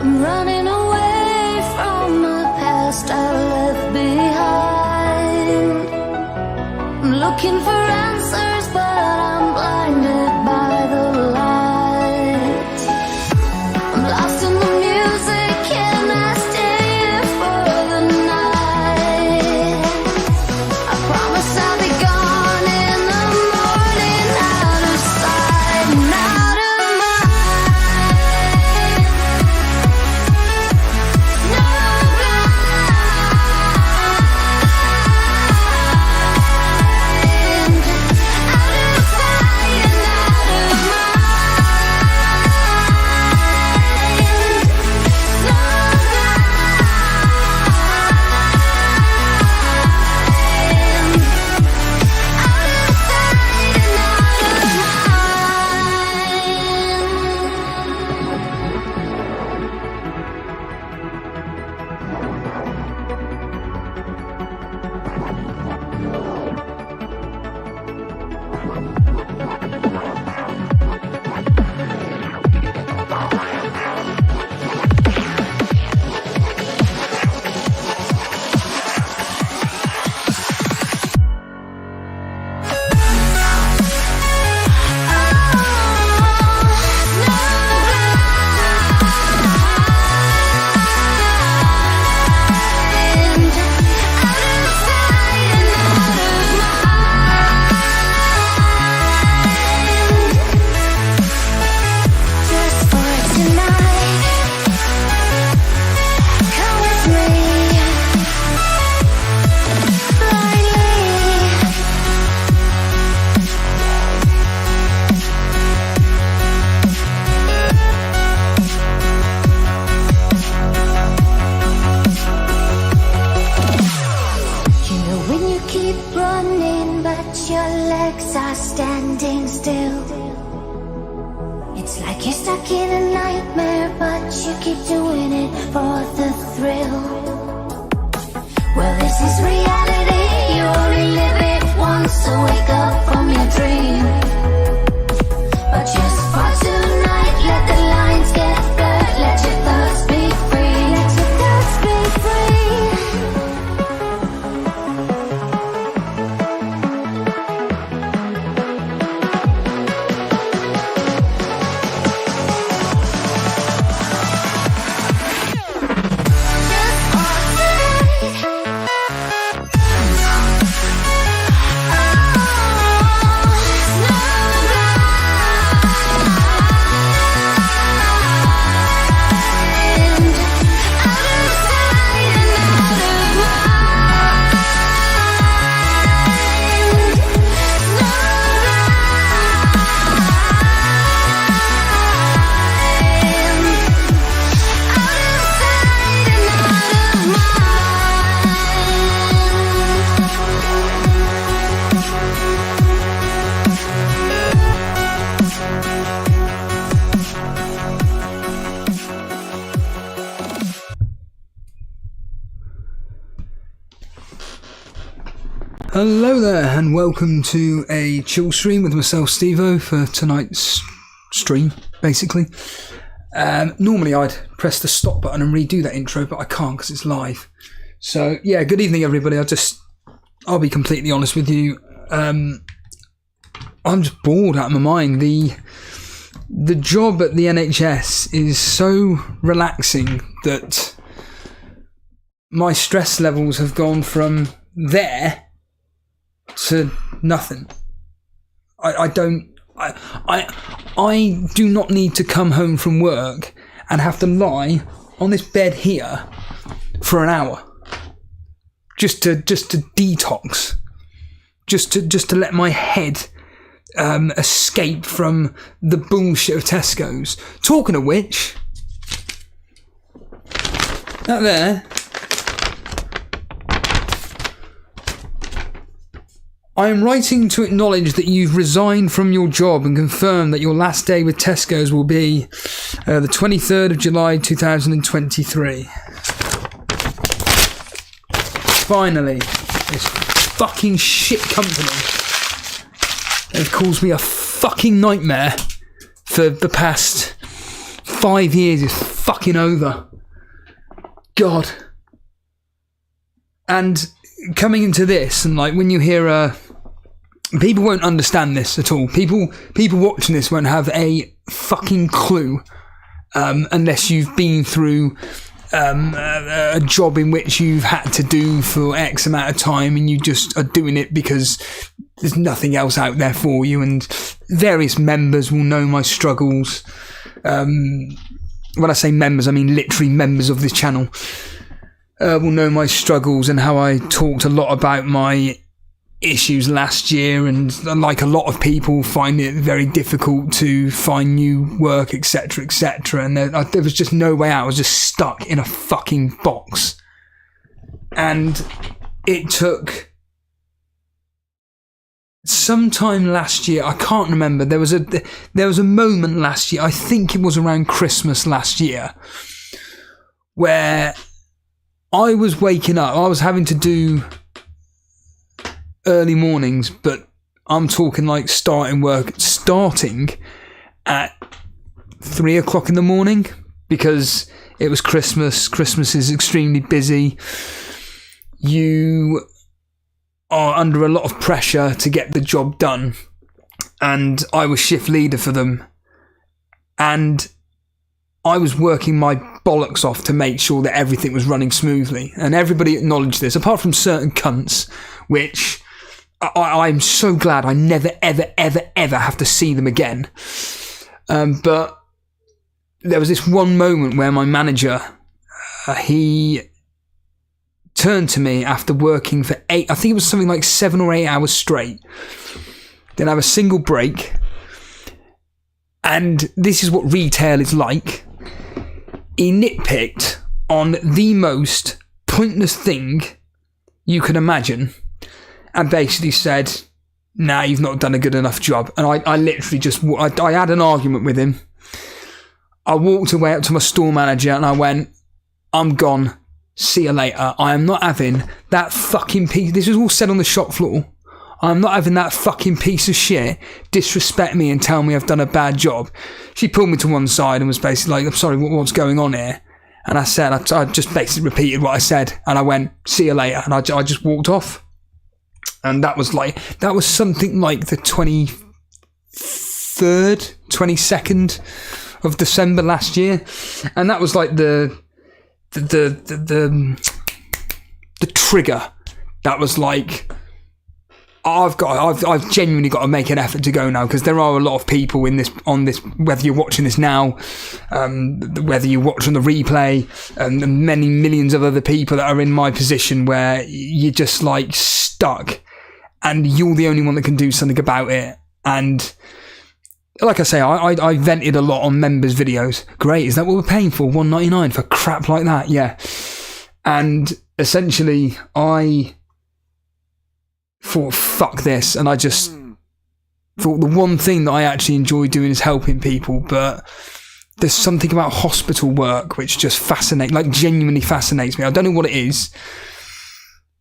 I'm running away from the past I left behind. I'm looking for answers, but I'm blinded by the light. I'm lost in the music, can I stay here for the night? I promise I'll be gone in the morning, out of sight and out of mind. No blind, out of sight and out of mind. No your legs are standing still. It's like you're stuck in a nightmare, but you keep doing it for the thrill. Well, this is reality, you only live it once, so wake up from your dream. But just for tonight, let the lines get blurred, let your thoughts be free, let your thoughts be free. Hello there and welcome to a chill stream with myself, Stevo, for tonight's stream, basically. Normally I'd press the stop button and redo that intro, but I can't because it's live. So yeah, good evening everybody. I'll be completely honest with you. I'm just bored out of my mind. The job at the NHS is so relaxing that my stress levels have gone from there to nothing. I do not need to come home from work and have to lie on this bed here for an hour just to detox, just to let my head escape from the bullshit of Tesco's. Talking of which, that there, I am writing to acknowledge that you've resigned from your job and confirm that your last day with Tesco's will be the 23rd of July 2023. Finally, this fucking shit company has caused me a fucking nightmare for the past 5 years. This fucking over. God. And coming into this, and like when you hear people won't understand this at all. People watching this won't have a fucking clue unless you've been through a job in which you've had to do for X amount of time, and you just are doing it because there's nothing else out there for you. And various members will know my struggles. When I say members, I mean literally members of this channel. Will know my struggles and how I talked a lot about my issues last year, and like a lot of people find it very difficult to find new work, etc, etc, and there was just no way out. I was just stuck in a fucking box, and it took sometime last year, I can't remember, there was a moment last year, I think it was around Christmas last year, where I was waking up, I was having to do early mornings, but I'm talking like starting at 3 o'clock in the morning, because it was Christmas. Christmas is extremely busy. You are under a lot of pressure to get the job done, and I was shift leader for them, and I was working my bollocks off to make sure that everything was running smoothly, and everybody acknowledged this, apart from certain cunts, which I'm so glad I never, ever, ever, ever have to see them again. But there was this one moment where my manager, he turned to me after working for 8, I think it was something like 7 or 8 hours straight. Didn't have a single break. And this is what retail is like. He nitpicked on the most pointless thing you could imagine, and basically said, nah, you've not done a good enough job. And I literally just, I had an argument with him. I walked away up to my store manager and I went, I'm gone. See you later. I am not having that fucking piece. This was all said on the shop floor. I'm not having that fucking piece of shit disrespect me and tell me I've done a bad job. She pulled me to one side and was basically like, I'm sorry, what's going on here? And I said, I just basically repeated what I said. And I went, see you later. And I just walked off. And that was something like the 23rd, 22nd of December last year. And that was like the trigger. That was like, I've genuinely got to make an effort to go now, because there are a lot of people on this, whether you're watching this now, whether you watch on the replay, and many millions of other people that are in my position where you're just like stuck, and you're the only one that can do something about it. And like I say, I vented a lot on members' videos. Great, is that what we're paying for? $1.99 for crap like that? Yeah. And essentially, I thought, fuck this, and I just thought the one thing that I actually enjoy doing is helping people. But there's something about hospital work which just genuinely fascinates me. I don't know what it is,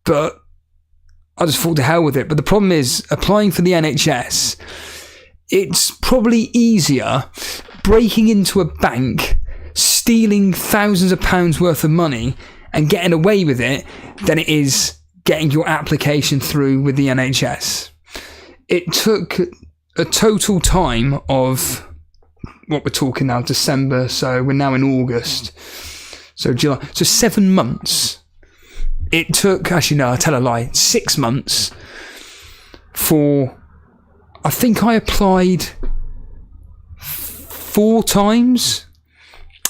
but I just thought to hell with it. But the problem is, applying for the NHS, it's probably easier breaking into a bank, stealing thousands of pounds worth of money and getting away with it than it is getting your application through with the NHS. It took a total time of, what we're talking now, December, so we're now in August, so July, so 7 months. It took, actually no, I tell a lie, 6 months for, I think I applied 4 times,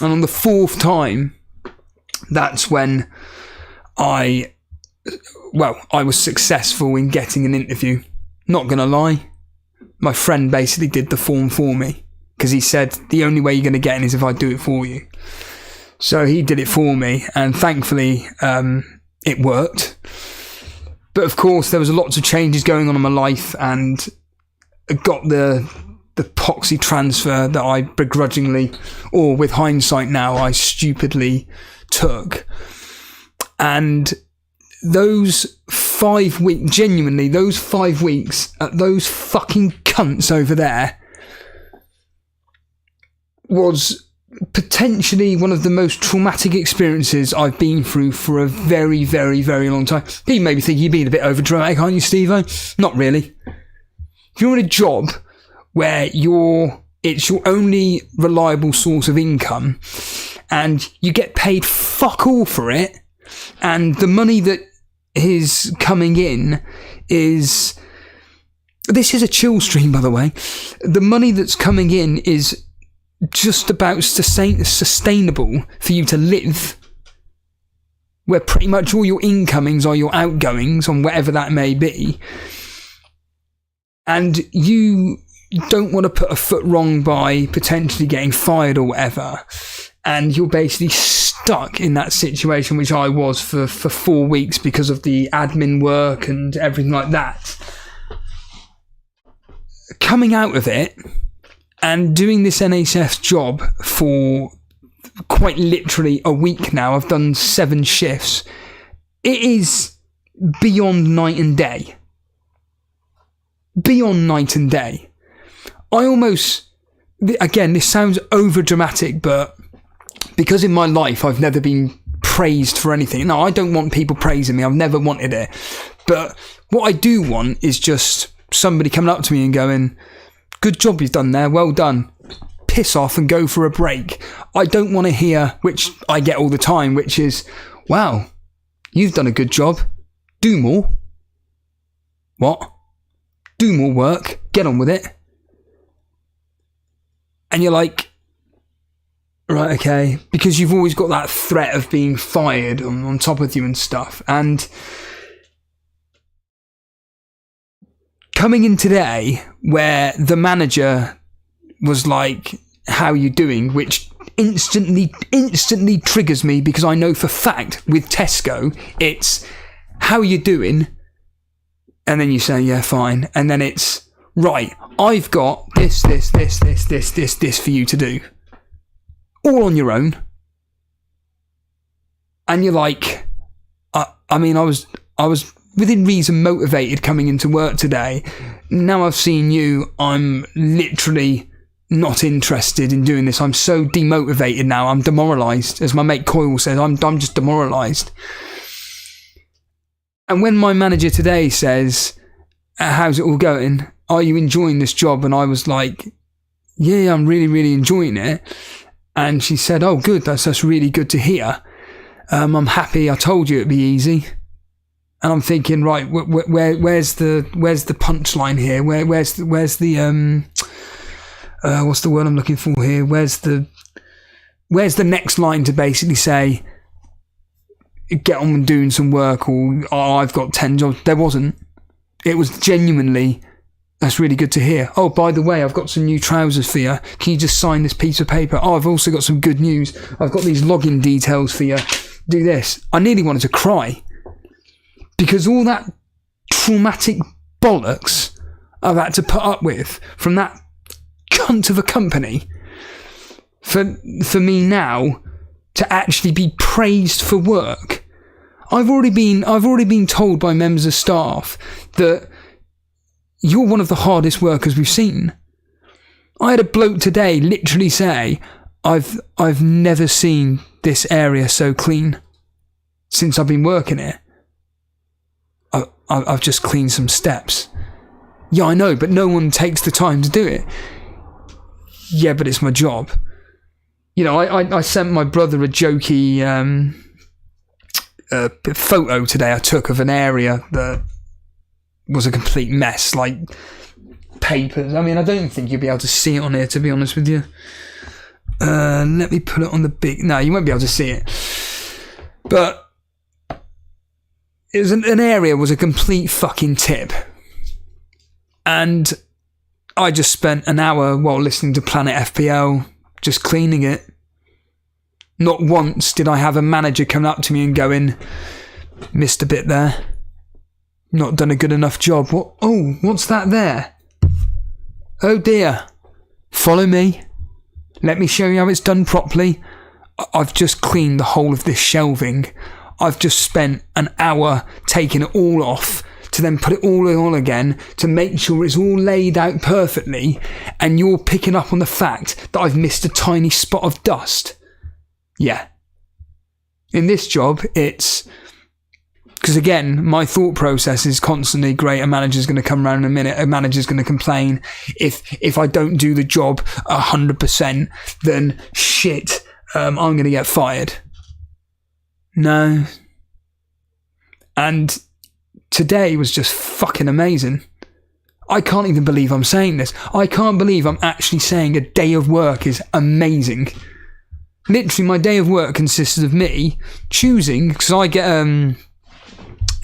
and on the 4th time, that's when I was successful in getting an interview. Not gonna lie, my friend basically did the form for me, because he said the only way you're gonna get in is if I do it for you. So he did it for me, and thankfully it worked. But of course there was lots of changes going on in my life, and I got the poxy transfer that I begrudgingly, or with hindsight now, I stupidly took. And those 5 weeks, genuinely, those 5 weeks at those fucking cunts over there was potentially one of the most traumatic experiences I've been through for a very, very, very long time. You maybe think you're being a bit overdramatic, aren't you, Steve-O? Not really. If you're in a job where it's your only reliable source of income and you get paid fuck all for it, and the money that is coming in is... This is a chill stream, by the way. The money that's coming in is just about sustainable for you to live, where pretty much all your incomings are your outgoings on whatever that may be, and you don't want to put a foot wrong by potentially getting fired or whatever, and you're basically stuck in that situation, which I was for 4 weeks because of the admin work and everything like that. Coming out of it and doing this NHS job for quite literally a week now, I've done 7 shifts. It is beyond night and day. Beyond night and day. I almost, again, this sounds over dramatic, but because in my life I've never been praised for anything. No, I don't want people praising me. I've never wanted it. But what I do want is just somebody coming up to me and going, good job you've done there, well done, piss off and go for a break. I don't want to hear, which I get all the time, which is, wow, you've done a good job, do more. What? Do more work, get on with it. And you're like, right, okay, because you've always got that threat of being fired on top of you and stuff. And coming in today, where the manager was like, how are you doing? Which instantly triggers me, because I know for fact with Tesco, it's, how are you doing? And then you say, yeah, fine. And then it's, right, I've got this for you to do. All on your own. And you're like, I mean, I was within reason motivated coming into work today. Now I've seen you, I'm literally not interested in doing this. I'm so demotivated now. I'm demoralised. As my mate Coyle says, I'm just demoralised. And when my manager today says, how's it all going? Are you enjoying this job? And I was like, yeah, I'm really, really enjoying it. And she said, oh, good. That's really good to hear. I'm happy. I told you it'd be easy. And I'm thinking, right, where's the punchline here? Where's the what's the word I'm looking for here? Where's the next line to basically say, get on and doing some work, or oh, I've got 10 jobs? There wasn't. It was genuinely, that's really good to hear. Oh, by the way, I've got some new trousers for you. Can you just sign this piece of paper? Oh, I've also got some good news. I've got these login details for you. Do this. I nearly wanted to cry. Because all that traumatic bollocks I've had to put up with from that cunt of a company, for me now to actually be praised for work. I've already been told by members of staff that you're one of the hardest workers we've seen. I had a bloke today literally say, I've never seen this area so clean since I've been working here. I've just cleaned some steps. Yeah, I know, but no one takes the time to do it. Yeah, but it's my job. You know, I sent my brother a jokey photo today I took of an area that was a complete mess, like papers. I mean, I don't think you'll be able to see it on here, to be honest with you. Let me put it on the big... No, you won't be able to see it. But it was an area was a complete fucking tip. And I just spent an hour while listening to Planet FPL just cleaning it. Not once did I have a manager come up to me and going, missed a bit there. Not done a good enough job. What? Oh, what's that there? Oh dear. Follow me. Let me show you how it's done properly. I've just cleaned the whole of this shelving. I've just spent an hour taking it all off, to then put it all on again, to make sure it's all laid out perfectly, and you're picking up on the fact that I've missed a tiny spot of dust. Yeah. In this job, it's... Because again, my thought process is constantly, great, a manager's going to come around in a minute, a manager's going to complain. If I don't do the job 100%, then shit, I'm going to get fired. No. And today was just fucking amazing. I can't even believe I'm saying this. I can't believe I'm actually saying a day of work is amazing. Literally, my day of work consisted of me choosing, because I get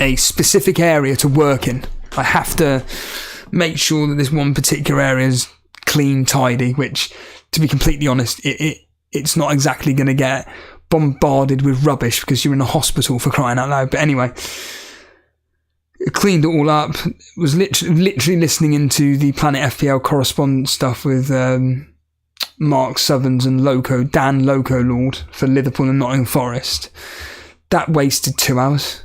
a specific area to work in. I have to make sure that this one particular area is clean, tidy, which, to be completely honest, it's not exactly going to get bombarded with rubbish because you're in a hospital, for crying out loud. But anyway, cleaned it all up. Was literally listening into the Planet FPL correspondence stuff with Mark Southerns and Dan Loco Lord for Liverpool and Nottingham Forest. That wasted 2 hours.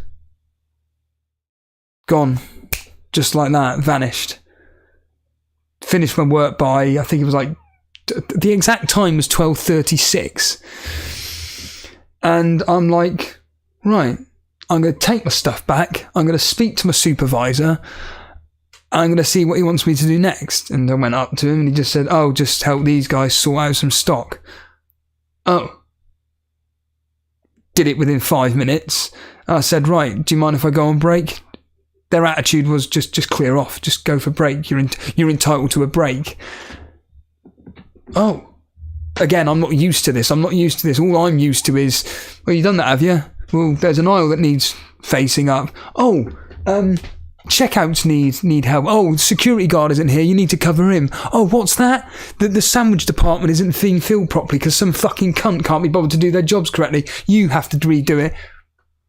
Gone. Just like that. Vanished. Finished my work by, I think it was like, the exact time was 12:36. And I'm like, right, I'm going to take my stuff back. I'm going to speak to my supervisor. I'm going to see what he wants me to do next. And I went up to him and he just said, oh, just help these guys sort out some stock. Oh. Did it within 5 minutes. I said, right, do you mind if I go on break? Their attitude was just clear off. Just go for break. You're entitled to a break. Oh. Again, I'm not used to this. All I'm used to is, well, you done that, have you? Well, there's an aisle that needs facing up. Oh, checkouts need help. Oh, the security guard isn't here. You need to cover him. Oh, what's that? The sandwich department isn't being filled properly because some fucking cunt can't be bothered to do their jobs correctly. You have to redo it.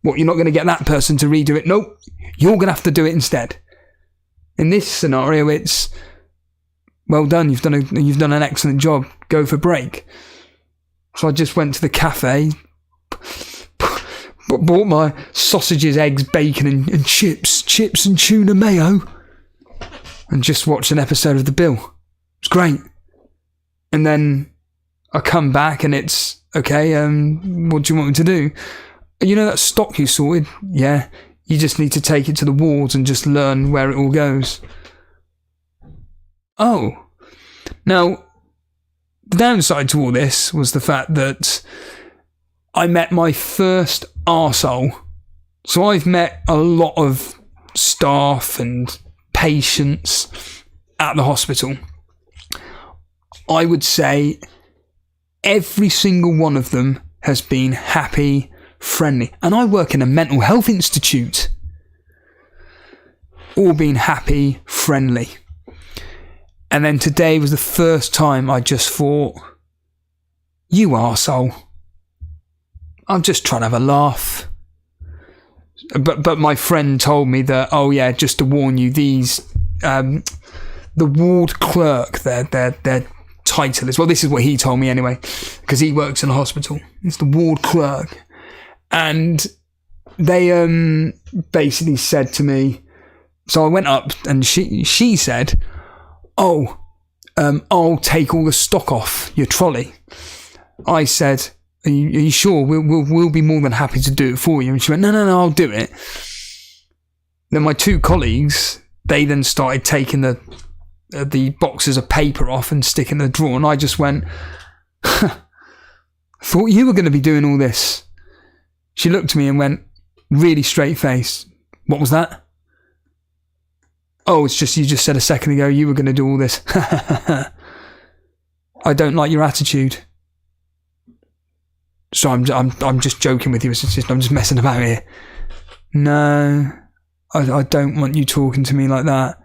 What, you're not going to get that person to redo it? Nope. You're going to have to do it instead. In this scenario, it's, well done. You've done an excellent job. Go for break. So I just went to the cafe, bought my sausages, eggs, bacon, and chips and tuna mayo, and just watched an episode of The Bill. It's great. And then I come back and it's, okay, what do you want me to do? You know that stock you sorted? Yeah. You just need to take it to the wards and just learn where it all goes. Oh. Now, the downside to all this was the fact that I met my first arsehole. So I've met a lot of staff and patients at the hospital. I would say every single one of them has been happy, friendly. And I work in a mental health institute. All been happy, friendly. And then today was the first time I just thought, you arsehole. I'm just trying to have a laugh. But my friend told me that, oh yeah, just to warn you, these the ward clerk, their title is, well, this is what he told me anyway, because he works in a hospital. It's the ward clerk. And they basically said to me, so I went up and she said, oh, I'll take all the stock off your trolley. I said, are you sure? We'll be more than happy to do it for you. And she went, no, I'll do it. Then my two colleagues, they then started taking the boxes of paper off and sticking in the drawer. And I just went, thought you were going to be doing all this. She looked at me and went, really straight face, what was that? Oh, it's just, you just said a second ago you were going to do all this. I don't like your attitude. So I'm just joking with you. I'm just messing about here. No, I don't want you talking to me like that.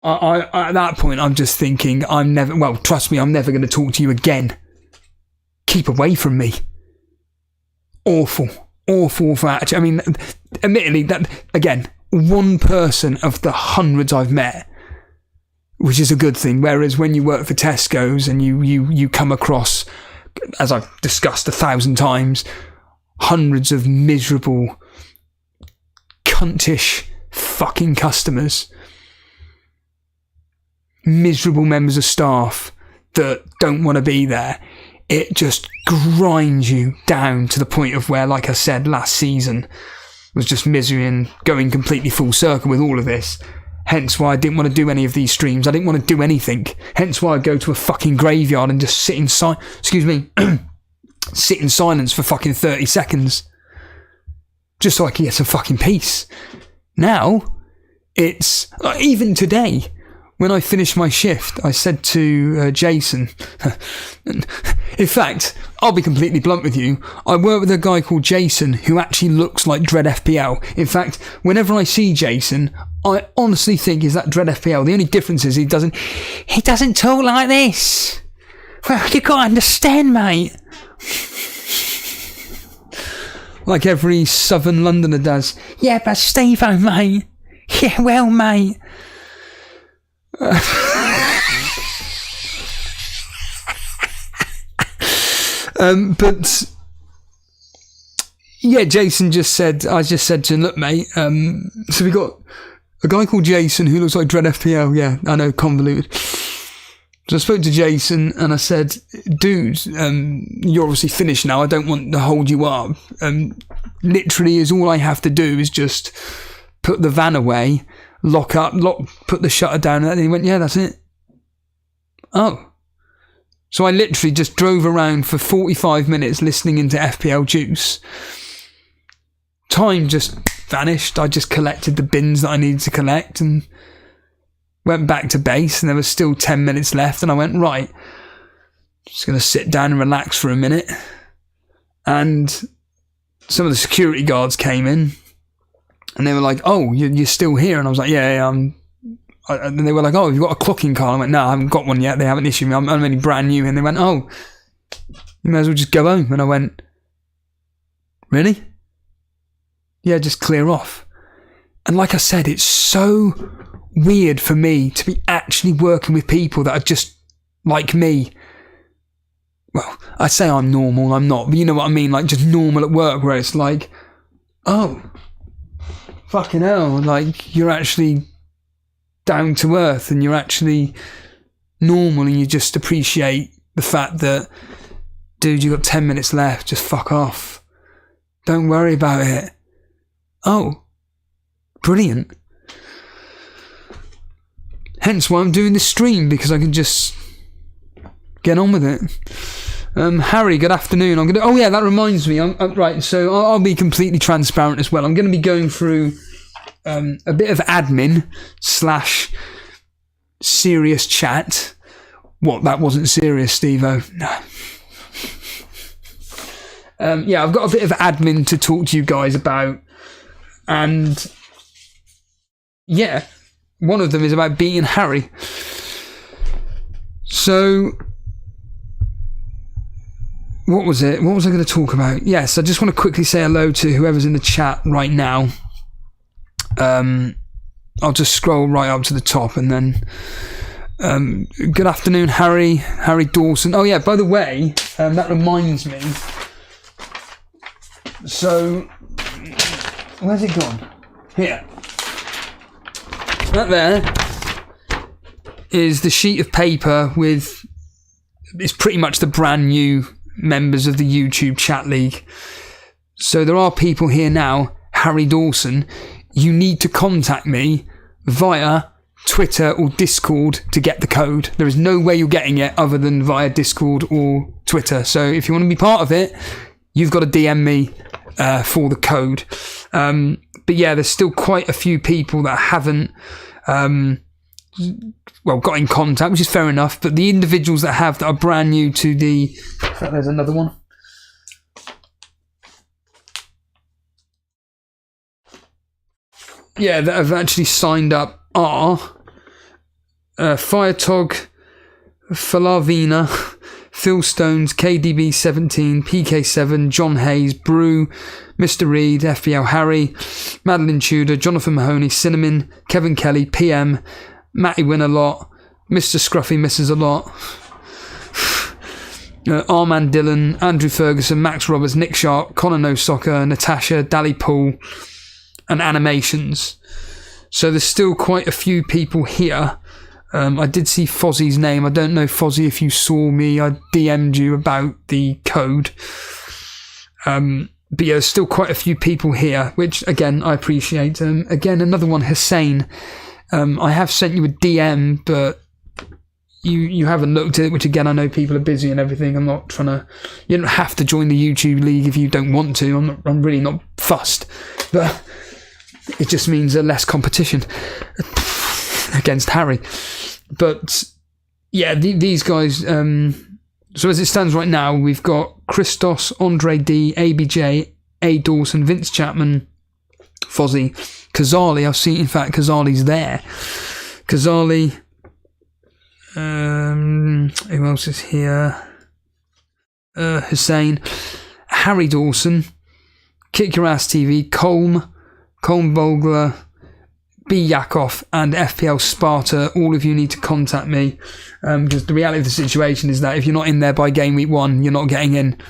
I at that point, I'm just thinking, trust me, I'm never going to talk to you again. Keep away from me. Awful attitude. I mean, admittedly, that, again, one person of the hundreds I've met, which is a good thing. Whereas when you work for Tesco's and you come across, as I've discussed 1,000 times, hundreds of miserable cuntish fucking customers, miserable members of staff that don't want to be there. It just grinds you down to the point of where, like I said, last season was just misery and going completely full circle with all of this. Hence why I didn't want to do any of these streams. I didn't want to do anything. Hence why I'd go to a fucking graveyard and just sit in sit in silence for fucking 30 seconds. Just so I could get some fucking peace. Now, it's... even today, when I finished my shift, I said to Jason... in fact, I'll be completely blunt with you. I work with a guy called Jason who actually looks like Dread FPL. In fact, whenever I see Jason, I honestly think he's that Dread FPL. The only difference is he doesn't talk like this. Well, you gotta understand, mate. Like every southern Londoner does. Yeah, but Steve-o, mate. Yeah, well, mate. But yeah, Jason just said, I just said to him, look, mate, so we got a guy called Jason who looks like Dread FPL. Yeah, I know, convoluted. So I spoke to Jason and I said, dude, you're obviously finished now. I don't want to hold you up. Literally is all I have to do is just put the van away, put the shutter down. And he went, yeah, that's it. Oh. So I literally just drove around for 45 minutes listening into FPL Juice. Time just vanished. I just collected the bins that I needed to collect and went back to base, and there was still 10 minutes left, and I went, right, just going to sit down and relax for a minute. And some of the security guards came in, and they were like, oh, you're still here? And I was like, yeah, and they were like, oh, have you got a clocking card? I went, no, I haven't got one yet. They haven't issued me. I'm only brand new. And they went, oh, you may as well just go home. And I went, really? Yeah, just clear off. And like I said, it's so weird for me to be actually working with people that are just like me. Well, I say I'm normal, I'm not, but you know what I mean, like just normal at work, where it's like, oh, fucking hell, like you're actually down to earth and you're actually normal, and you just appreciate the fact that, dude, you got 10 minutes left, just fuck off, don't worry about it. Oh, brilliant. Hence why I'm doing this stream, because I can just get on with it. Harry, good afternoon. Oh yeah, that reminds me. Right, so I'll be completely transparent as well. I'm going to be going through a bit of admin / serious chat. What, that wasn't serious, Steve-o? No. Yeah, I've got a bit of admin to talk to you guys about. And yeah, one of them is about beating Harry. So, what was it? What was I going to talk about? Yes, I just want to quickly say hello to whoever's in the chat right now. I'll just scroll right up to the top and then... good afternoon, Harry Dawson. Oh yeah, by the way, that reminds me. So, where's it gone? Here. That there is the sheet of paper with, it's pretty much the brand new members of the YouTube chat league. So there are people here now. Harry Dawson, you need to contact me via Twitter or Discord to get the code. There is no way you're getting it other than via Discord or Twitter. So if you want to be part of it, you've got to DM me for the code. But yeah, there's still quite a few people that haven't got in contact, which is fair enough. But the individuals that have, that are brand new to the... In fact, there's another one. Yeah, that have actually signed up are Firetog, Falavina, Phil Stones, KDB17, PK7, John Hayes, Brew, Mr. Reed, FPL Harry, Madeline Tudor, Jonathan Mahoney, Cinnamon, Kevin Kelly, PM, Matty Win a lot, Mr. Scruffy misses a lot, Armand Dillon, Andrew Ferguson, Max Roberts, Nick Sharp, Connor No Soccer, Natasha, Dally Pool, and animations. So there's still quite a few people here. I did see Fozzie's name. I don't know, Fozzie, if you saw me. I DM'd you about the code. But yeah, there's still quite a few people here, which, again, I appreciate. Again, another one, Hussein. I have sent you a DM, but you haven't looked at it, which, again, I know people are busy and everything. I'm not trying to... You don't have to join the YouTube League if you don't want to. I'm really not fussed. But it just means less competition against Harry. But, yeah, these guys... So as it stands right now, we've got Christos, Andre D, ABJ, A. Dawson, Vince Chapman, Fozzie, Kazali. I've seen, in fact, Kazali's there. Kazali. Who else is here? Hussein, Harry Dawson, Kick Your Ass TV, Colm Vogler, B. Yakov, and FPL Sparta. All of you need to contact me, because the reality of the situation is that if you're not in there by game week 1, you're not getting in.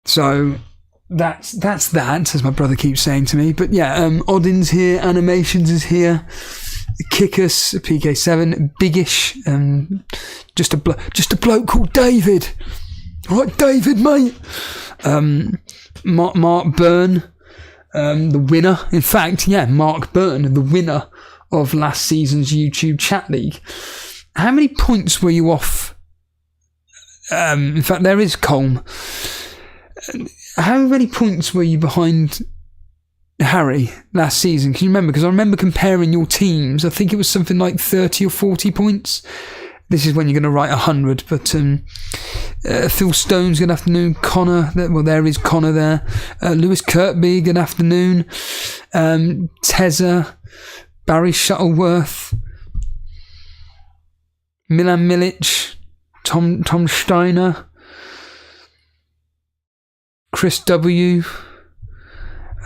So that's that, as my brother keeps saying to me. But yeah, Odin's here, Animations is here, Kickus, PK7, Biggish, just a bloke called David. All right, David, mate. Mark Byrne. The winner, in fact, yeah, Mark Byrne, the winner of last season's YouTube Chat League. How many points were you off? In fact, there is Colm. How many points were you behind Harry last season? Can you remember? Because I remember comparing your teams. I think it was something like 30 or 40 points. This is when you're going to write 100. But Phil Stone's, good afternoon. Connor, well, there is Connor there. Lewis Kirkby, good afternoon. Tezza, Barry Shuttleworth, Milan Milic, Tom Steiner, Chris W.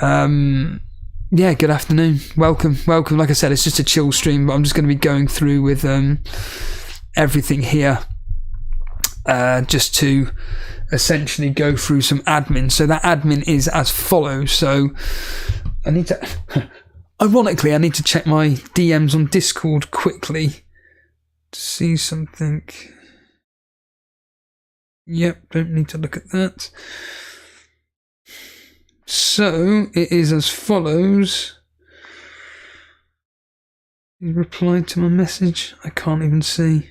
Yeah, good afternoon. Welcome. Like I said, it's just a chill stream, but I'm just going to be going through with everything here, just to essentially go through some admin. So that admin is as follows. So I need to ironically I need to check my DMs on Discord quickly to see something. Yep, don't need to look at that. So it is as follows. You replied to my message. I can't even see.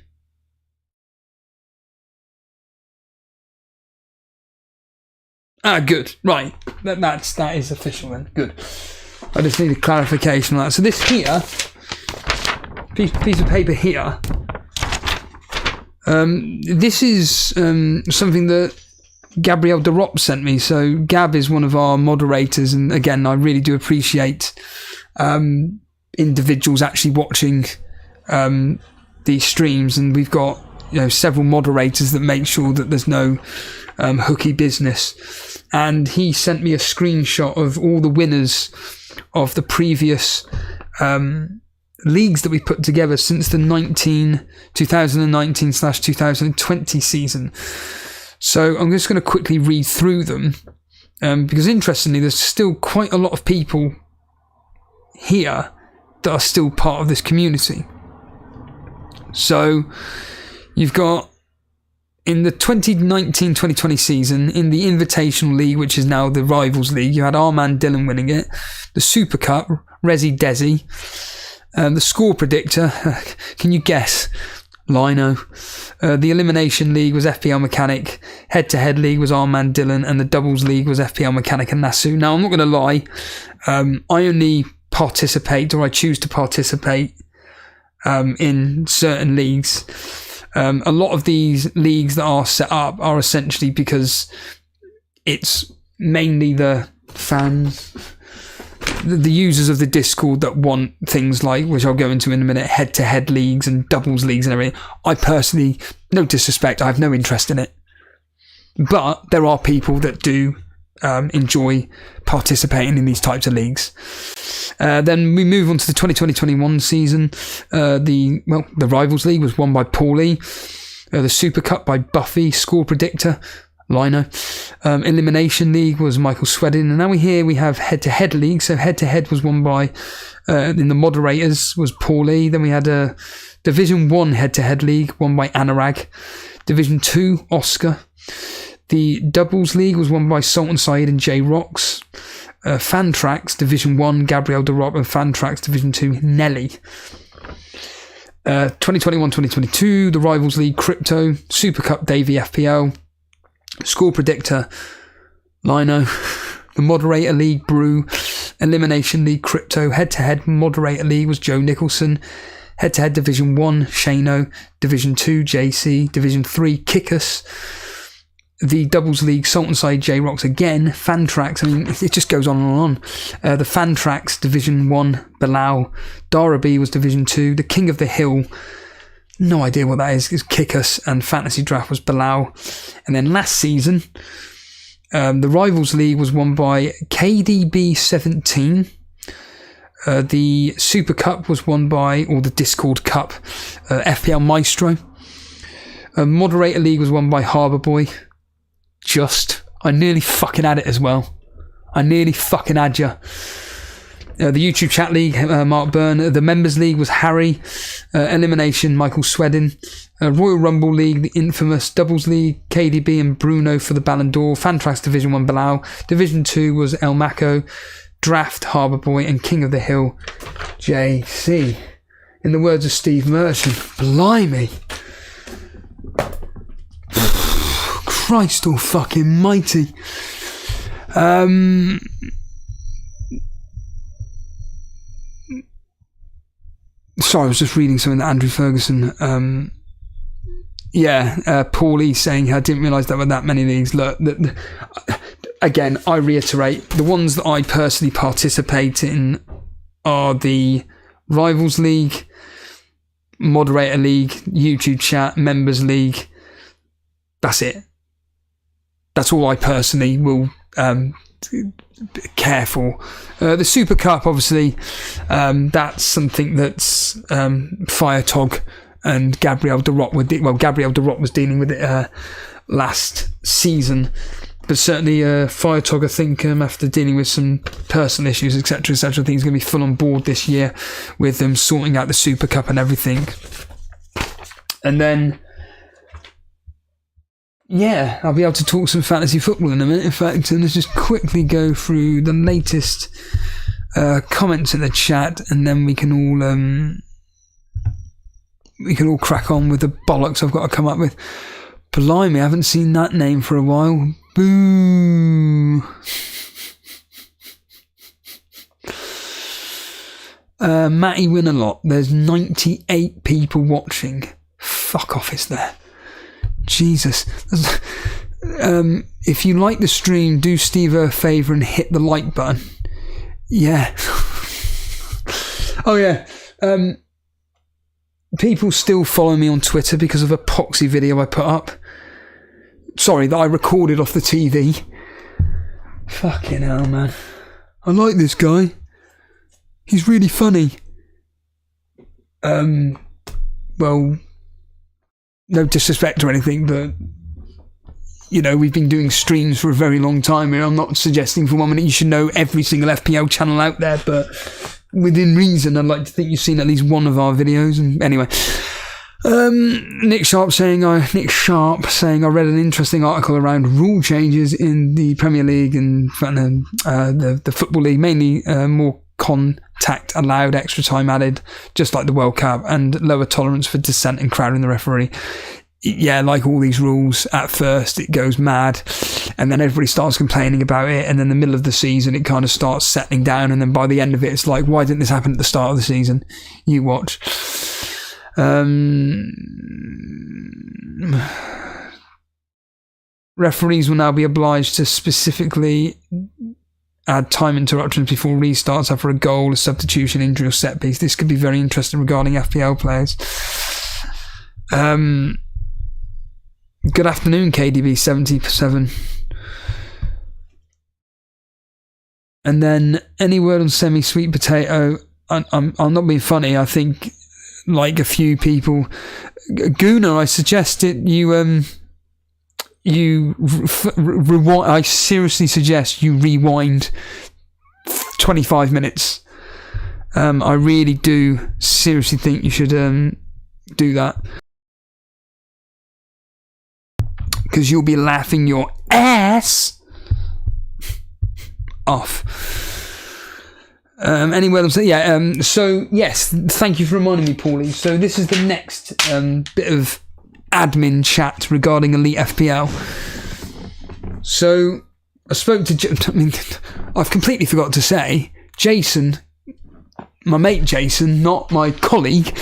Good. Right. That is official then. Good. I just need a clarification on that. So this here, piece of paper here, this is something that Gabrielle Derop sent me. So Gab is one of our moderators, and again, I really do appreciate individuals actually watching these streams, and we've got several moderators that make sure that there's no hooky business. And he sent me a screenshot of all the winners of the previous leagues that we put together since the 2019/2020 season. So I'm just going to quickly read through them, because interestingly, there's still quite a lot of people here that are still part of this community. So you've got, in the 2019-2020 season, in the Invitational League, which is now the Rivals League, you had our man Dylan winning it. The Super Cup, Resi Desi. The Score Predictor, can you guess? Lino. The Elimination League was FPL Mechanic. Head-to-Head League was our man Dylan. And the Doubles League was FPL Mechanic and Nasu. Now, I'm not going to lie. I only participate, or I choose to participate in certain leagues. A lot of these leagues that are set up are essentially because it's mainly the fans, the users of the Discord, that want things like, which I'll go into in a minute, head-to-head leagues and doubles leagues and everything. I personally, no disrespect, I have no interest in it. But there are people that do enjoy participating in these types of leagues. Then we move on to the 2020-21 season. The Rivals League was won by Paulie. The Super Cup by Buffy. Score Predictor, Lino. Elimination League was Michael Swedin. And now we have head-to-head league. So head-to-head was won by, in the moderators, was Paulie. Then we had a Division 1 head-to-head league won by Anurag. Division 2, Oscar. The doubles league was won by Sultan Saeed and J Rocks. Fan Tracks Division 1, Gabriel De Rock, and Fan Tracks Division 2, Nelly. 2021-2022, the Rivals League, Crypto. Super Cup, Davey, FPL. Score Predictor, Lino. The Moderator League, Brew. Elimination League, Crypto. Head-to-head Moderator League was Joe Nicholson. Head-to-head Division 1, Shano. Division 2, JC. Division 3, Kickus. The Doubles League, Sultan Side, J-Rocks again. Fan Tracks, I mean, it just goes on and on. The Fan Tracks, Division 1, Bilal. Darabi was Division 2. The King of the Hill, no idea what that is Kickus. And Fantasy Draft was Bilal. And then last season, the Rivals League was won by KDB17. The Super Cup was won by, or the Discord Cup, FPL Maestro. Moderator League was won by Harbour Boy. I nearly fucking had it as well. I nearly fucking had you. The YouTube Chat League, Mark Byrne. The Members League was Harry. Elimination, Michael Swedin. Royal Rumble League, the infamous Doubles League, KDB and Bruno for the Ballon d'Or. Fantrax Division 1, Bilal. Division 2 was El Mako. Draft, Harbour Boy. And King of the Hill, JC. In the words of Steve Merchant, blimey. Christ all fucking mighty. Sorry, I was just reading something that Andrew Ferguson, Paulie saying, I didn't realise there were that many leagues. Look, again, I reiterate, the ones that I personally participate in are the Rivals League, Moderator League, YouTube Chat, Members League. That's it. That's all I personally will care for. The Super Cup, obviously, that's something that's Fire Tog and Gabriel De Rock Gabriel De Rock was dealing with it last season, but certainly Fire Tog, I think, after dealing with some personal issues, etc., I think he's going to be full on board this year with them sorting out the Super Cup and everything. And then, yeah, I'll be able to talk some fantasy football in a minute. In fact, let's just quickly go through the latest comments in the chat, and then we can all crack on with the bollocks I've got to come up with. Blimey, I haven't seen that name for a while. Boo. Matty win a lot. There's 98 people watching. Fuck off, is there? Jesus. If you like the stream, do Steve a favour and hit the like button. Yeah. Oh yeah. People still follow me on Twitter because of a poxy video I put up. Sorry, that I recorded off the TV. Fucking hell, man. I like this guy. He's really funny. Well, no disrespect or anything, but you know, we've been doing streams for a very long time here. I'm not suggesting for 1 minute you should know every single FPL channel out there, but within reason, I'd like to think you've seen at least one of our videos. And anyway, Nick Sharp saying I read an interesting article around rule changes in the Premier League and the Football League, mainly more contact allowed, extra time added, just like the World Cup, and lower tolerance for dissent and crowding the referee. Yeah, like all these rules, at first it goes mad, and then everybody starts complaining about it, and then in the middle of the season it kind of starts settling down, and then by the end of it it's like, why didn't this happen at the start of the season? You watch. Referees will now be obliged to specifically add time interruptions before restarts after a goal, a substitution, injury or set piece. This could be very interesting regarding FPL players. Good afternoon, KDB 77. And then any word on semi-sweet potato? I'm not being funny. I think, like a few people, Guna, I suggested you you rewind. I seriously suggest you rewind 25 minutes. I really do seriously think you should do that, because you'll be laughing your ass off. Anyway, so yes, thank you for reminding me, Paulie. So this is the next bit of admin chat regarding Elite FPL. So I spoke to, I've completely forgot to say, Jason, my mate Jason, not my colleague,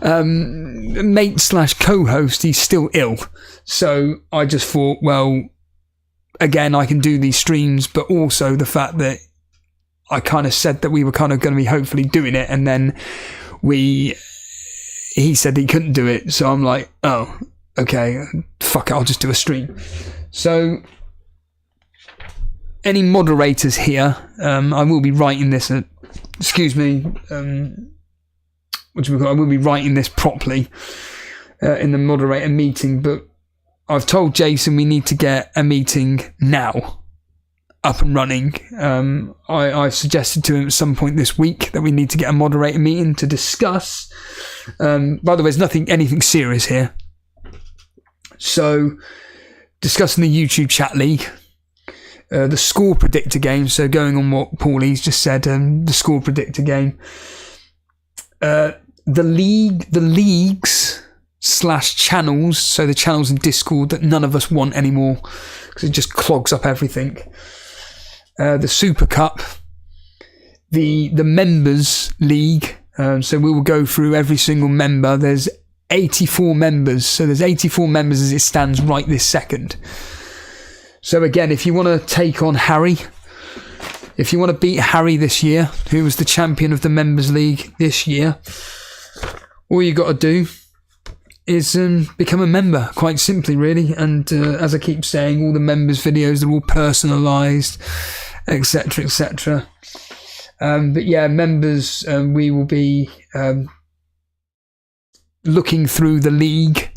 mate / co-host, he's still ill. So I just thought, well, again, I can do these streams, but also the fact that I kind of said that we were kind of going to be hopefully doing it, and then he said he couldn't do it, so I'm like, oh, okay, fuck it, I'll just do a stream. So, any moderators here, I will be writing this, I will be writing this properly in the moderator meeting, but I've told Jason we need to get a meeting now up and running. I suggested to him at some point this week that we need to get a moderator meeting to discuss. By the way, there's anything serious here. So, discussing the YouTube chat league, the score predictor game. So, going on what Paulie's just said, the score predictor game. The leagues / channels. So the channels in Discord that none of us want anymore because it just clogs up everything. The Super Cup, the members league. So we will go through every single member. There's 84 members. So there's 84 members as it stands right this second. So again, if you want to take on Harry, if you want to beat Harry this year, who was the champion of the members league this year, all you got to do is become a member, quite simply, really. And as I keep saying, all the members videos are all personalised, etc, etc. But yeah, members, we will be looking through the league,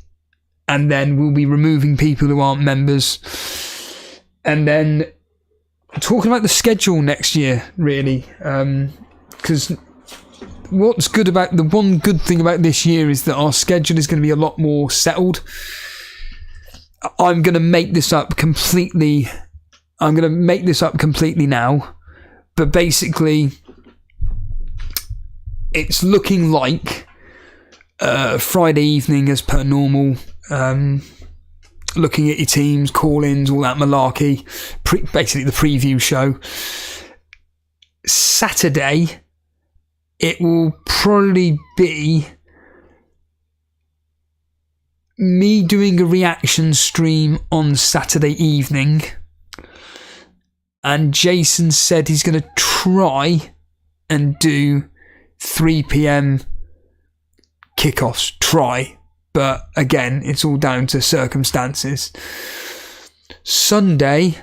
and then we'll be removing people who aren't members, and then talking about the schedule next year, really, because what's good about the one good thing about this year is that our schedule is going to be a lot more settled. I'm going to make this up completely now, but basically it's looking like Friday evening as per normal, looking at your teams, call-ins, all that malarkey, basically the preview show. Saturday, it will probably be me doing a reaction stream on Saturday evening, and Jason said he's going to try and do 3 p.m. kickoffs. Try. But again, it's all down to circumstances. Sunday,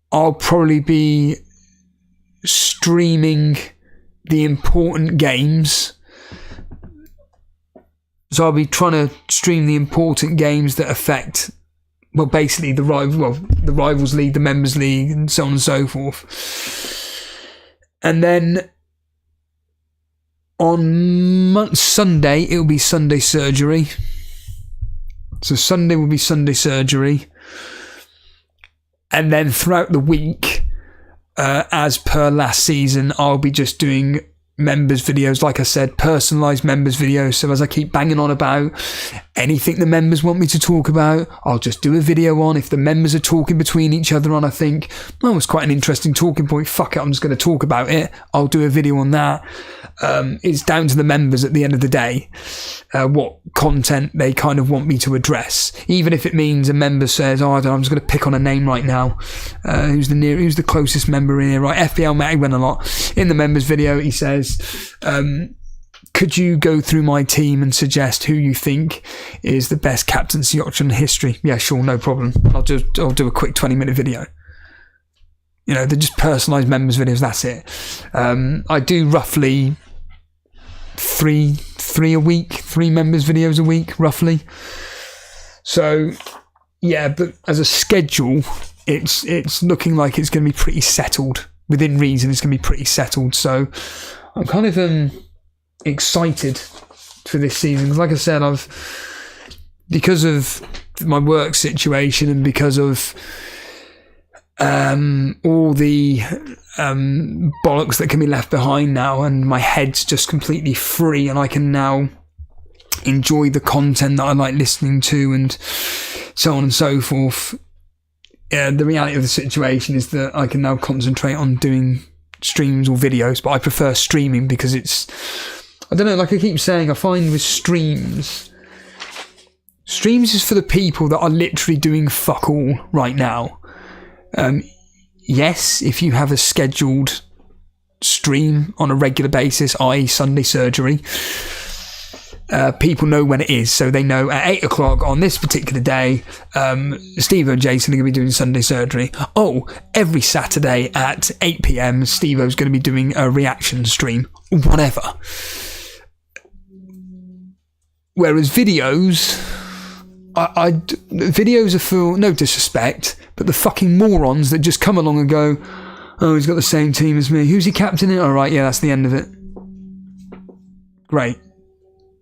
I'll probably be streaming the important games. So I'll be trying to stream the important games that affect, well, basically the Rivals League, the Members League, and so on and so forth. And then on Sunday, it'll be Sunday Surgery. So Sunday will be Sunday Surgery. And then throughout the week, as per last season, I'll be just doing members videos, like I said, personalised members videos. So as I keep banging on about anything the members want me to talk about, I'll just do a video on. If the members are talking between each other and I think, oh, it's quite an interesting talking point, fuck it, I'm just going to talk about it, I'll do a video on that. It's down to the members at the end of the day what content they kind of want me to address. Even if it means a member says, oh, I don't know, I'm just going to pick on a name right now. Who's the closest member in here? Right, FPL Matty went a lot. In the members video, he says, could you go through my team and suggest who you think is the best captaincy option in history? Yeah, sure, no problem. I'll do a quick 20-minute video. You know, they're just personalised members videos, that's it. I do roughly three a week, 3 members videos a week, roughly. So yeah, but as a schedule, it's looking like it's going to be pretty settled. Within reason, it's going to be pretty settled. So I'm kind of excited for this season. 'Cause like I said, because of my work situation and because of all the bollocks that can be left behind now, and my head's just completely free, and I can now enjoy the content that I like listening to and so on and so forth. The reality of the situation is that I can now concentrate on doing streams or videos, but I prefer streaming because it's, I don't know, like I keep saying, I find with streams is for the people that are literally doing fuck all right now. Yes, if you have a scheduled stream on a regular basis, i.e. Sunday surgery, people know when it is, so they know at 8 o'clock on this particular day, Steve and Jason are going to be doing Sunday surgery. Oh, every Saturday at 8 p.m, Steve-O's going to be doing a reaction stream, whatever. Whereas videos, videos are for, no disrespect, but the fucking morons that just come along and go, oh, he's got the same team as me. Who's he captaining? All right, yeah, that's the end of it. Great.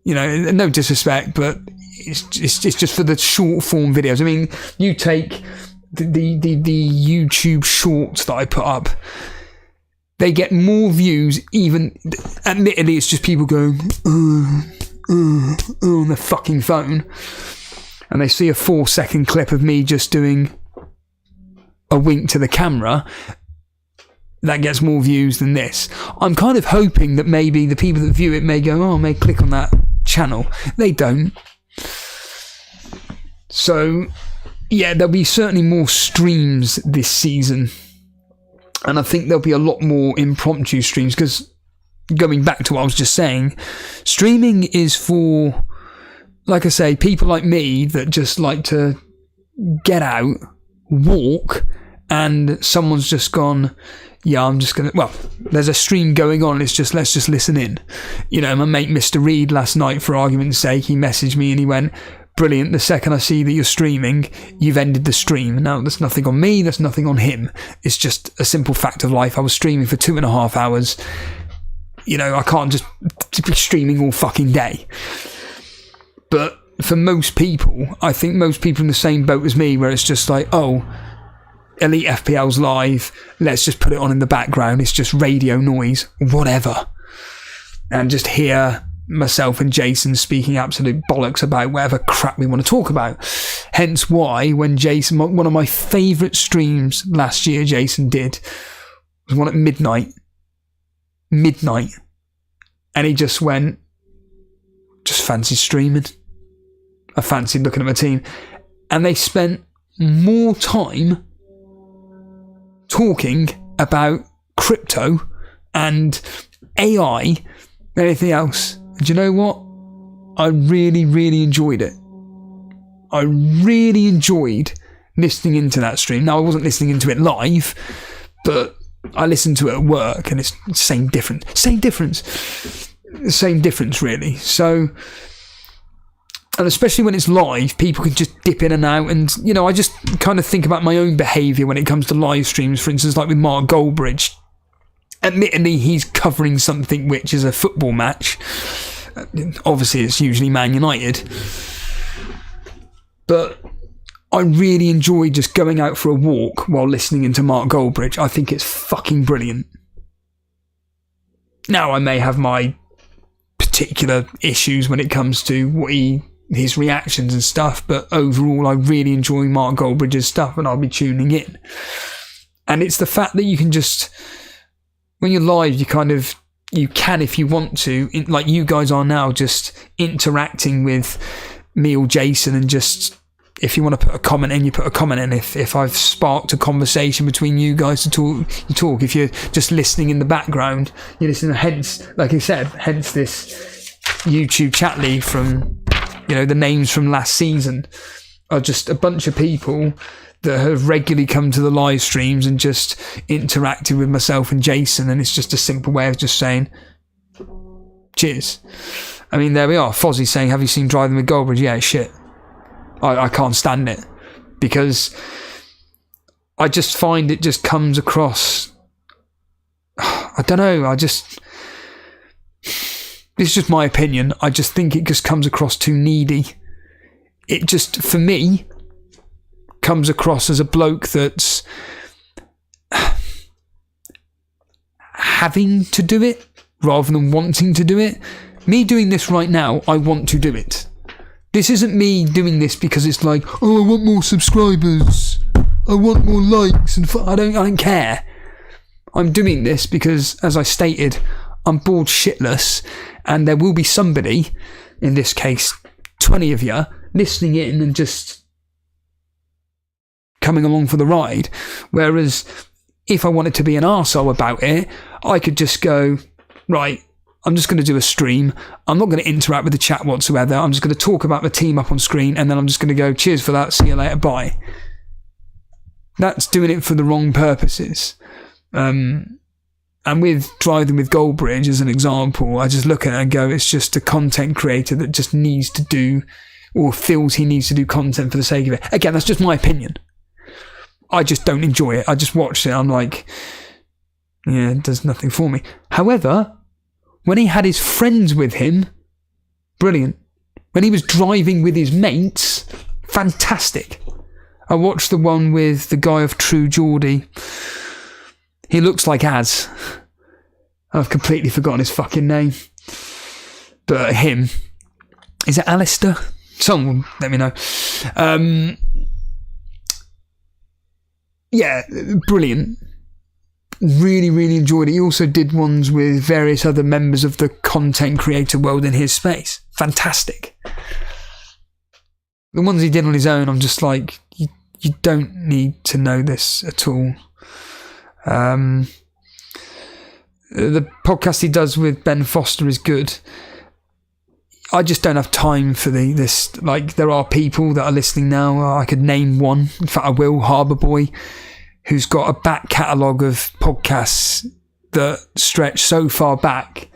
You know, no disrespect, but it's just for the short form videos. I mean, you take the YouTube shorts that I put up, they get more views, even, admittedly, it's just people going, on their fucking phone, and they see a 4-second clip of me just doing a wink to the camera. That gets more views than this. I'm kind of hoping that maybe the people that view it may go, oh, I may click on that channel. They don't. So, yeah, there'll be certainly more streams this season. And I think there'll be a lot more impromptu streams, because going back to what I was just saying, streaming is for, like I say, people like me that just like to get out, walk, and someone's just gone, yeah, I'm just going to, well, there's a stream going on, let's just listen in. You know, my mate Mr. Reed last night, for argument's sake, he messaged me and he went, brilliant, the second I see that you're streaming, you've ended the stream. Now, there's nothing on me, there's nothing on him. It's just a simple fact of life. I was streaming for 2.5 hours. You know, I can't just be streaming all fucking day. But for most people, I think most people in the same boat as me, where it's just like, oh, Elite FPL's live, let's just put it on in the background, it's just radio noise, whatever. And just hear myself and Jason speaking absolute bollocks about whatever crap we want to talk about. Hence why, when Jason, one of my favourite streams last year Jason did, was one at midnight. And he just went, just fancy streaming. I fancied looking at my team. And they spent more time talking about crypto and AI than anything else. And do you know what? I really, really enjoyed it. I really enjoyed listening into that stream. Now, I wasn't listening into it live, but I listened to it at work, and it's the same difference, really. So, and especially when it's live, people can just dip in and out. And, you know, I just kind of think about my own behaviour when it comes to live streams. For instance, like with Mark Goldbridge. Admittedly, he's covering something which is a football match. Obviously, it's usually Man United. But I really enjoy just going out for a walk while listening into Mark Goldbridge. I think it's fucking brilliant. Now, I may have my particular issues when it comes to his reactions and stuff, but overall I really enjoy Mark Goldbridge's stuff, and I'll be tuning in. And it's the fact that you can just, when you're live, you can, if you want to, like you guys are now, just interacting with me or Jason, and just, if you want to put a comment in, you put a comment in. If I've sparked a conversation between you guys to talk, you talk. If you're just listening in the background, you listen. Hence, like I said, hence this YouTube chat league from, you know, the names from last season are just a bunch of people that have regularly come to the live streams and just interacted with myself and Jason, and it's just a simple way of just saying cheers. I mean, there we are. Fozzie saying, have you seen Driving with Goldbridge? Yeah, it's shit. I can't stand it. because I just find it just comes across, I don't know, this is just my opinion, I just think it just comes across too needy. It just, for me, comes across as a bloke that's having to do it rather than wanting to do it. Me doing this right now, I want to do it. This isn't me doing this because it's like, oh, I want more subscribers, I want more likes, and I don't care. I'm doing this because, as I stated, I'm bored shitless, and there will be somebody, in this case 20 of you, listening in and just coming along for the ride. Whereas if I wanted to be an arsehole about it, I could just go, right, I'm just going to do a stream. I'm not going to interact with the chat whatsoever. I'm just going to talk about the team up on screen, and then I'm just going to go, cheers for that, see you later, bye. That's doing it for the wrong purposes. And with Driving with Goldbridge as an example, I just look at it and go, it's just a content creator that just needs to do, or feels he needs to do content for the sake of it. Again, that's just my opinion. I just don't enjoy it. I just watched it. I'm like, yeah, it does nothing for me. However, when he had his friends with him, brilliant. When he was driving with his mates, fantastic. I watched the one with the guy of True Geordie. He looks like Az. I've completely forgotten his fucking name. But him. Is it Alistair? Someone let me know. Yeah, brilliant. Really, really enjoyed it. He also did ones with various other members of the content creator world in his space. Fantastic. The ones he did on his own, I'm just like, you don't need to know this at all. The podcast he does with Ben Foster is good. I just don't have time for this. Like, there are people that are listening now. I could name one. In fact, I will. Harbour Boy, who's got a back catalogue of podcasts that stretch so far back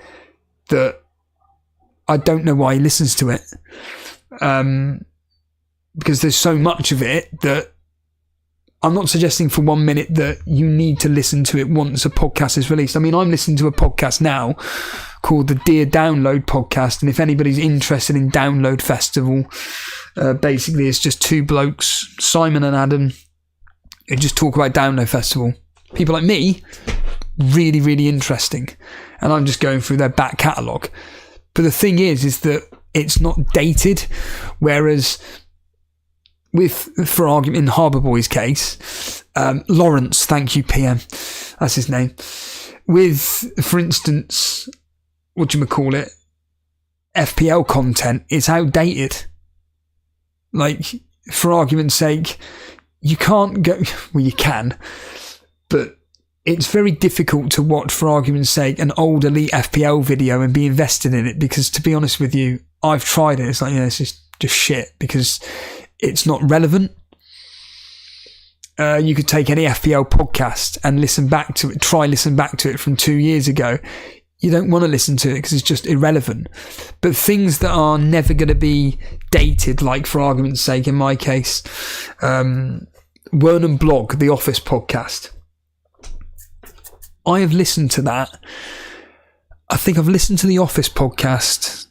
that I don't know why he listens to it. Because there's so much of it that I'm not suggesting for 1 minute that you need to listen to it once a podcast is released. I mean, I'm listening to a podcast now called the Dear Download podcast, and if anybody's interested in Download Festival, basically it's just two blokes, Simon and Adam, who just talk about Download Festival. People like me, really, really interesting. And I'm just going through their back catalogue. But the thing is that it's not dated, whereas for argument, in Harbour Boy's case, Lawrence, thank you, PM, that's his name. With, for instance, FPL content, it's outdated. Like, for argument's sake, you can't go, well, you can, but it's very difficult to watch, for argument's sake, an old Elite FPL video and be invested in it, because, to be honest with you, I've tried it. It's like, it's just shit, because it's not relevant. You could take any FPL podcast and listen back to it from 2 years ago. You don't want to listen to it because it's just irrelevant. But things that are never going to be dated, like, for argument's sake, in my case, Wernan Blog, the Office podcast. I have listened to that. I think I've listened to the Office podcast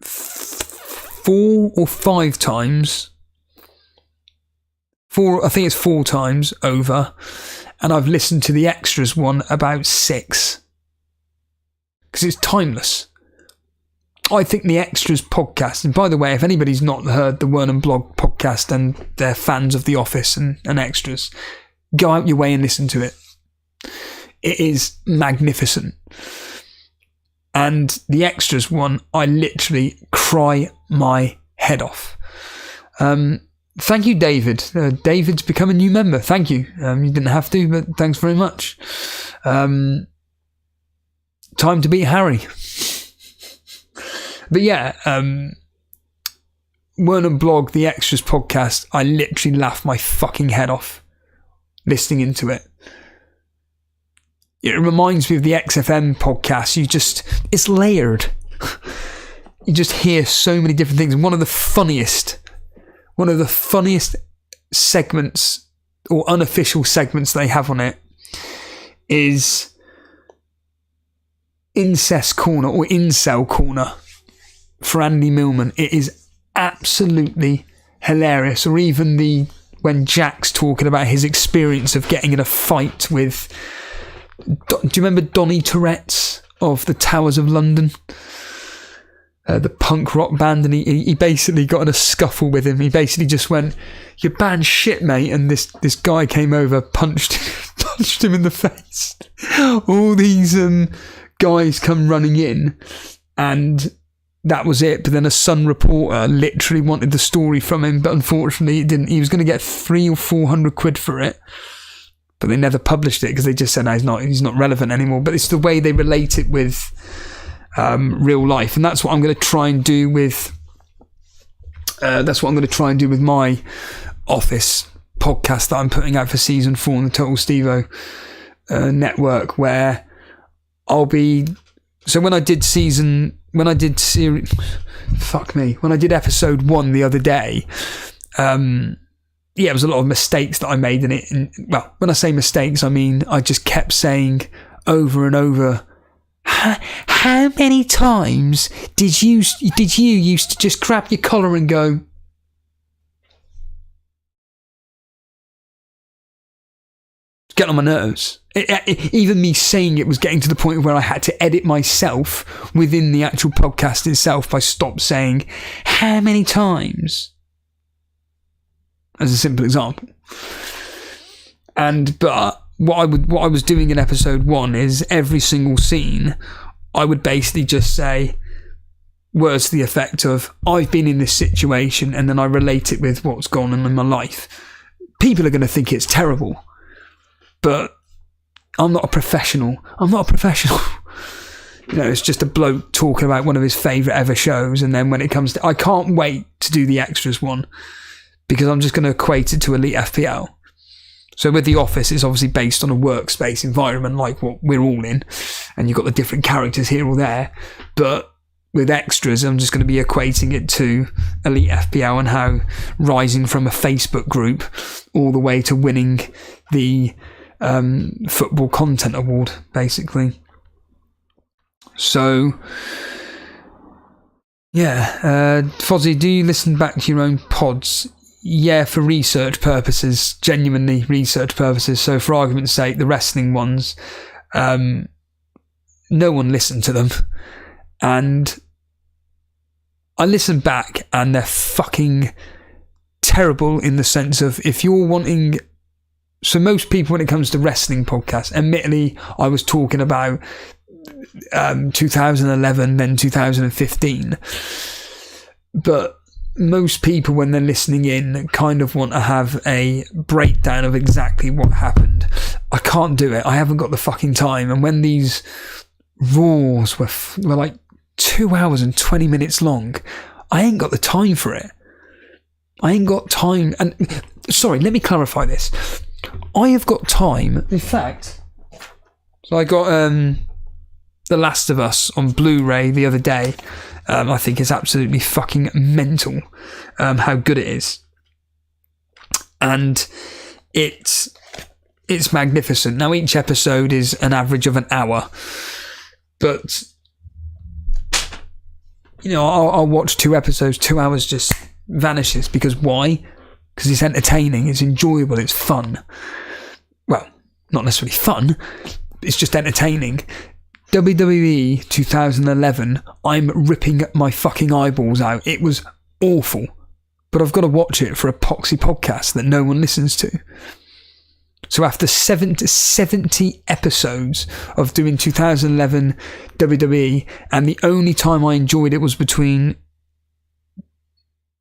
4 or 5 times. I think it's 4 times over. And I've listened to the Extras one about 6. Because it's timeless. I think the Extras podcast, and by the way, if anybody's not heard the Wernan Blog podcast and they're fans of The Office and Extras, go out your way and listen to it. It is magnificent. And the Extras one, I literally cry my head off. Thank you, David. David's become a new member. Thank you. You didn't have to, but thanks very much. Time to beat Harry. But yeah, Wernan Blog, the Extras podcast, I literally laughed my fucking head off listening into it. It reminds me of the XFM podcast. It's layered. You just hear so many different things. And one of the funniest segments or unofficial segments they have on it is Incest Corner or Incel Corner for Andy Millman. It is absolutely hilarious. Or even when Jack's talking about his experience of getting in a fight with, do you remember Donny Tourette's of the Towers of London? The punk rock band, and he basically got in a scuffle with him. He basically just went, "Your band's shit, mate," and this guy came over, punched him in the face. All these guys come running in, and that was it. But then a Sun reporter literally wanted the story from him, but unfortunately it didn't. He was going to get 300 or 400 quid for it, but they never published it because they just said, "No, he's not relevant anymore." But it's the way they relate it with real life, and that's what I'm going to try and do with my Office podcast that I'm putting out for season 4 on the Total Stevo network, where I'll be. So when I did episode 1 the other day, it was a lot of mistakes that I made in it. And, well, when I say mistakes, I mean I just kept saying over and over, how many times did you used to just grab your collar and go, get on my nerves? Even me saying it was getting to the point where I had to edit myself within the actual podcast itself by stop saying how many times, as a simple example. But what I was doing in episode 1 is every single scene I would basically just say words to the effect of, I've been in this situation, and then I relate it with what's gone on in my life. People are going to think it's terrible, but I'm not a professional. It's just a bloke talking about one of his favourite ever shows, and then when it comes to, I can't wait to do the extras one, because I'm just going to equate it to Elite FPL. So with The Office, it's obviously based on a workspace environment like what we're all in, and you've got the different characters here or there. But with extras, I'm just going to be equating it to Elite FPL and how rising from a Facebook group all the way to winning the Football Content Award, basically. So, Fozzie, do you listen back to your own pods? Yeah, for research purposes, genuinely research purposes. So for argument's sake, the wrestling ones, no one listened to them. And I listen back and they're fucking terrible in the sense of, if you're wanting... So most people, when it comes to wrestling podcasts, admittedly, I was talking about 2011, then 2015. But most people, when they're listening in, kind of want to have a breakdown of exactly what happened. I can't do it. I haven't got the fucking time. And when these Raws were like 2 hours and 20 minutes long, I ain't got the time for it. I ain't got time. And sorry, let me clarify this. I have got time. In fact, so I got The Last of Us on Blu-ray the other day. I think it's absolutely fucking mental how good it is. And it's magnificent. Now, each episode is an average of an hour. But, I'll watch 2 episodes. 2 hours just vanishes. Because why? Because it's entertaining, it's enjoyable, it's fun. Well, not necessarily fun, it's just entertaining. WWE 2011, I'm ripping my fucking eyeballs out. It was awful. But I've got to watch it for a poxy podcast that no one listens to. So after 70 episodes of doing 2011 WWE, and the only time I enjoyed it was between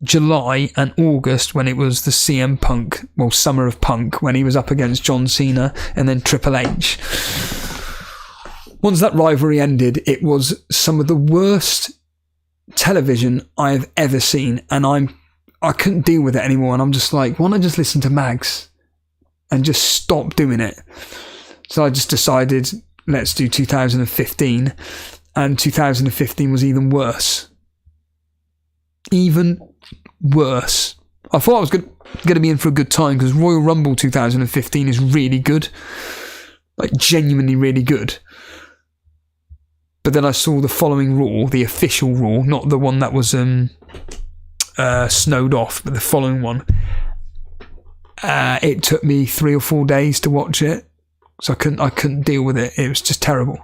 July and August, when it was the CM Punk, Summer of Punk, when he was up against John Cena and then Triple H. Once that rivalry ended, it was some of the worst television I have ever seen, and I couldn't deal with it anymore, and I'm just like, why don't I just listen to Mags and just stop doing it? So I just decided, let's do 2015, and 2015 was even worse. Even worse. I thought I was going to be in for a good time because Royal Rumble 2015 is really good. Like, genuinely really good. But then I saw the following Raw, the official Raw, not the one that was snowed off, but the following one. It took me 3 or 4 days to watch it, so I couldn't deal with it. It was just terrible.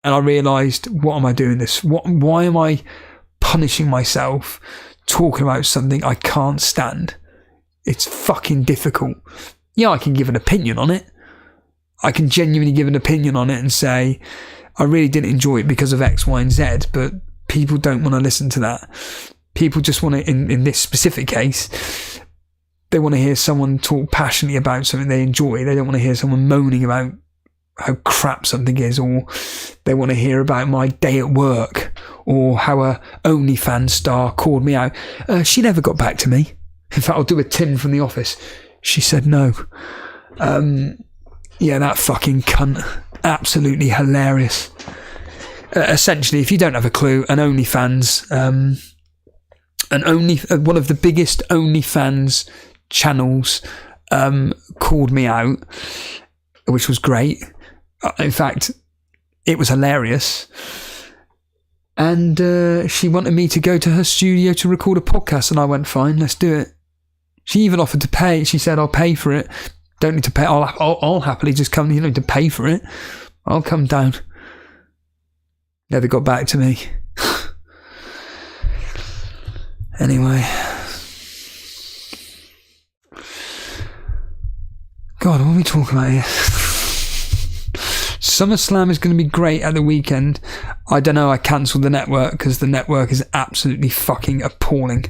And I realised, what am I doing this? Why am I punishing myself talking about something I can't stand? It's fucking difficult. Yeah, I can give an opinion on it. I can genuinely give an opinion on it and say, I really didn't enjoy it because of X, Y, and Z, but people don't want to listen to that. People just want to, in this specific case, they want to hear someone talk passionately about something they enjoy. They don't want to hear someone moaning about how crap something is, or they want to hear about my day at work, or how a OnlyFans star called me out. She never got back to me. In fact, I'll do a Tim from The Office. She said no. Yeah, that fucking cunt. Absolutely hilarious. Essentially, if you don't have a clue, an OnlyFans, one of the biggest OnlyFans channels called me out, which was great. In fact, it was hilarious. And she wanted me to go to her studio to record a podcast, and I went, fine, let's do it. She even offered to pay. She said, I'll pay for it. Don't need to pay. I'll happily just come. You don't need to pay for it. I'll come down. Never got back to me. Anyway. God, what are we talking about here? SummerSlam is going to be great at the weekend. I don't know. I cancelled the network because the network is absolutely fucking appalling.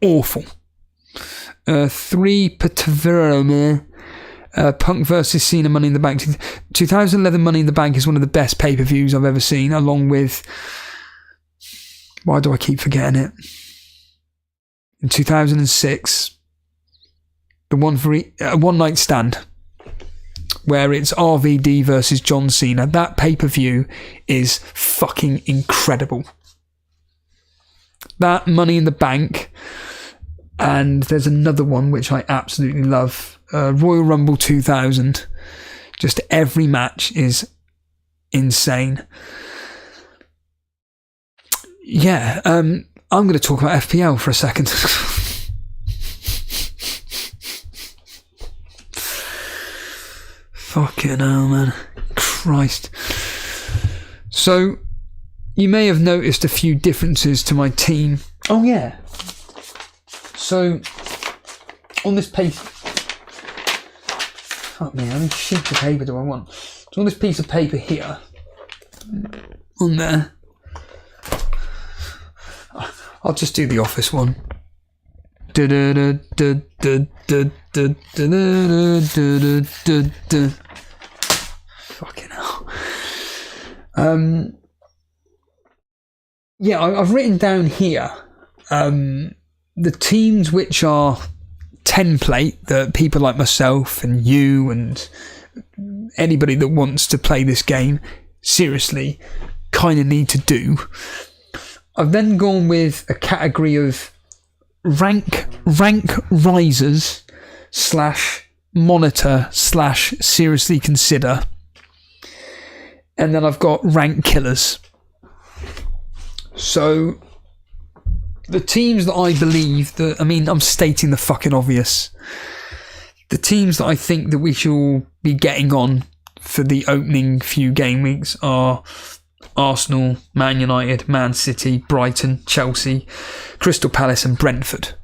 Awful. 3 Patavirome. Punk versus Cena Money in the Bank. 2011 Money in the Bank is one of the best pay-per-views I've ever seen, along with... Why do I keep forgetting it? In 2006, the one for One Night Stand, where it's RVD versus John Cena. That pay-per-view is fucking incredible. That Money in the Bank... And there's another one which I absolutely love. Royal Rumble 2000. Just every match is insane. Yeah, I'm going to talk about FPL for a second. Fucking hell, man. Christ. So, you may have noticed a few differences to my team. Oh, yeah. So, on this piece... Fuck me, how many sheets of paper do I want? So on this piece of paper here, on there, I'll just do the Office one. Fucking hell. Yeah, I've written down here... the teams which are template that people like myself and you and anybody that wants to play this game seriously kind of need to do. I've then gone with a category of rank risers / monitor / seriously consider, and then I've got rank killers. So the teams that I believe that, I mean, I'm stating the fucking obvious. The teams that I think that we should be getting on for the opening few game weeks are Arsenal, Man United, Man City, Brighton, Chelsea, Crystal Palace and Brentford.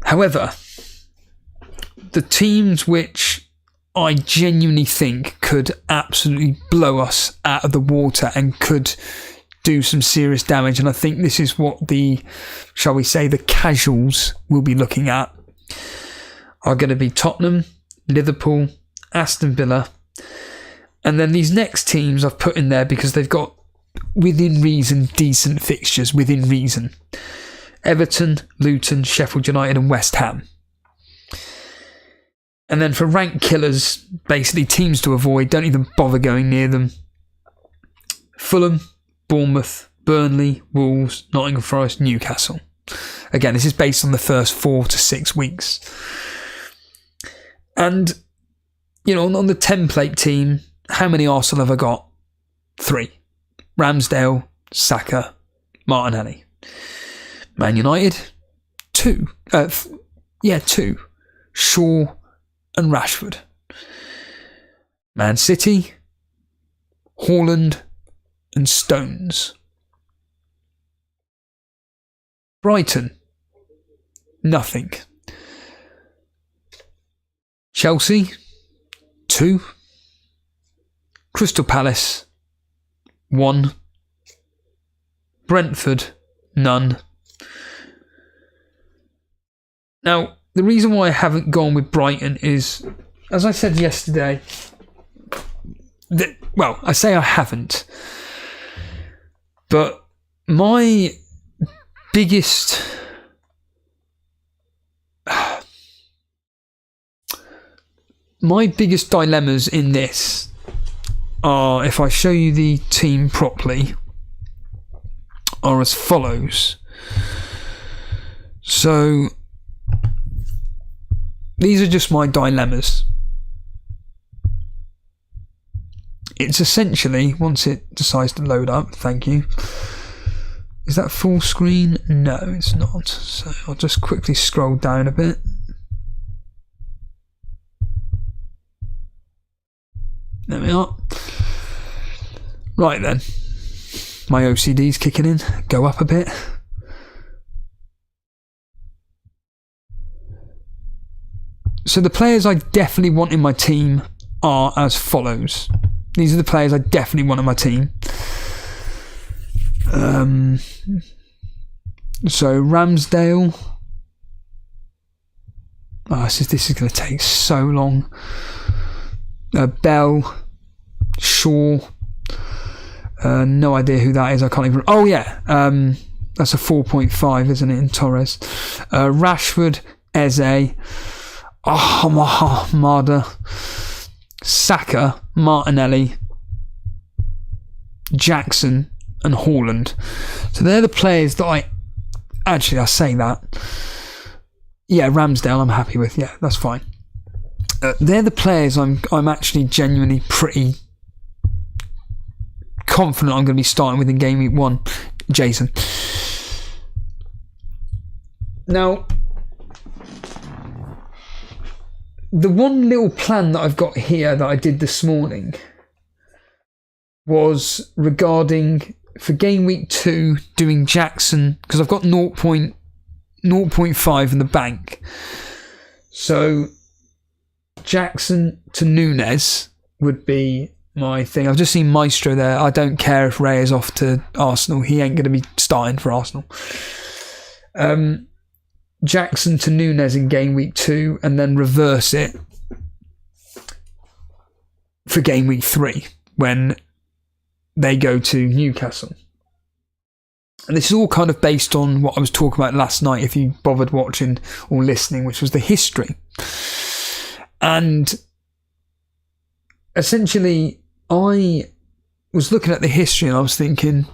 However, the teams which I genuinely think could absolutely blow us out of the water and could do some serious damage, and I think this is what the, shall we say, the casuals will be looking at, are going to be Tottenham, Liverpool, Aston Villa, and then these next teams I've put in there because they've got, within reason, decent fixtures, within reason. Everton, Luton, Sheffield United and West Ham. And then for rank killers, basically teams to avoid, don't even bother going near them. Fulham, Bournemouth, Burnley, Wolves, Nottingham Forest, Newcastle. Again, this is based on the first 4 to 6 weeks. And, you know, on the template team, how many Arsenal have I got? 3. Ramsdale, Saka, Martinelli. Man United, 2. 2. Shaw and Rashford. Man City, Haaland and Stones. Brighton, nothing. Chelsea, 2. Crystal Palace, 1. Brentford, none. Now, the reason why I haven't gone with Brighton is, as I said yesterday, I say I haven't, but my biggest dilemmas in this are, if I show you the team properly, are as follows. So these are just my dilemmas. It's essentially, once it decides to load up, thank you. Is that full screen? No, it's not. So I'll just quickly scroll down a bit. There we are. Right then. My OCD's kicking in. Go up a bit. So the players I definitely want in my team are as follows. These are the players I definitely want in my team. So Ramsdale. Oh, this is going to take so long. Bell, Shaw. No idea who that is. I can't even. Oh yeah, that's a 4.5, isn't it? In Torres, Rashford, Eze, Mada, Saka, Martinelli, Jackson, and Haaland. So they're the players that I say that. Yeah, Ramsdale I'm happy with. Yeah, that's fine. They're the players I'm actually genuinely pretty confident I'm going to be starting with in game week 1. Jason. Now, the one little plan that I've got here that I did this morning was regarding, for game week 2, doing Jackson, because I've got 0.5 in the bank. So Jackson to Nunes would be my thing. I've just seen Maestro there. I don't care if Ray is off to Arsenal. He ain't going to be starting for Arsenal. Jackson to Nunes in game week 2, and then reverse it for game week 3 when they go to Newcastle. And this is all kind of based on what I was talking about last night, if you bothered watching or listening, which was the history. And essentially, I was looking at the history and I was thinking,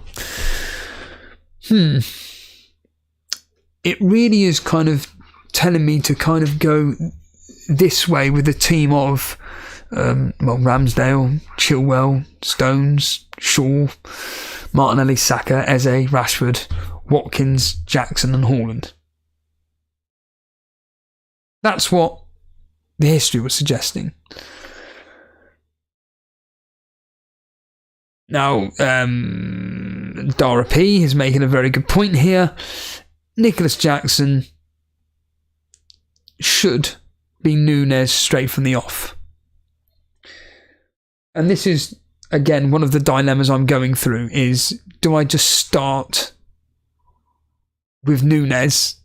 it really is kind of telling me to kind of go this way with a team of Ramsdale, Chilwell, Stones, Shaw, Martinelli, Saka, Eze, Rashford, Watkins, Jackson and Haaland. That's what the history was suggesting. Now, Dara P is making a very good point here. Nicholas Jackson should be Nunes straight from the off. And this is, again, one of the dilemmas I'm going through is, do I just start with Nunes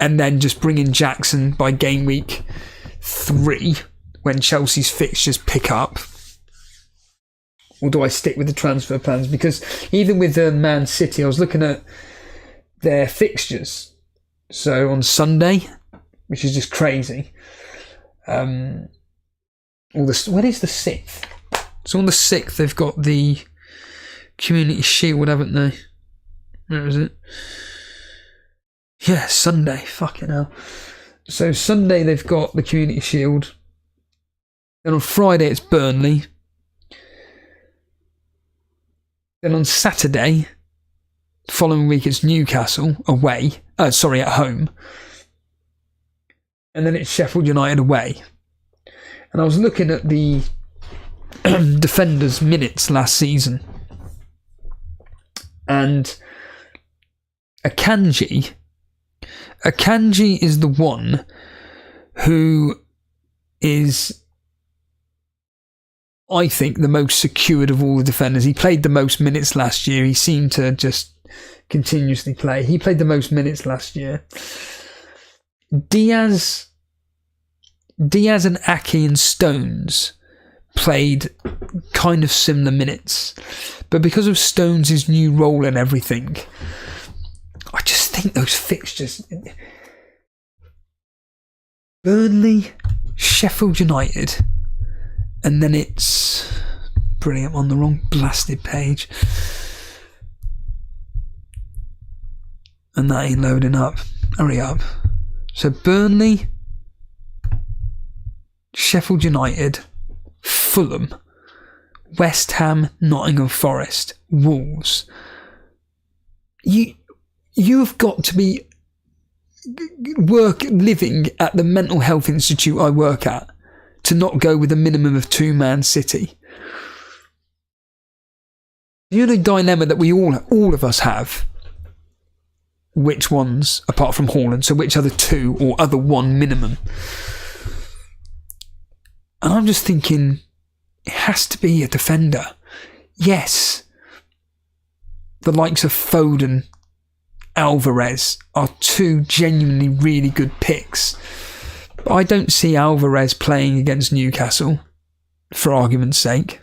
and then just bring in Jackson by game week 3 when Chelsea's fixtures pick up? Or do I stick with the transfer plans? Because even with Man City, I was looking at their fixtures. So on Sunday, which is just crazy. When is the 6th? So on the 6th, they've got the Community Shield, haven't they? Where is it? Yeah, Sunday. Fucking hell. So Sunday they've got the Community Shield. Then on Friday it's Burnley. Then on Saturday, following week it's Newcastle away. At home. And then it's Sheffield United away. And I was looking at the defenders' minutes last season. And Akanji is the one who is, I think, the most secured of all the defenders. He played the most minutes last year. He seemed to just continuously play. He played the most minutes last year. Diaz and Aki and Stones played kind of similar minutes, but because of Stones' new role and everything, I just think those fixtures, Burnley, Sheffield United, and then it's brilliant, on the wrong blasted page, and that ain't loading up. Hurry up. So Burnley, Sheffield United, Fulham, West Ham, Nottingham Forest, Wolves. You have got to be living at the mental health institute I work at to not go with a minimum of 2-Man City. You know the dilemma that we all of us have. Which ones, apart from Haaland, so which other 2 or other 1 minimum? And I'm just thinking, it has to be a defender. Yes, the likes of Foden, Alvarez are 2 genuinely really good picks. But I don't see Alvarez playing against Newcastle, for argument's sake.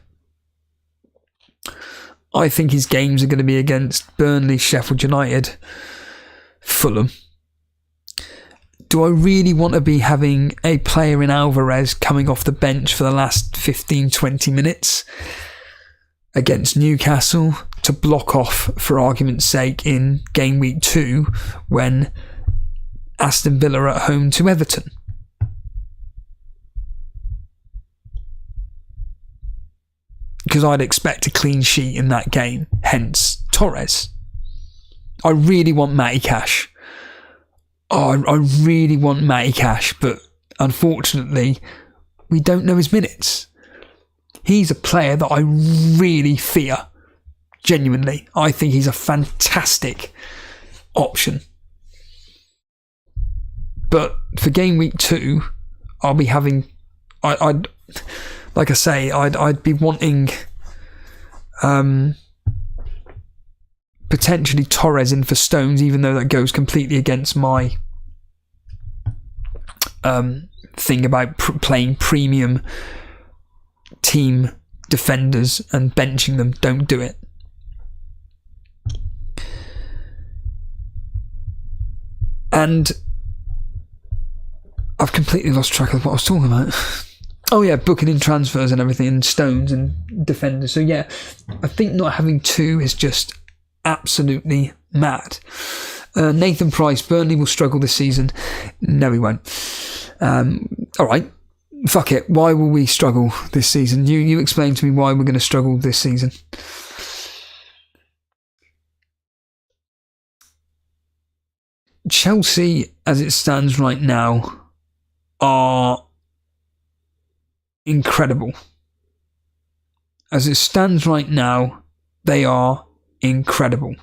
I think his games are going to be against Burnley, Sheffield United, Fulham. Do I really want to be having a player in Alvarez coming off the bench for the last 15-20 minutes against Newcastle to block off, for argument's sake, in game week 2 when Aston Villa are at home to Everton? Because I'd expect a clean sheet in that game, hence Torres. I really want Matty Cash. Oh, I really want Matty Cash, but unfortunately, we don't know his minutes. He's a player that I really fear. Genuinely. I think he's a fantastic option. But for game week 2, I'll be having... I'd like I say, I'd be wanting... potentially Torres in for Stones, even though that goes completely against my thing about playing premium team defenders and benching them. Don't do it. And I've completely lost track of what I was talking about. Oh yeah, booking in transfers and everything, and Stones and defenders. So yeah, I think not having 2 is just absolutely mad. Nathan Price, Burnley will struggle this season. No, he won't. Alright, fuck it. Why will we struggle this season? You explain to me why we're going to struggle this season. Chelsea, as it stands right now, are incredible. As it stands right now, they are incredible.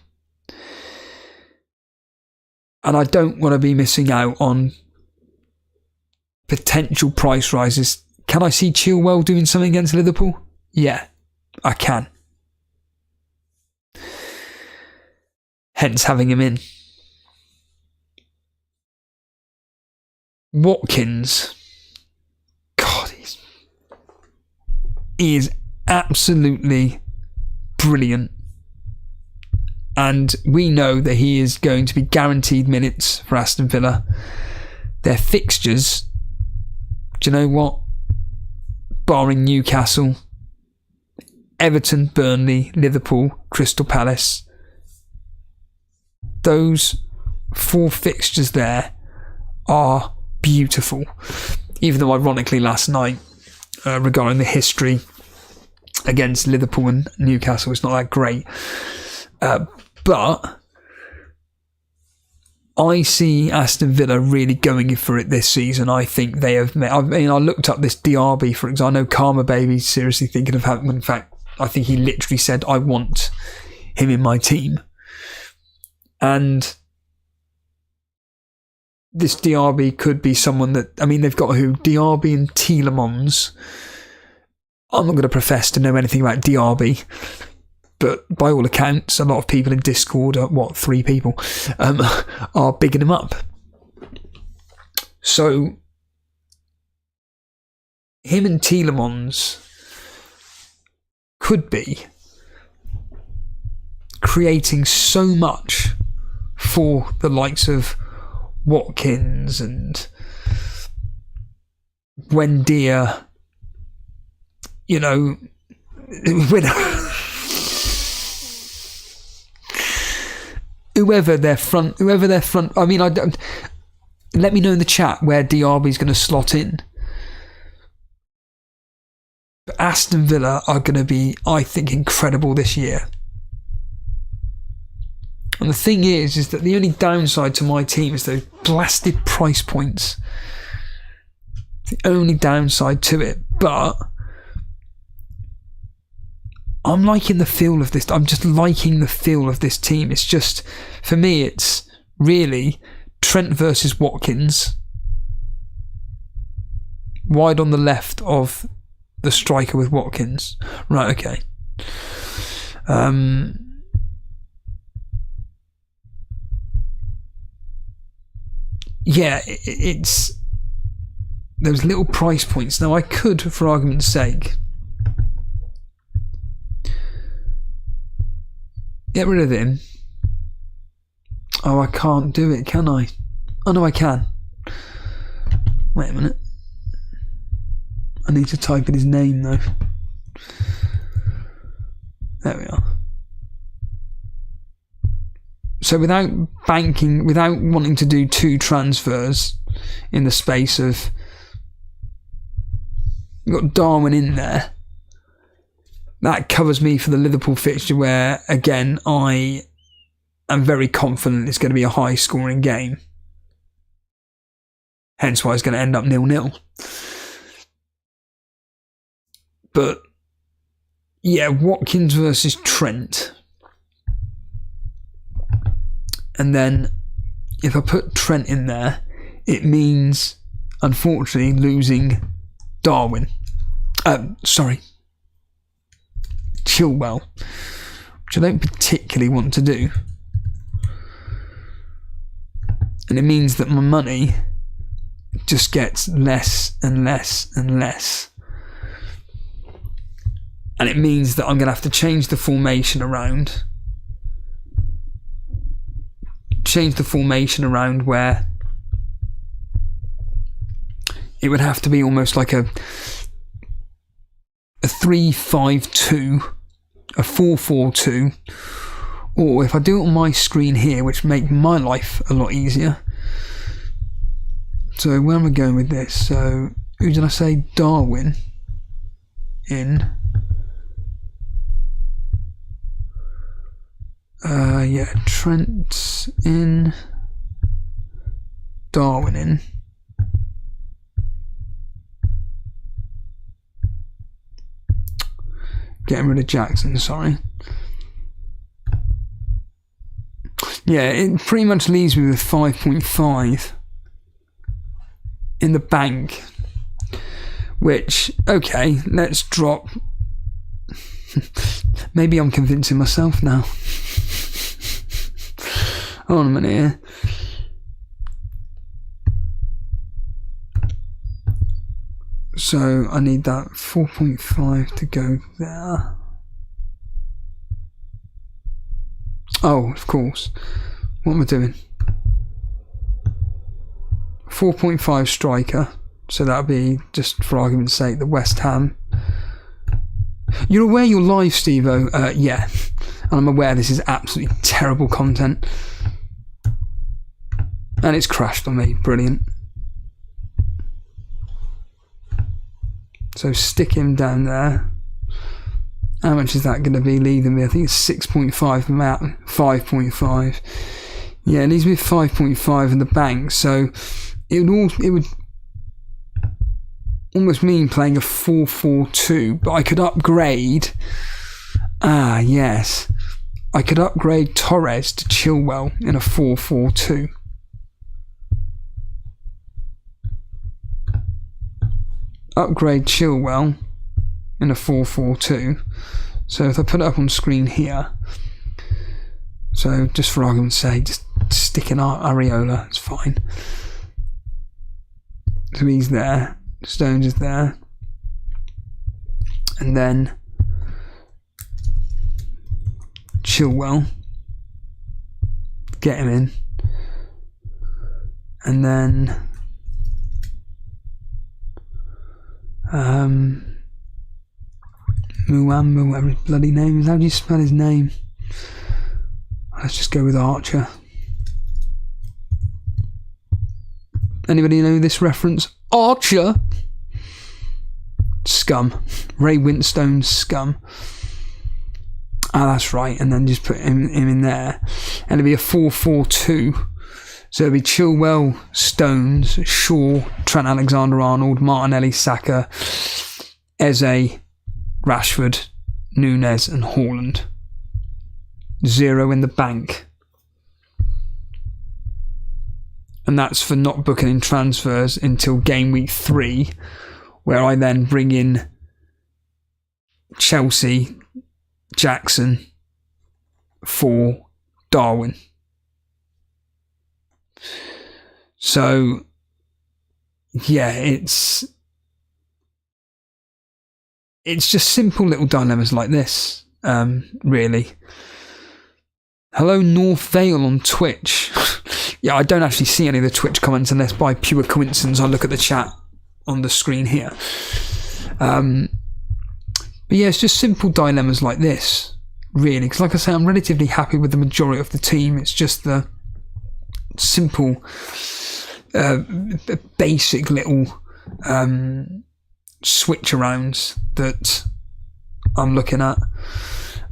And I don't want to be missing out on potential price rises. Can I see Chilwell doing something against Liverpool? Yeah, I can. Hence having him in. Watkins, God, he is absolutely brilliant, and we know that he is going to be guaranteed minutes for Aston Villa. Their fixtures, do you know what? Barring Newcastle, Everton, Burnley, Liverpool, Crystal Palace, those 4 fixtures there are beautiful. Even though, ironically, last night, regarding the history against Liverpool and Newcastle, it's not that great. But I see Aston Villa really going for it this season. I think they have met. I looked up this DRB, for example. I know Karma Baby's seriously thinking of having. In fact, I think he literally said, "I want him in my team." And this DRB could be someone that, they've got who? DRB and Tielemans. I'm not going to profess to know anything about DRB, but by all accounts, a lot of people in Discord, 3 people, are bigging him up. So, him and Tielemans could be creating so much for the likes of Watkins and Wendia, whoever their front. I don't. Let me know in the chat where DRB is going to slot in. But Aston Villa are going to be, I think, incredible this year. And the thing is that the only downside to my team is those blasted price points. The only downside to it. But I'm liking the feel of this. I'm just liking the feel of this team. It's just, for me, it's really Trent versus Watkins. Wide on the left of the striker with Watkins. Right, okay. Yeah, it's those little price points. Now, I could, for argument's sake, get rid of him. Oh, I can't do it, can I? Oh, no, I can. Wait a minute. I need to type in his name, though. There we are. So without wanting to do 2 transfers in the space of... You've got Darwin in there. That covers me for the Liverpool fixture where, again, I am very confident it's going to be a high-scoring game. Hence why it's going to end up 0-0. But, yeah, Watkins versus Trent. And then, if I put Trent in there, it means, unfortunately, losing Darwin. Chilwell, which I don't particularly want to do. And it means that my money just gets less and less and less. And it means that I'm going to have to change the formation around. Where it would have to be almost like a 3-5-2, a 4-4-2, or if I do it on my screen here, which make my life a lot easier. So where am I going with this? So who did I say? Darwin in. Trent in, Darwin in. Getting rid of Jackson, sorry. Yeah, it pretty much leaves me with 5.5 in the bank. Which, okay, let's drop. Maybe I'm convincing myself now. Hold on a minute here. So I need that 4.5 to go there. Oh, of course. What am I doing? 4.5 striker. So that'll be, just for argument's sake, the West Ham. You're aware you're live, Steve-O? Yeah. And I'm aware this is absolutely terrible content. And it's crashed on me. Brilliant. So stick him down there. How much is that going to be leaving me? I think it's 6.5 map, 5.5. Yeah, it leaves me 5.5 in the bank. So it would almost mean playing a 4-4-2, but I could upgrade. Ah, yes. I could upgrade Torres to Chilwell in a 4-4-2. Upgrade Chilwell in a 4-4-2. So if I put it up on screen here, so just for argument's sake, just stick in Areola, it's fine. So he's there, Stones is there, and then Chilwell, get him in, and then Muammo, whatever his bloody name is. How do you spell his name? Let's just go with Archer. Anybody know this reference? Archer? Scum. Ray Winstone's Scum. Ah, that's right. And then just put him in there. And it'll be a 4-4-2. So it'll be Chilwell, Stones, Shaw, Trent Alexander-Arnold, Martinelli, Saka, Eze, Rashford, Nunes and Haaland. 0 in the bank. And that's for not booking in transfers until game week 3, where I then bring in Chelsea, Jackson for Darwin. So, yeah, it's just simple little dilemmas like this, really. Hello, North Vale on Twitch. Yeah, I don't actually see any of the Twitch comments unless by pure coincidence I look at the chat on the screen here. But yeah, it's just simple dilemmas like this, really. Because like I say, I'm relatively happy with the majority of the team. It's just the simple, basic little switch arounds that I'm looking at.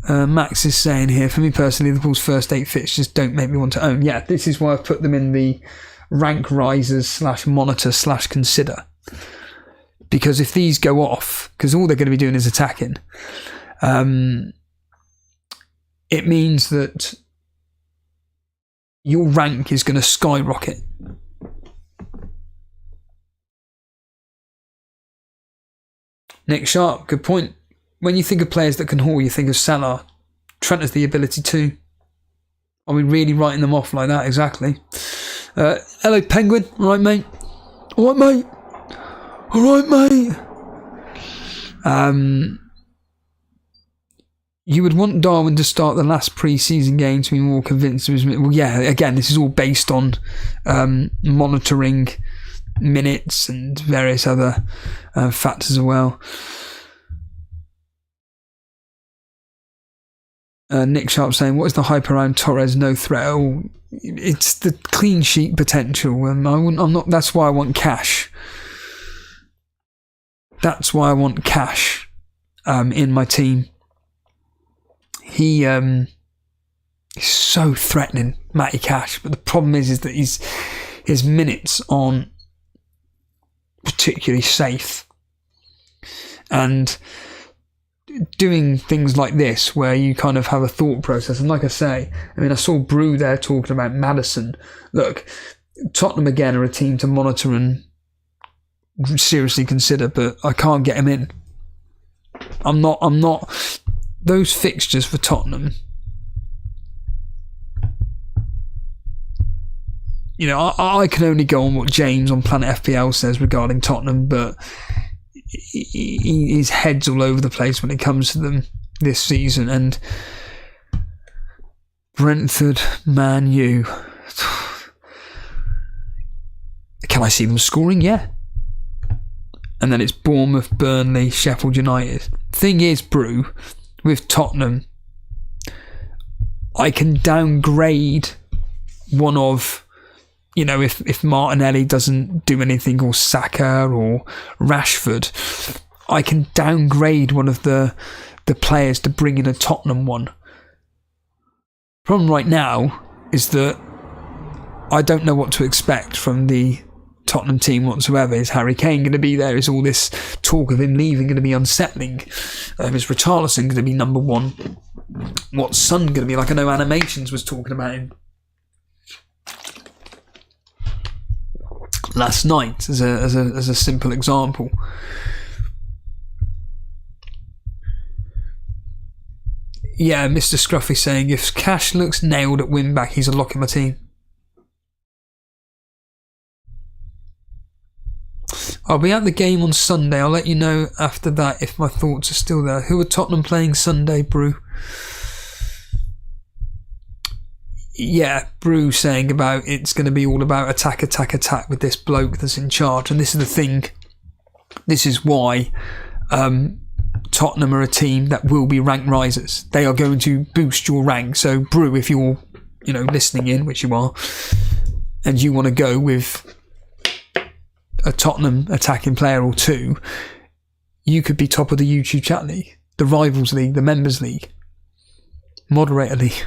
Max is saying here, for me personally, Liverpool's first 8 fixtures don't make me want to own. Yeah, this is why I've put them in the rank risers / monitor / consider. Because if these go off, because all they're going to be doing is attacking, it means that your rank is going to skyrocket. Nick Sharp, good point. When you think of players that can haul, you think of Salah. Trent has the ability to. Are we really writing them off like that? Exactly. Hello, Penguin. All right, mate. All right, mate. All right, mate. You would want Darwin to start the last pre-season game to be more convinced of his... Well, yeah, again, this is all based on monitoring minutes and various other factors as well. Nick Sharp saying, what is the hype around Torres no threat? Oh, it's the clean sheet potential. I'm not. That's why I want cash. That's why I want cash in my team. He's so threatening, Matty Cash. But the problem is that his minutes aren't particularly safe. And doing things like this where you kind of have a thought process, and like I say, I mean, I saw Brew there talking about Maddison. Look, Tottenham again are a team to monitor and seriously consider, but I can't get him in. I'm not those fixtures for Tottenham. You know, I can only go on what James on Planet FPL says regarding Tottenham, but his head's all over the place when it comes to them this season. And Brentford, Man U. Can I see them scoring? Yeah. And then it's Bournemouth, Burnley, Sheffield United. Thing is, Brew, with Tottenham, I can downgrade one of you know, if Martinelli doesn't do anything, or Saka or Rashford, I can downgrade one of the players to bring in a Tottenham one. Problem right now is that I don't know what to expect from the Tottenham team whatsoever. Is Harry Kane going to be there? Is all this talk of him leaving going to be unsettling? Is Richarlison going to be number one? What's Son going to be like? I know Animations was talking about him last night as a simple example. Yeah, Mr. Scruffy saying, if Cash looks nailed at win back, he's a lock in my team. I'll be at the game on Sunday. I'll let you know after that if my thoughts are still there. Who are Tottenham playing Sunday, Brew? Yeah, Brew saying about it's going to be all about attack with this bloke that's in charge. And this is the thing. This is why Tottenham are a team that will be rank risers. They are going to boost your rank. So, Brew, if you're, you know, listening in, which you are, and you want to go with a Tottenham attacking player or two, you could be top of the YouTube chat league, the Rivals League, the Members League, Moderator League.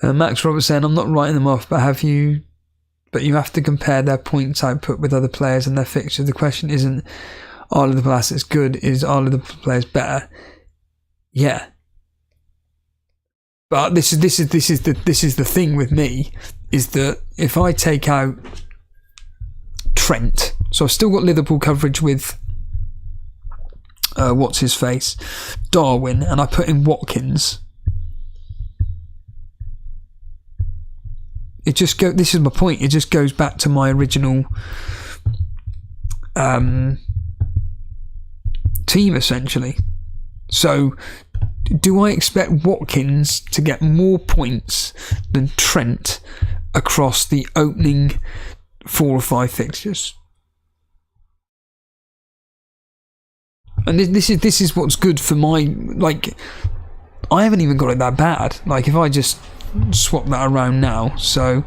Max Roberts saying, I'm not writing them off, but you have to compare their points output with other players and their fixtures. The question isn't, are Liverpool assets good? Is are Liverpool players better? Yeah. But this is the thing with me, is that if I take out Trent, so I've still got Liverpool coverage with what's his face, Darwin, and I put in Watkins. This is my point. It just goes back to my original team essentially. So, do I expect Watkins to get more points than Trent across the opening 4 or 5 fixtures? And this is what's good for my, like, I haven't even got it that bad. Like, if I just swap that around now, so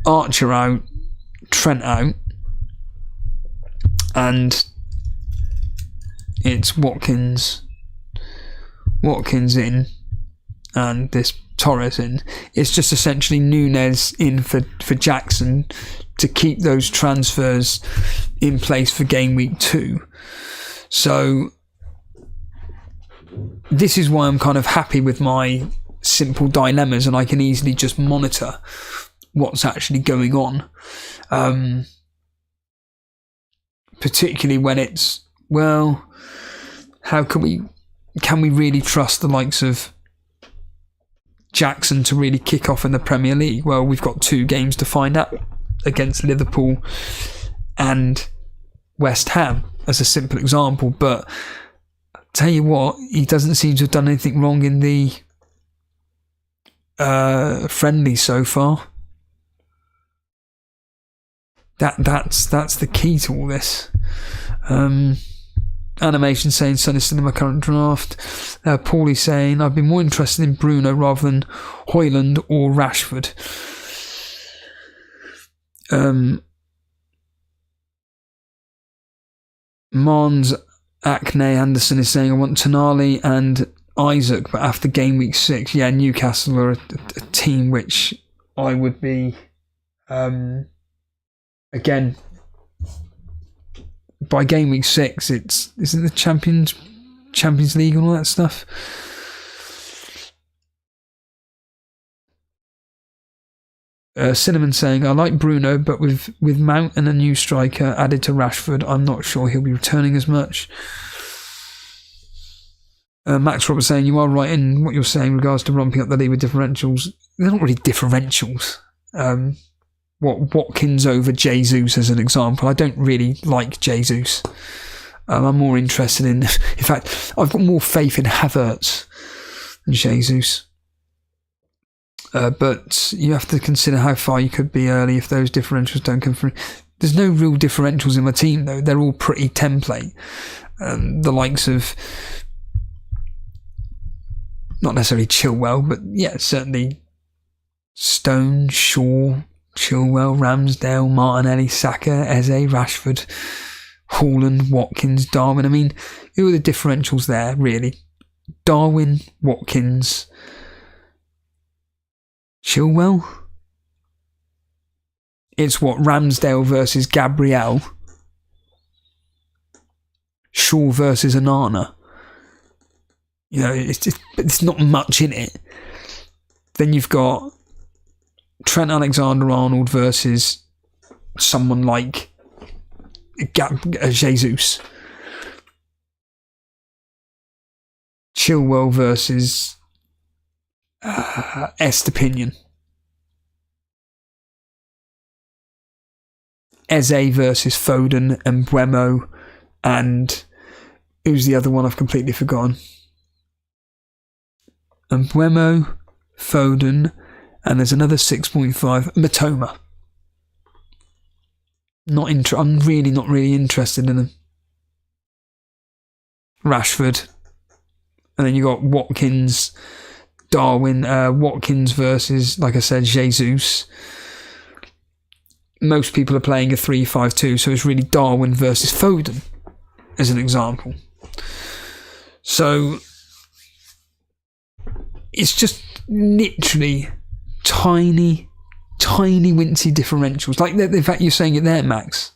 Archer out, Trent out, and it's Watkins in and this Torres in. It's just essentially Nunez in for Jackson to keep those transfers in place for game week 2. So this is why I'm kind of happy with my simple dilemmas, and I can easily just monitor what's actually going on, particularly when it's, well, can we really trust the likes of Jackson to really kick off in the Premier League? Well, we've got 2 games to find out, against Liverpool and West Ham as a simple example. But tell you what, he doesn't seem to have done anything wrong in the friendly so far. That's the key to all this. Animation saying Son is still in my current draft. Paulie saying I've been more interested in Bruno rather than Højlund or Rashford. Mons Acne Anderson is saying I want Tonali and Isaac, but after game week 6, yeah, Newcastle are a team which I would be again, by game week 6, isn't the Champions League and all that stuff. Cinnamon saying I like Bruno, but with Mount and a new striker added to Rashford, I'm not sure he'll be returning as much. Max Roberts saying you are right in what you're saying in regards to ramping up the league with differentials. They're not really differentials. Watkins over Jesus as an example. I don't really like Jesus. I'm more interested in fact, I've got more faith in Havertz than Jesus. But you have to consider how far you could be early if those differentials don't come through. There's no real differentials in my team though. They're all pretty template. The likes of not necessarily Chilwell, but yeah, certainly Stone, Shaw, Chilwell, Ramsdale, Martinelli, Saka, Eze, Rashford, Haaland, Watkins, Darwin. I mean, who are the differentials there, really? Darwin, Watkins, Chilwell? It's what, Ramsdale versus Gabriel, Shaw versus Onana. You know, it's not much in it. Then you've got Trent Alexander-Arnold versus someone like Jesus. Chilwell versus Estepinian. Eze versus Foden and Buemo, and who's the other one I've completely forgotten? And Buemo, Foden, and there's another 6.5, Matoma. I'm really not really interested in them. Rashford, and then you got Watkins, Darwin, Watkins versus, like I said, Jesus. Most people are playing a 3-5-2, so it's really Darwin versus Foden, as an example. So it's just literally tiny wincy differentials. Like, in fact, you're saying it there, Max.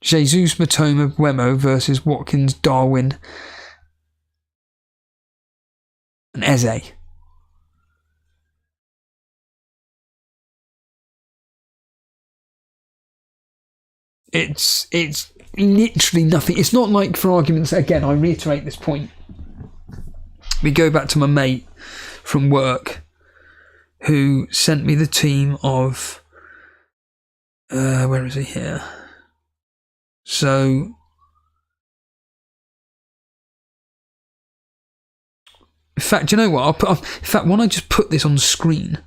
Jesus, Matoma, Buemo versus Watkins, Darwin, and Eze. It's literally nothing. It's not like, for argument's sake, again, I reiterate this point. We go back to my mate from work who sent me the team of where is he here? So in fact, do you know what? In fact, why don't I just put this on screen?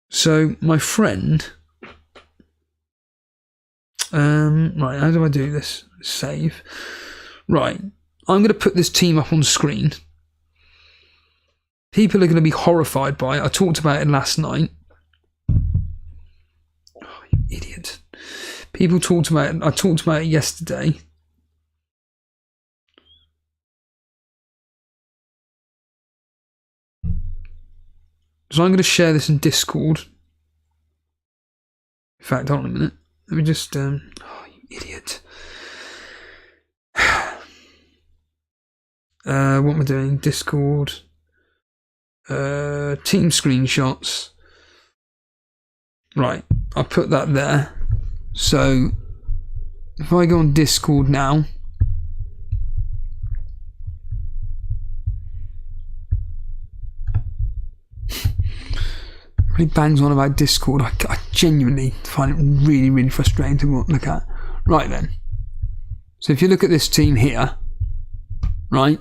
So my friend, right, how do I do this? Save. Right, I'm going to put this team up on screen. People are going to be horrified by it. I talked about it last night. Oh, you idiot. People talked about it. I talked about it yesterday. So I'm going to share this in Discord. In fact, hold on a minute. Let me just... oh, you idiot. What am I doing? Discord. Team screenshots. Right, I'll put that there. So, if I go on Discord now... really bangs on about Discord. I genuinely find it really, really frustrating to look at. Right then. So if you look at this team here, right?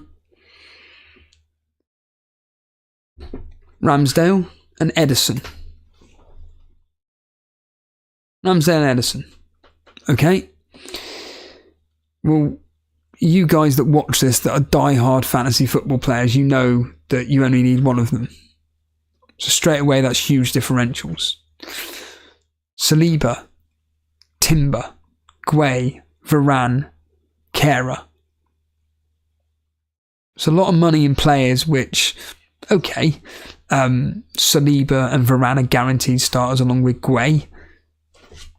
Ramsdale and Edison. Ramsdale and Edison. Okay? Well, you guys that watch this that are die-hard fantasy football players, you know that you only need one of them. So straight away, that's huge differentials. Saliba, Timber, Guay, Varane, Kera. It's a lot of money in players which, okay, Saliba and Varane are guaranteed starters along with Guay.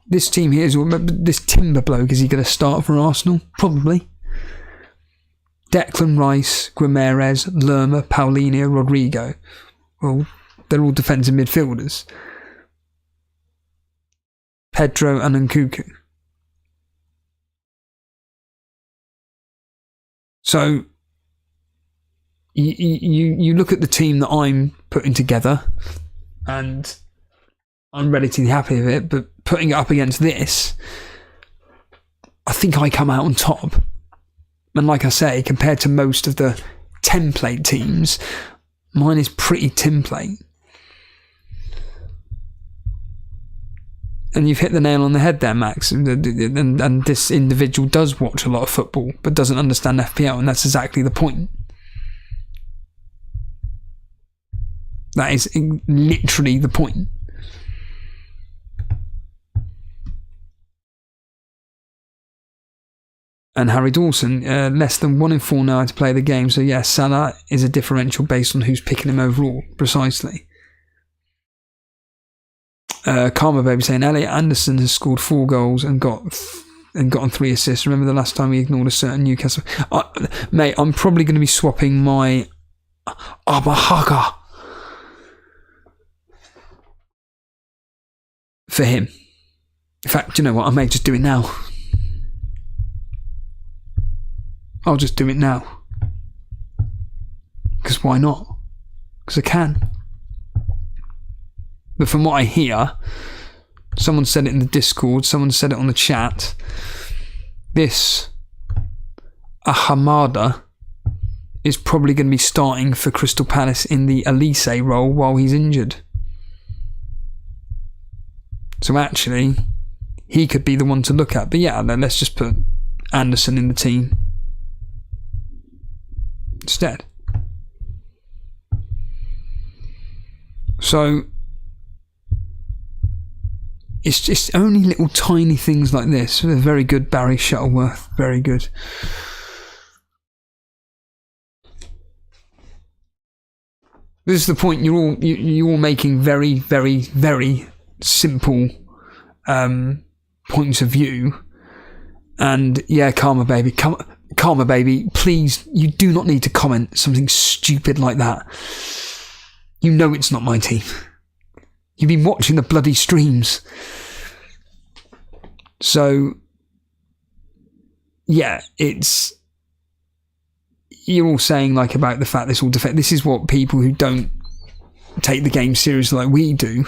This team here, this Timber bloke, is he going to start for Arsenal? Probably. Declan Rice, Guimaraes, Lerma, Paulinho, Rodrigo. Well, they're all defensive midfielders. Pedro and Nkunku. So you look at the team that I'm putting together, and I'm relatively happy with it, but putting it up against this, I think I come out on top. And like I say, compared to most of the template teams, mine is pretty template. And you've hit the nail on the head there, Max. And this individual does watch a lot of football, but doesn't understand FPL, and that's exactly the point. That is literally the point. And Harry Dawson, less than 1 in 4 know how to play the game. So yes, Salah is a differential based on who's picking him overall, precisely. Karma Baby saying Elliot Anderson has scored 4 goals and gotten 3 assists. Remember the last time we ignored a certain Newcastle? Mate, I'm probably going to be swapping my Abahaga for him. In fact, do you know what? I may just do it now. I'll just do it now. Because why not? Because I can. But from what I hear, someone said it in the Discord, someone said it on the chat, this Ahamada is probably going to be starting for Crystal Palace in the Elise role while he's injured. So actually, he could be the one to look at. But yeah, then let's just put Anderson in the team instead. So it's just only little tiny things like this. Very good, Barry Shuttleworth. Very good. This is the point. You're all making very, very, very simple points of view. And yeah, Karma Baby, please, you do not need to comment something stupid like that. You know it's not my team. You've been watching the bloody streams. So, yeah, you're all saying like about the fact this is what people who don't take the game seriously like we do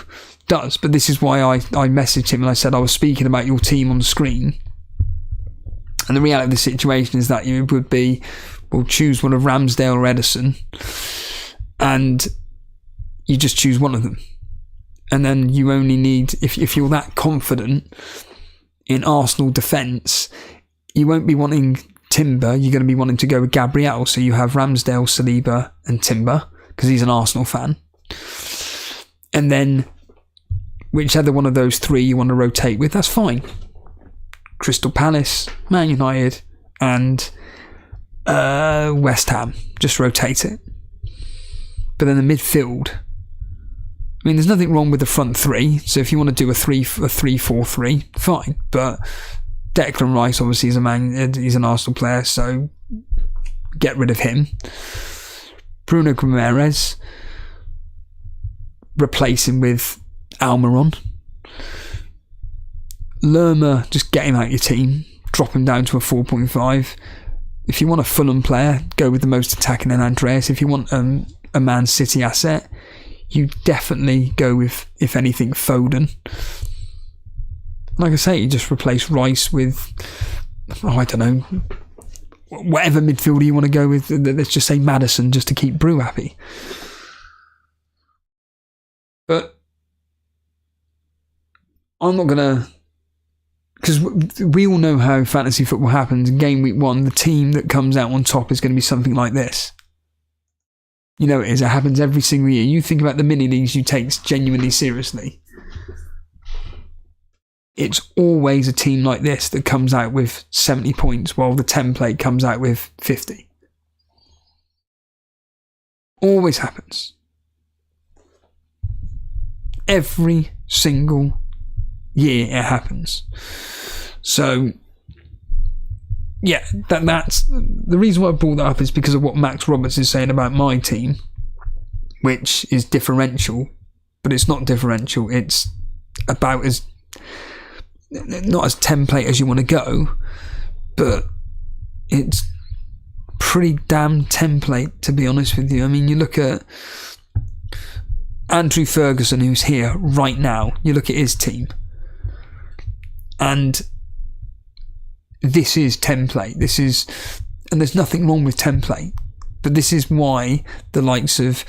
does. But this is why I messaged him and I said I was speaking about your team on the screen. And the reality of the situation is that you would be, we'll choose one of Ramsdale or Edison, and you just choose one of them. And then you only need, if you're that confident in Arsenal defence, you won't be wanting Timber, you're going to be wanting to go with Gabriel. So you have Ramsdale, Saliba and Timber, because he's an Arsenal fan. And then whichever one of those 3 you want to rotate with, that's fine. Crystal Palace, Man United and West Ham. Just rotate it. But then the midfield, I mean, there's nothing wrong with the front 3. So if you want to do a 3-4-3, fine. But Declan Rice, obviously, he's an Arsenal player, so get rid of him. Bruno Guimaraes, replace him with Almiron. Lerma, just get him out of your team. Drop him down to a 4.5. If you want a Fulham player, go with the most attacking in Andreas. If you want a Man City asset, you definitely go with, if anything, Foden. Like I say, you just replace Rice with, I don't know, whatever midfielder you want to go with. Let's just say Maddison, just to keep Brew happy. But I'm not going to, because we all know how fantasy football happens. In game week 1, the team that comes out on top is going to be something like this. You know it is. It happens every single year. You think about the mini leagues you take genuinely seriously. It's always a team like this that comes out with 70 points while the template comes out with 50. Always happens. Every single year it happens. So yeah, that's the reason why I brought that up is because of what Max Roberts is saying about my team, which is differential, but it's not differential. It's about as not as template as you want to go, but it's pretty damn template, to be honest with you. I mean, you look at Andrew Ferguson, who's here right now, you look at his team, and this is template. And there's nothing wrong with template, but this is why the likes of,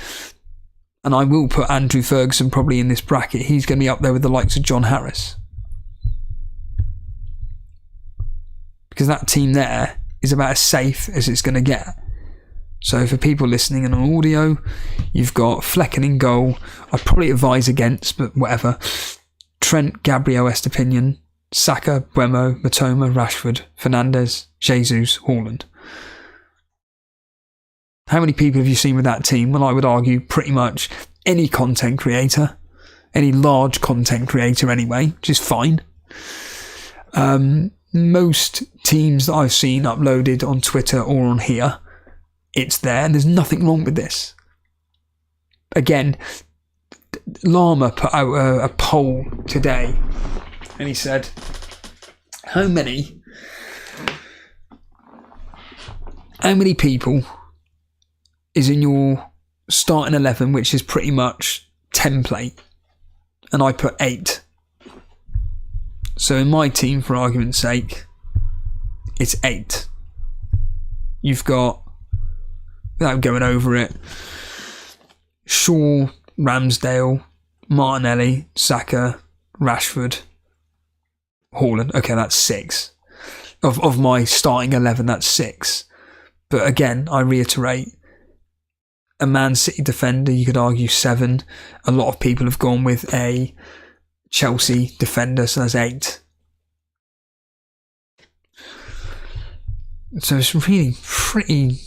and I will put Andrew Ferguson probably in this bracket, he's going to be up there with the likes of John Harris. because that team there is about as safe as it's going to get. So for people listening in on audio, you've got Flecken in goal. I'd probably advise against, but whatever. Trent, Gabriel, Estepinian, Saka, Buemo, Matoma, Rashford, Fernandes, Jesus, Haaland. How many people have you seen with that team? Well, I would argue pretty much any content creator, any large content creator anyway, which is fine. Most teams that I've seen uploaded on Twitter or on here, it's there, and there's nothing wrong with this. Again, Llama put out a poll today, and he said, how many people is in your starting 11, which is pretty much template? And I put 8. So in my team, for argument's sake, it's 8. You've got, without going over it, Shaw, Ramsdale, Martinelli, Saka, Rashford, Haaland. Okay, that's 6. Of my starting 11, that's 6. But again, I reiterate, a Man City defender, you could argue 7. A lot of people have gone with a Chelsea defender, so that's 8. So it's really pretty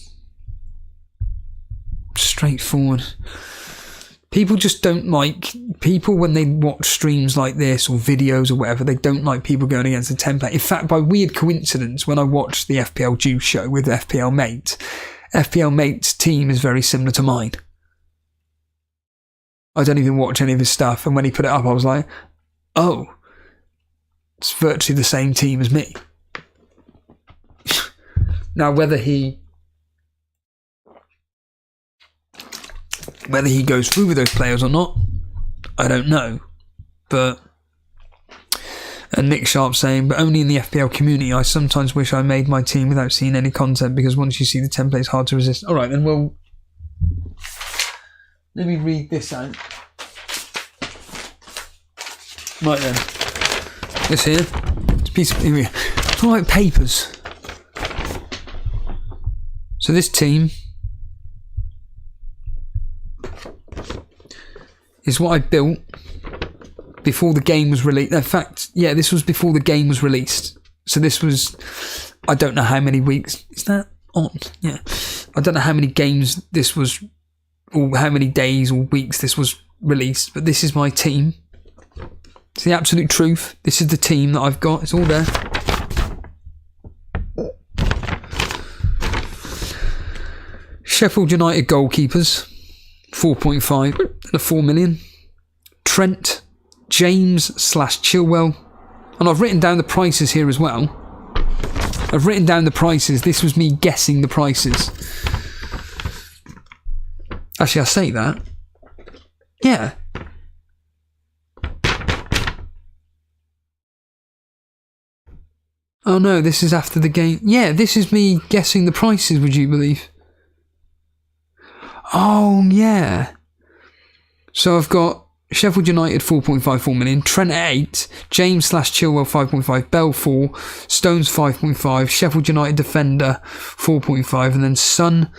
straightforward. People just don't like, people when they watch streams like this or videos or whatever, they don't like people going against the template. In fact, by weird coincidence, when I watched the FPL Juice show with FPL Mate's team is very similar to mine. I don't even watch any of his stuff, and when he put it up, I was like, oh, it's virtually the same team as me. Now, whether he goes through with those players or not, I don't know. But, and Nick Sharp saying, but only in the FPL community, I sometimes wish I made my team without seeing any content, because once you see the template, it's hard to resist. Alright, then let me read this out. Right then. This here. It's a piece of, here we go. It's all like papers. So this team is what I built before the game was released. In fact, yeah, this was before the game was released. So this was, I don't know how many weeks. Is that on? Yeah. I don't know how many games this was, or how many days or weeks this was released. But this is my team. It's the absolute truth. This is the team that I've got. It's all there. Sheffield United goalkeepers, 4.5 and a 4 million. Trent, James / Chilwell. And I've written down the prices here as well. I've written down the prices. This was me guessing the prices. Actually, I say that. Yeah. Oh no, this is after the game. Yeah, this is me guessing the prices, would you believe? Oh, yeah. So I've got Sheffield United 4.54 million, Trent at 8, James / Chilwell 5.5, Bell 4, Stones 5.5, Sheffield United defender 4.5, and then Son.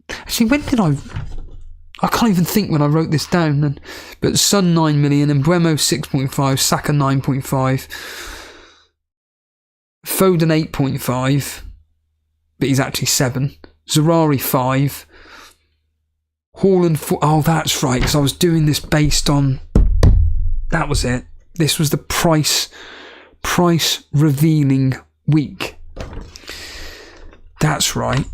Actually, when did I can't even think when I wrote this down then. But Son 9 million, and Buemo 6.5, Saka 9.5, Foden 8.5, but he's actually 7, Zerari 5, Haaland 4. Oh, that's right, because I was doing this based on, that was it. This was the price revealing week. That's right.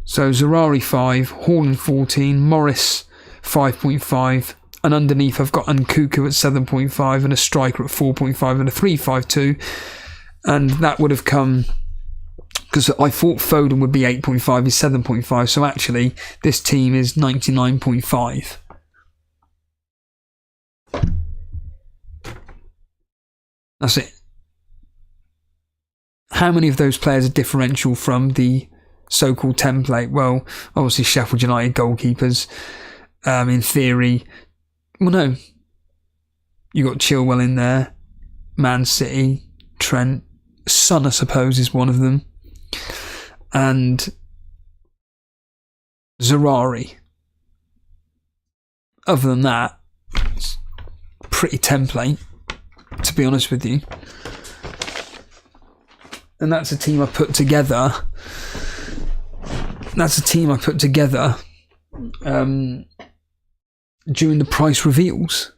So Zerari 5, Haaland 14, Morris 5.5, and underneath I've got Nkuku at 7.5 and a striker at 4.5 and a 3.52, and that would have come because I thought Foden would be 8.5, he's 7.5, so actually this team is 99.5. That's it. How many of those players are differential from the so-called template? Well, obviously Sheffield United goalkeepers. In theory, well, no. You got Chilwell in there, Man City, Trent, Son, I suppose, is one of them. And Zerari. Other than that, it's pretty template, to be honest with you. And that's a team I put together. During the price reveals.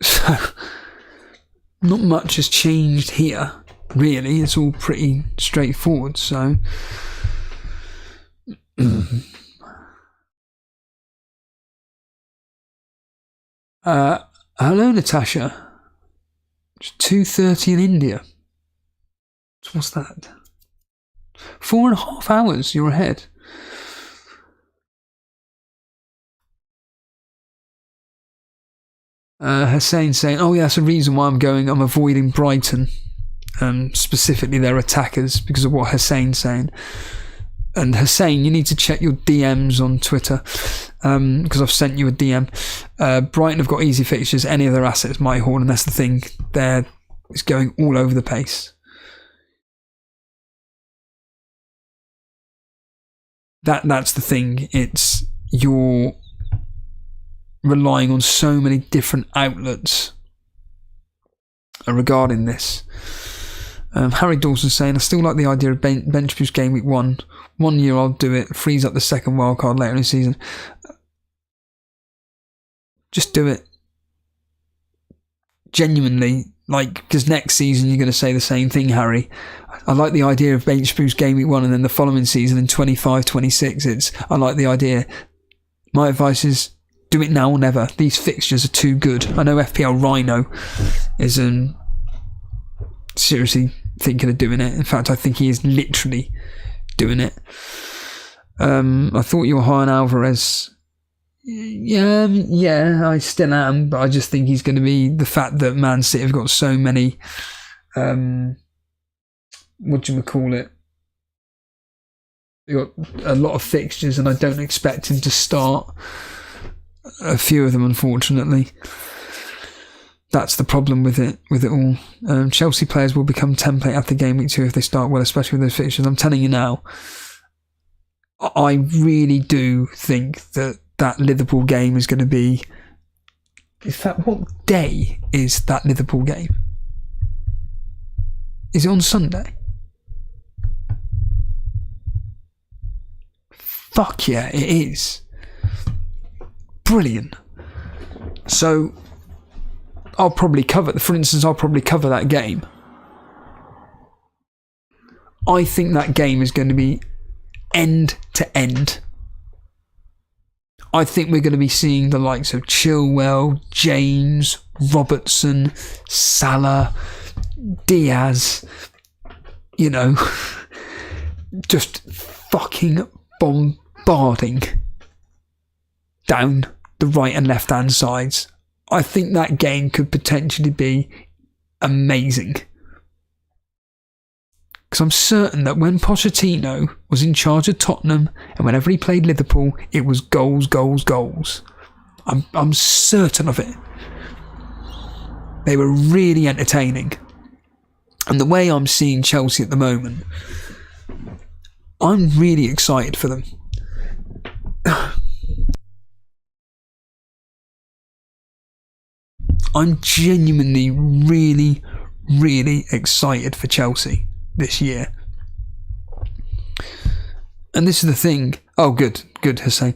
So, not much has changed here, really. It's all pretty straightforward, so... hello, Natasha. It's 2:30 in India. What's that? 4.5 hours you're ahead. Hussein saying, oh yeah, that's the reason why I'm avoiding Brighton, specifically their attackers, because of what Hussein's saying. And Hussein, you need to check your DMs on Twitter, because I've sent you a DM. Brighton have got easy fixtures. Any of their assets might hoard, and that's the thing. It's going all over the place. That's the thing. You're relying on so many different outlets regarding this. Harry Dawson saying, I still like the idea of bench boost game week 1. 1 year I'll do it, freeze up the second wildcard later in the season. Just do it. Genuinely, because next season you're going to say the same thing, Harry. I like the idea of bench boost game week 1, and then the following season in 25-26 I like the idea. My advice is do it now or never. These fixtures are too good. I know FPL Rhino is seriously thinking of doing it. In fact, I think he is literally doing it. I thought you were high on Alvarez. Yeah, I still am, but I just think he's going to be the fact that Man City have got so many what do you call it? They've got a lot of fixtures, and I don't expect him to start a few of them, unfortunately. That's the problem with it all. Chelsea players will become template after game week 2 if they start well, especially with those fixtures. I'm telling you now, I really do think that Liverpool game is going to be... In fact, what day is that Liverpool game? Is it on Sunday? Fuck yeah, it is. Brilliant. So, I'll probably cover that game. I think that game is going to be end to end. I think we're going to be seeing the likes of Chilwell, James, Robertson, Salah, Diaz, just fucking bombarding down the right and left hand sides. I think that game could potentially be amazing. Because I'm certain that when Pochettino was in charge of Tottenham and whenever he played Liverpool, it was goals, goals, goals. I'm certain of it. They were really entertaining. And the way I'm seeing Chelsea at the moment, I'm really excited for them. I'm genuinely really, really excited for Chelsea this year. And this is the thing. Oh, good, Hussein.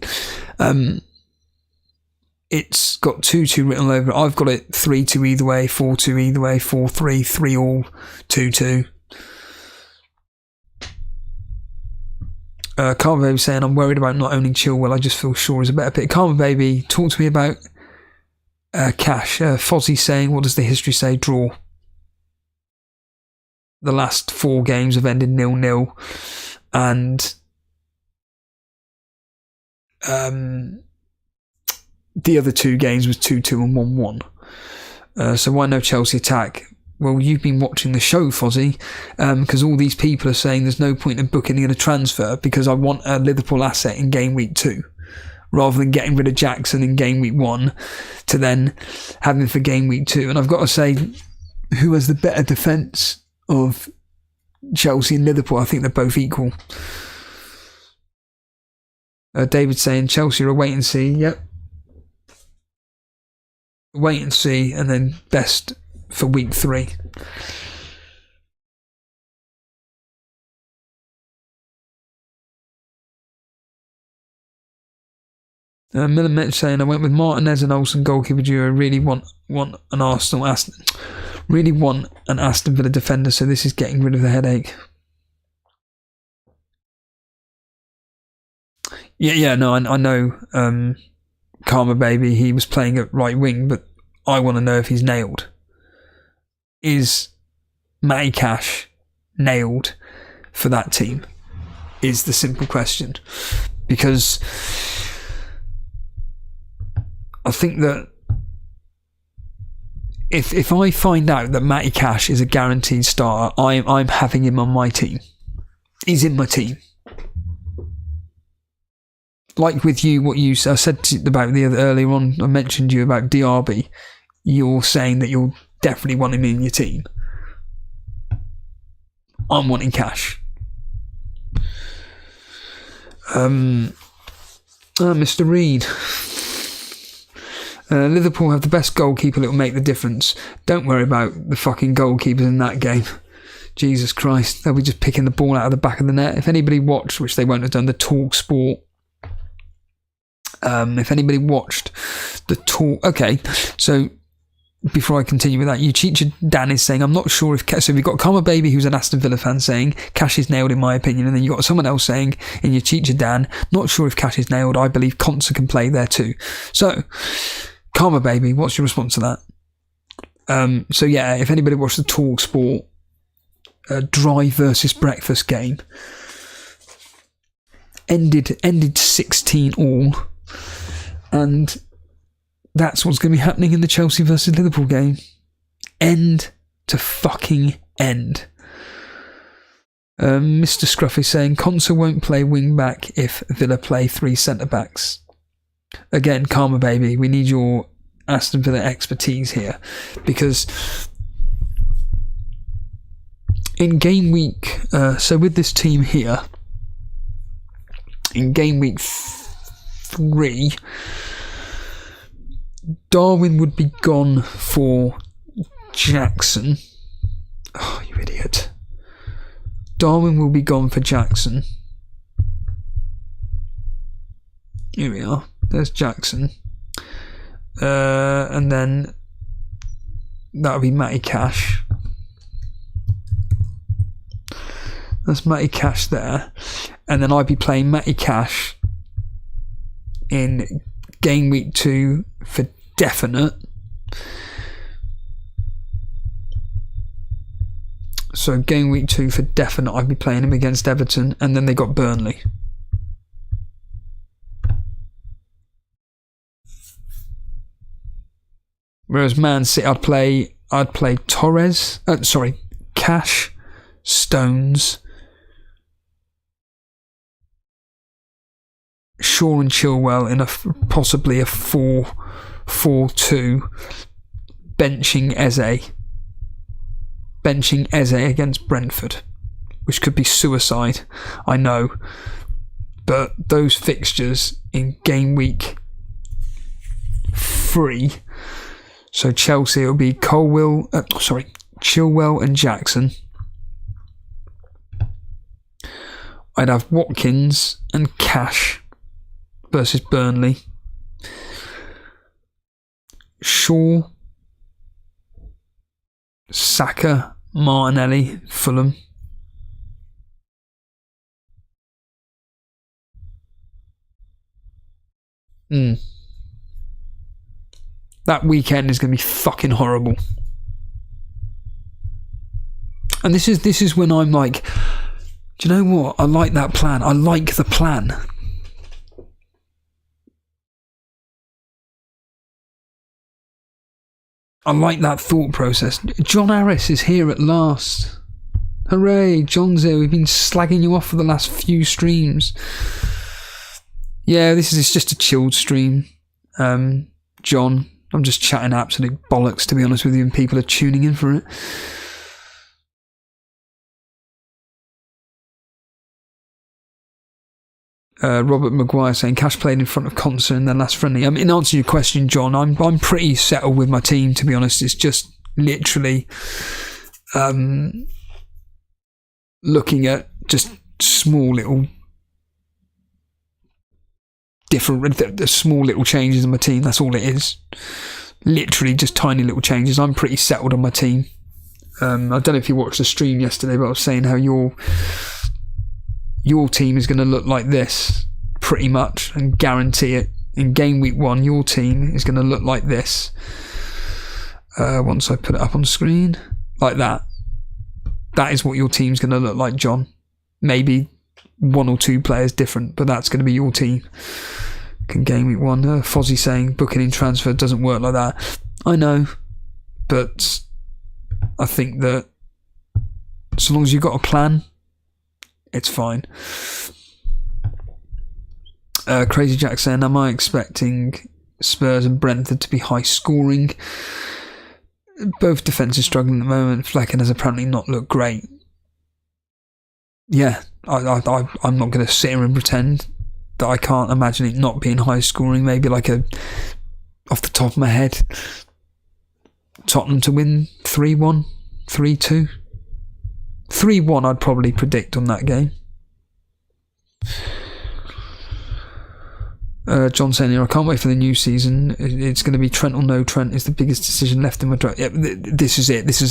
It's got 2-2 written all over it. I've got it 3-2 either way, 4-2 either way, 4-3, 3-all, 2-2. Karma Baby saying, I'm worried about not owning Chilwell. I just feel sure is a better pick. Karma Baby, talk to me about cash. Fozzie saying, what does the history say? Draw. The last 4 games have ended 0-0. And the other 2 games was 2-2 and 1-1. So why no Chelsea attack? Well, you've been watching the show, Fozzie, because all these people are saying there's no point in booking in a transfer because I want a Liverpool asset in game week 2 rather than getting rid of Jackson in game week 1 to then have him for game week 2. And I've got to say, who has the better defence? of Chelsea and Liverpool. I think they're both equal. David saying Chelsea are a wait and see. Yep. Wait and see, and then best for week 3. Millimet saying I went with Martinez and Olsen goalkeeper duo. Really want an really want an Aston Villa defender, so this is getting rid of the headache. No, I know Karma Baby, he was playing at right wing, but I want to know if he's nailed. Is Matty Cash nailed for that team? Is the simple question. Because I think that if I find out that Matty Cash is a guaranteed starter, I'm having him on my team. He's in my team. Like with you, what you said about earlier on, I mentioned you about DRB. You're saying that you'll definitely want him in your team. I'm wanting Cash. Mr. Reed. Liverpool have the best goalkeeper that will make the difference. Don't worry about the fucking goalkeepers in that game. Jesus Christ, they'll be just picking the ball out of the back of the net. If anybody watched, which they won't have done, the Talk Sport. If anybody watched the Talk... Okay, so before I continue with that, your teacher Dan is saying, I'm not sure if... So we've got Karma Baby, who's an Aston Villa fan, saying, Cash is nailed in my opinion. And then you've got someone else saying, in your teacher Dan, not sure if Cash is nailed. I believe Consa can play there too. So... Karma Baby, what's your response to that? So yeah, if anybody watched the Talk Sport Drive versus Breakfast game, ended 16 all, and that's what's going to be happening in the Chelsea versus Liverpool game. End to fucking end. Mr. Scruff is saying Consa won't play wing back if Villa play 3 centre backs. Again, Karma Baby, we need your Aston Villa expertise here, because in game week, so with this team here, in game week 3, Darwin would be gone for Jackson. Oh, you idiot. Darwin will be gone for Jackson. Here we are. There's Jackson. And then that'll be Matty Cash. That's Matty Cash there. And then I'd be playing Matty Cash in game week 2 for definite. So game week 2 for definite, I'd be playing him against Everton, and then they got Burnley. Whereas Man City, I'd play Torres. Cash, Stones, Shaw and Chilwell in possibly a 4-4-2, benching Eze against Brentford, which could be suicide, I know. But those fixtures in game week 3. So Chelsea, it'll be Chilwell and Jackson. I'd have Watkins and Cash versus Burnley. Shaw, Saka, Martinelli, Fulham. That weekend is going to be fucking horrible. And this is when I'm like, do you know what? I like that plan. I like the plan. I like that thought process. John Harris is here at last. Hooray, John's here. We've been slagging you off for the last few streams. Yeah, this is just a chilled stream. John, I'm just chatting absolute bollocks, to be honest with you, and people are tuning in for it. Robert Maguire saying Cash played in front of Conser in their last friendly. In answer to your question, John, I'm pretty settled with my team, to be honest. It's just literally looking at just small little small little changes in my team. That's all it is. Literally just tiny little changes. I'm pretty settled on my team. I don't know if you watched the stream yesterday, but I was saying how your team is going to look like this pretty much, and guarantee it. In game week 1, your team is going to look like this. Once I put it up on screen, like that. That is what your team's going to look like, John. Maybe 1 or 2 players different, but that's going to be your team. In game week 1, Fozzie saying booking in transfer doesn't work like that. I know, but I think that so long as you've got a plan, it's fine. Crazy Jack saying, am I expecting Spurs and Brentford to be high scoring? Both defences struggling at the moment. Flecken has apparently not looked great. Yeah, I'm not going to sit here and pretend that I can't imagine it not being high scoring. Maybe like off the top of my head, Tottenham to win 3-1, 3-2. 3-1 I'd probably predict on that game. John saying here, I can't wait for the new season. It's going to be Trent or no Trent is the biggest decision left in my draft. Yeah, this is it. This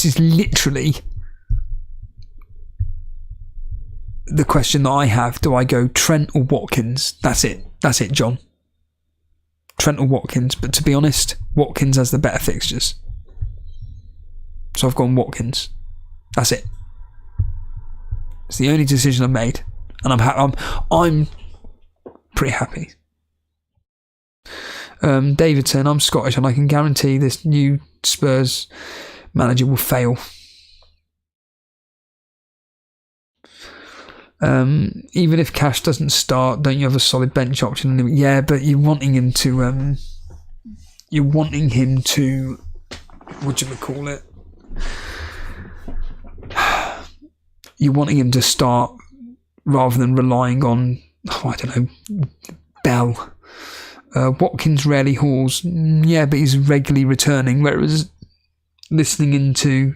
is literally the question that I have. Do I go Trent or Watkins? That's it, John. Trent or Watkins. But to be honest, Watkins has the better fixtures. So I've gone Watkins. That's it. It's the only decision I've made, and I'm pretty happy. David saying, I'm Scottish and I can guarantee this new Spurs manager will fail. Even if Cash doesn't start, don't you have a solid bench option? Yeah, but you're wanting him to what do you call it? You're wanting him to start rather than relying on, I don't know, Bell. Watkins rarely hauls. Yeah, but he's regularly returning. Whereas listening into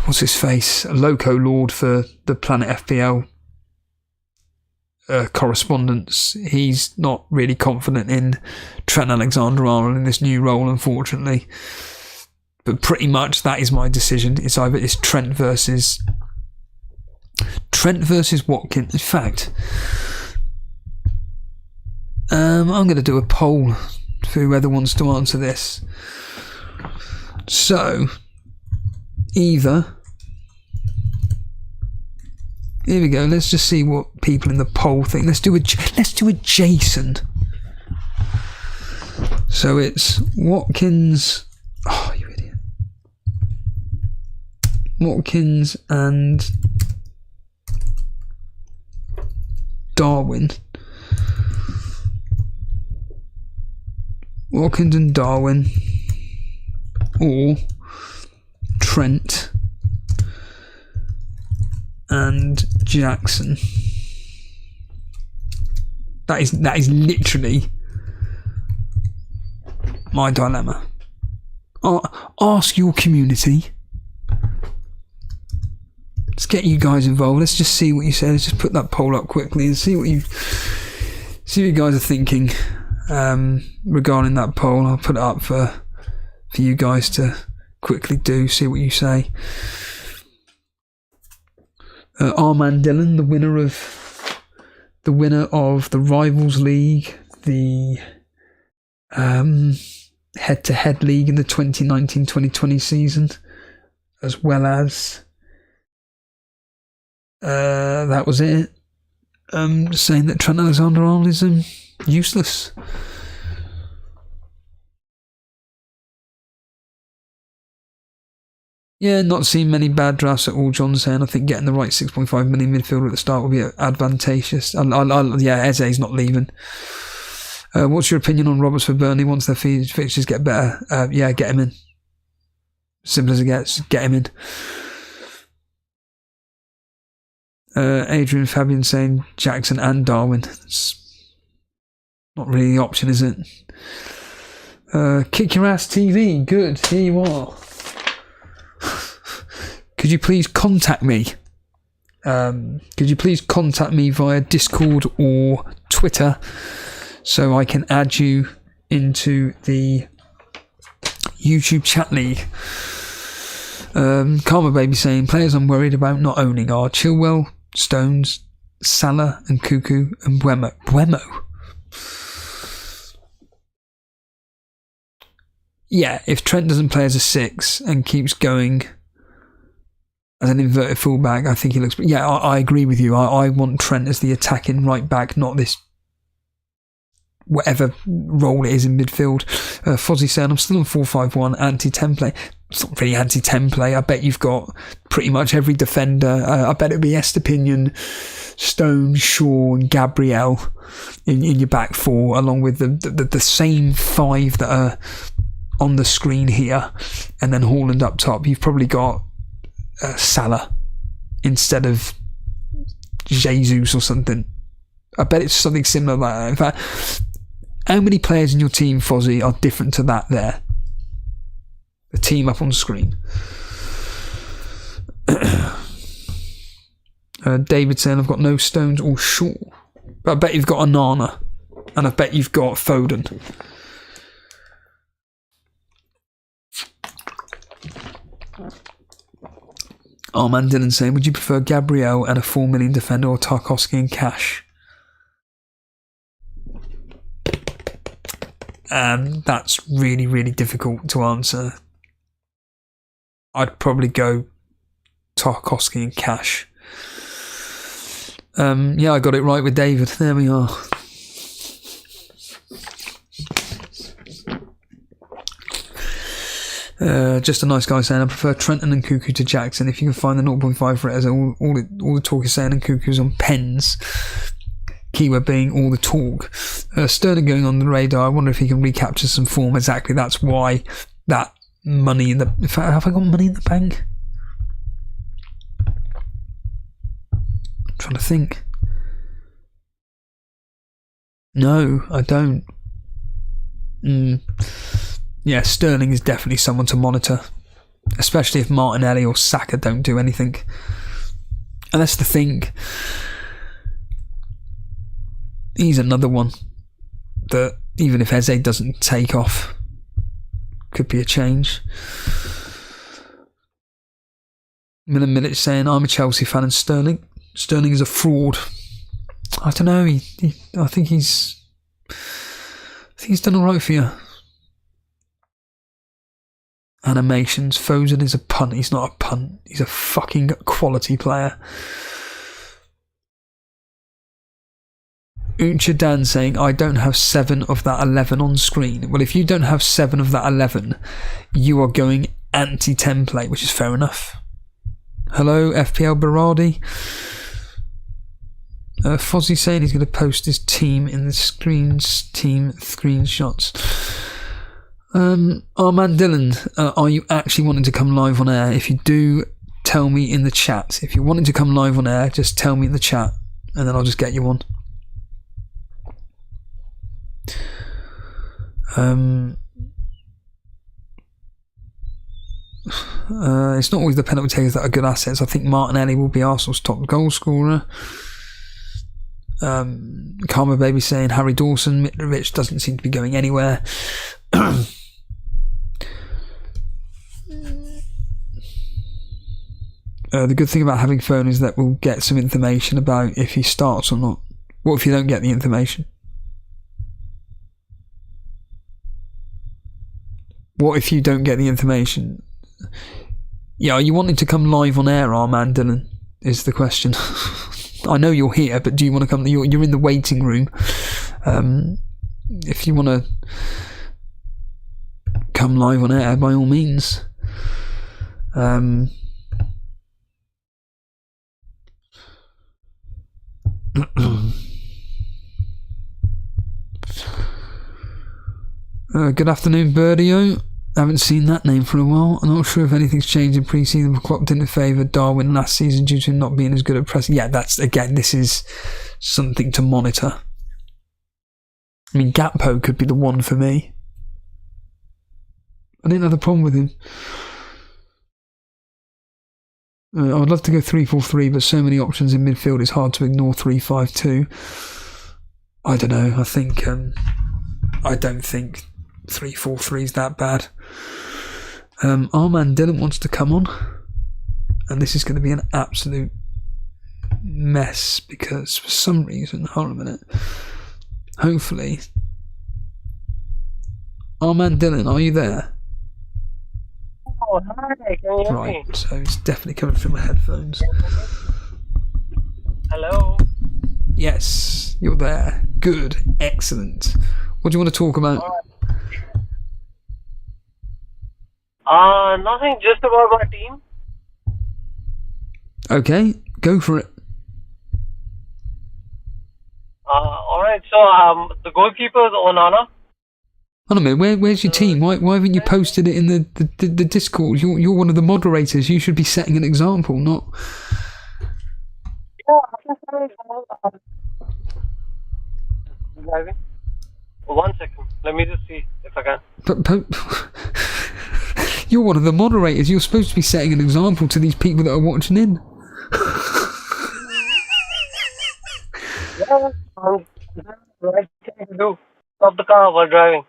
what's his face, Loco Lord for the Planet FPL correspondence, he's not really confident in Trent Alexander-Arnold in this new role, unfortunately. But pretty much that is my decision. It's either Trent versus Watkins. In fact, I'm going to do a poll for whoever wants to answer this. So, either, here we go. Let's just see what people in the poll think. Let's do a Jason. So it's Watkins. Oh, you idiot. Watkins and Darwin. Watkins and Darwin, or Trent and Jackson. That is literally my dilemma. Ask your community. Let's get you guys involved. Let's just see what you say. Let's just put that poll up quickly and see what you guys are thinking regarding that poll. I'll put it up for you guys to quickly do. See what you say. Armand Dillon, the winner of the Rivals League, the head-to-head league in the 2019-2020 season, as well as that was it. Saying that Trent Alexander-Arnold is useless. Yeah, not seeing many bad drafts at all, John saying. I think getting the right 6.5 million midfielder at the start will be advantageous. Yeah, Eze's not leaving. What's your opinion on Roberts for Burnley once their fixtures get better? Yeah, get him in. Simple as it gets. Get him in. Adrian Fabian saying Jackson and Darwin. It's not really the option, is it? Kick Your Ass TV. Good. Here you are. Could you please contact me? Could you please contact me via Discord or Twitter so I can add you into the YouTube chat league? Karma Baby saying players I'm worried about not owning are Chilwell, Stones, Salah and Cuckoo and Buemo. Yeah, if Trent doesn't play as a 6 and keeps going as an inverted fullback, I think he looks... Yeah, I agree with you. I want Trent as the attacking right back, not this... whatever role it is in midfield. Fozzie saying, I'm still on 4-5-1, anti-template. It's not really anti-template. I bet you've got pretty much every defender. I bet it'll be Estepinian, Stone, Shaw and Gabriel in your back four, along with the same 5 that are on the screen here, and then Haaland up top. You've probably got Salah instead of Jesus or something. I bet it's something similar like that. In fact, how many players in your team, Fozzie, are different to that there? The team up on the screen. David saying, I've got no Stones or Shaw. But I bet you've got Onana. And I bet you've got Foden. Armand Dillon saying, would you prefer Gabriel and a 4 million defender or Tarkowski and cash? That's really, really difficult to answer. I'd probably go Tarkowski and cash. Yeah, I got it right with David. There we are. Just a nice guy saying, I prefer Trenton and Cuckoo to Jackson. If you can find the 0.5 for it, as all the talk is saying, and Cuckoo's on pens. Keyword being all the talk. Sterling going on the radar. I wonder if he can recapture some form. Exactly. That's why that money in the... In fact, have I got money in the bank? I'm trying to think. No, I don't. Yeah, Sterling is definitely someone to monitor, especially if Martinelli or Saka don't do anything. And that's the thing. He's another one that, even if Eze doesn't take off, could be a change. Milic saying, I'm a Chelsea fan and Sterling is a fraud. I don't know. I think he's done all right for you. Animations. Foden is a punt. He's not a punt. He's a fucking quality player. Ucha Dan saying, I don't have 7 of that 11 on screen. Well, if you don't have 7 of that 11, you are going anti-template, which is fair enough. Hello, FPL Berardi. Fozzie saying he's going to post his team in the team screenshots. Armand Dillon, are you actually wanting to come live on air? If you do, tell me in the chat. If you're wanting to come live on air, just tell me in the chat, and then I'll just get you on. It's not always the penalty takers that are good assets. I think Martinelli will be Arsenal's top goal scorer. Karma Baby saying Harry Dawson, Mitrovic doesn't seem to be going anywhere. The good thing about having phone is that we'll get some information about if he starts or not. What if you don't get the information? What if you don't get the information? Yeah, are you wanting to come live on air, Armand Dillon? Is the question. I know you're here, but do you want to come? You're in the waiting room. If you want to come live on air, by all means. Good afternoon, Birdio. haven't seen that name for a while. I'm not sure if anything's changed in pre-season. McClock didn't favour Darwin last season due to him not being as good at pressing. Yeah, this is something to monitor. I mean, Gakpo could be the one for me. I didn't have a problem with him. I would love to go 3-4-3, but so many options in midfield, it's hard to ignore 3-5-2. I don't know. I don't think 3-4-3 is that bad. Our man Dylan wants to come on, and this is going to be an absolute mess because for some reason, hold on a minute. Hopefully, our man Dylan, are you there? Oh, hi, can you hear Right, me? so it's definitely coming through my headphones. Hello? Yes, you're there. Good, excellent. What do you want to talk about? Nothing, just about my team. Okay, go for it. Alright, so, the goalkeeper is Onana. Hold on a minute, where's your team? Why haven't you posted it in the Discord? You're one of the moderators. You should be setting an example, not... Yeah, I can say driving. 1 second, let me just see if I can. But you're one of the moderators. You're supposed to be setting an example to these people that are watching in. Yeah, right thing to do. Stop the car while driving.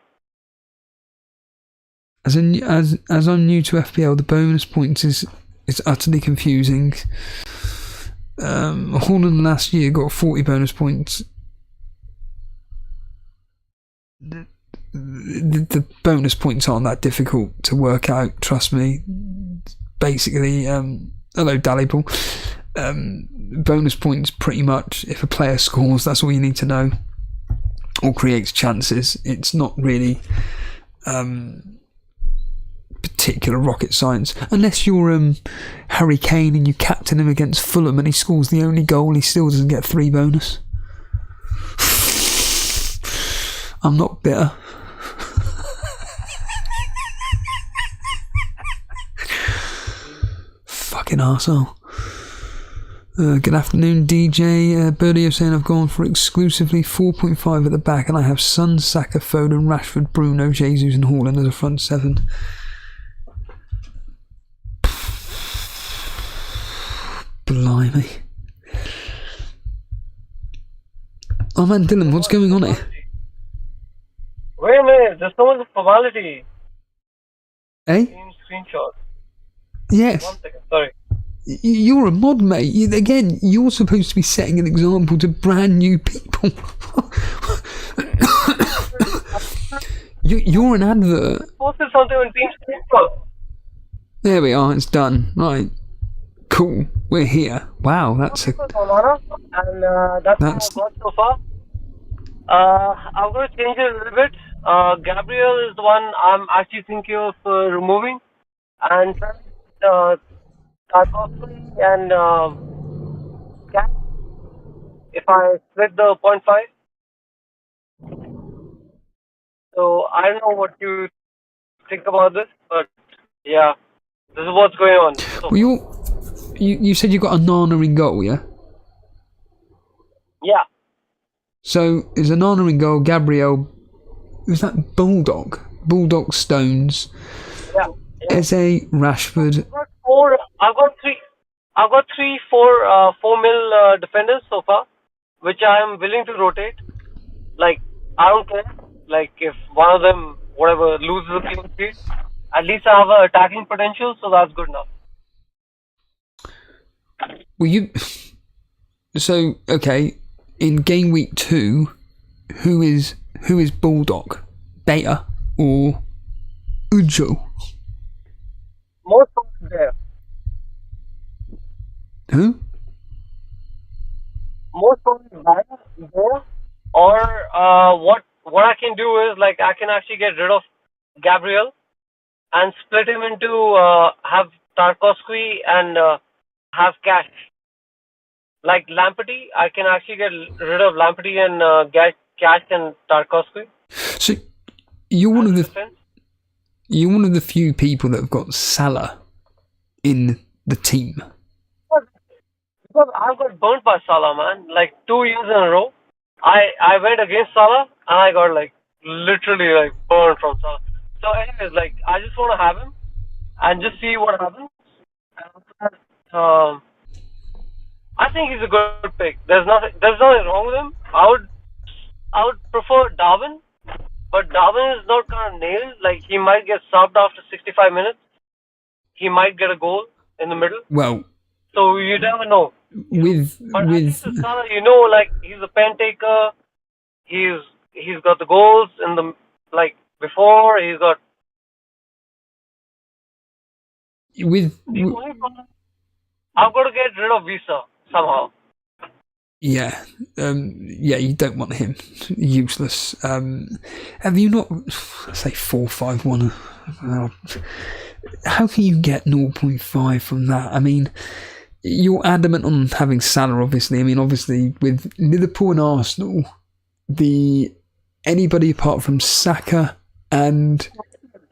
As I'm new to FPL, the bonus points is utterly confusing. Holland last year got 40 bonus points. The bonus points aren't that difficult to work out, trust me. Basically, hello Dalibal. Bonus points pretty much, if a player scores, that's all you need to know, or creates chances. It's not really particular rocket science, unless you're Harry Kane and you captain him against Fulham and he scores the only goal, he still doesn't get 3 bonus. I'm not bitter. Fucking arsehole. Good afternoon, DJ. Birdie of saying I've gone for exclusively 4.5 at the back, and I have Son, Saka, Foden, Rashford, Bruno, Jesus, and Haaland as a front 7. Blimey. Oh man, Dylan, what's going on here? Wait a minute, there's so much formality. Eh? Team screenshot. Yes. 1 second, sorry. You're a mod, mate. You're supposed to be setting an example to brand new people. You're an advert. Posted something on Team screenshot. There we are, it's done. Right. Cool. We're here. Wow, that's a... Onana, and that's what I've got so far. I'm going to change it a little bit. Gabriel is the one I'm actually thinking of removing. And Tarkovsky and Cat, if I split the 0.5. So I don't know what you think about this, but yeah, this is what's going on. So, Well, you said you got a Nana in goal, yeah? yeah. So is a Nana in goal, Gabriel, who's that? Bulldog Stones, Yeah. Eze, Rashford. I've got 4 mil defenders so far, which I am willing to rotate. Like, I don't care. Like, if one of them, whatever, loses a clean sheet, at least I have an attacking potential, so that's good enough. Well, so okay, in game week 2, who is Bulldog, Beta or Ujo? Most of there. Who? Most of there. Or what I can do is, like, I can actually get rid of Gabriel and split him into have Tarkovsky and have Cash. Like Lamperty, I can actually get rid of Lamperty and Cash and Tarkovsky. So you're one of the... Defense. You're one of the few people that have got Salah in the team. Because I've got burnt by Salah, man. Like 2 years in a row, I went against Salah and I got like literally like burned from Salah. So anyways, like I just want to have him and just see what happens. I think he's a good pick. There's nothing wrong with him. I would prefer Darwin, but Darwin is not kind of nailed. Like he might get subbed after 65 minutes. He might get a goal in the middle. Well, so you never know. But I think Salah, like he's a pen taker. He's got the goals in the like before. He's got. I've got to get rid of Visa somehow. Yeah, you don't want him. Useless. Have you not, say 4-5-1? How can you get 0.5 from that? I mean, you're adamant on having Salah, obviously. I mean, obviously, with Liverpool and Arsenal, anybody apart from Saka and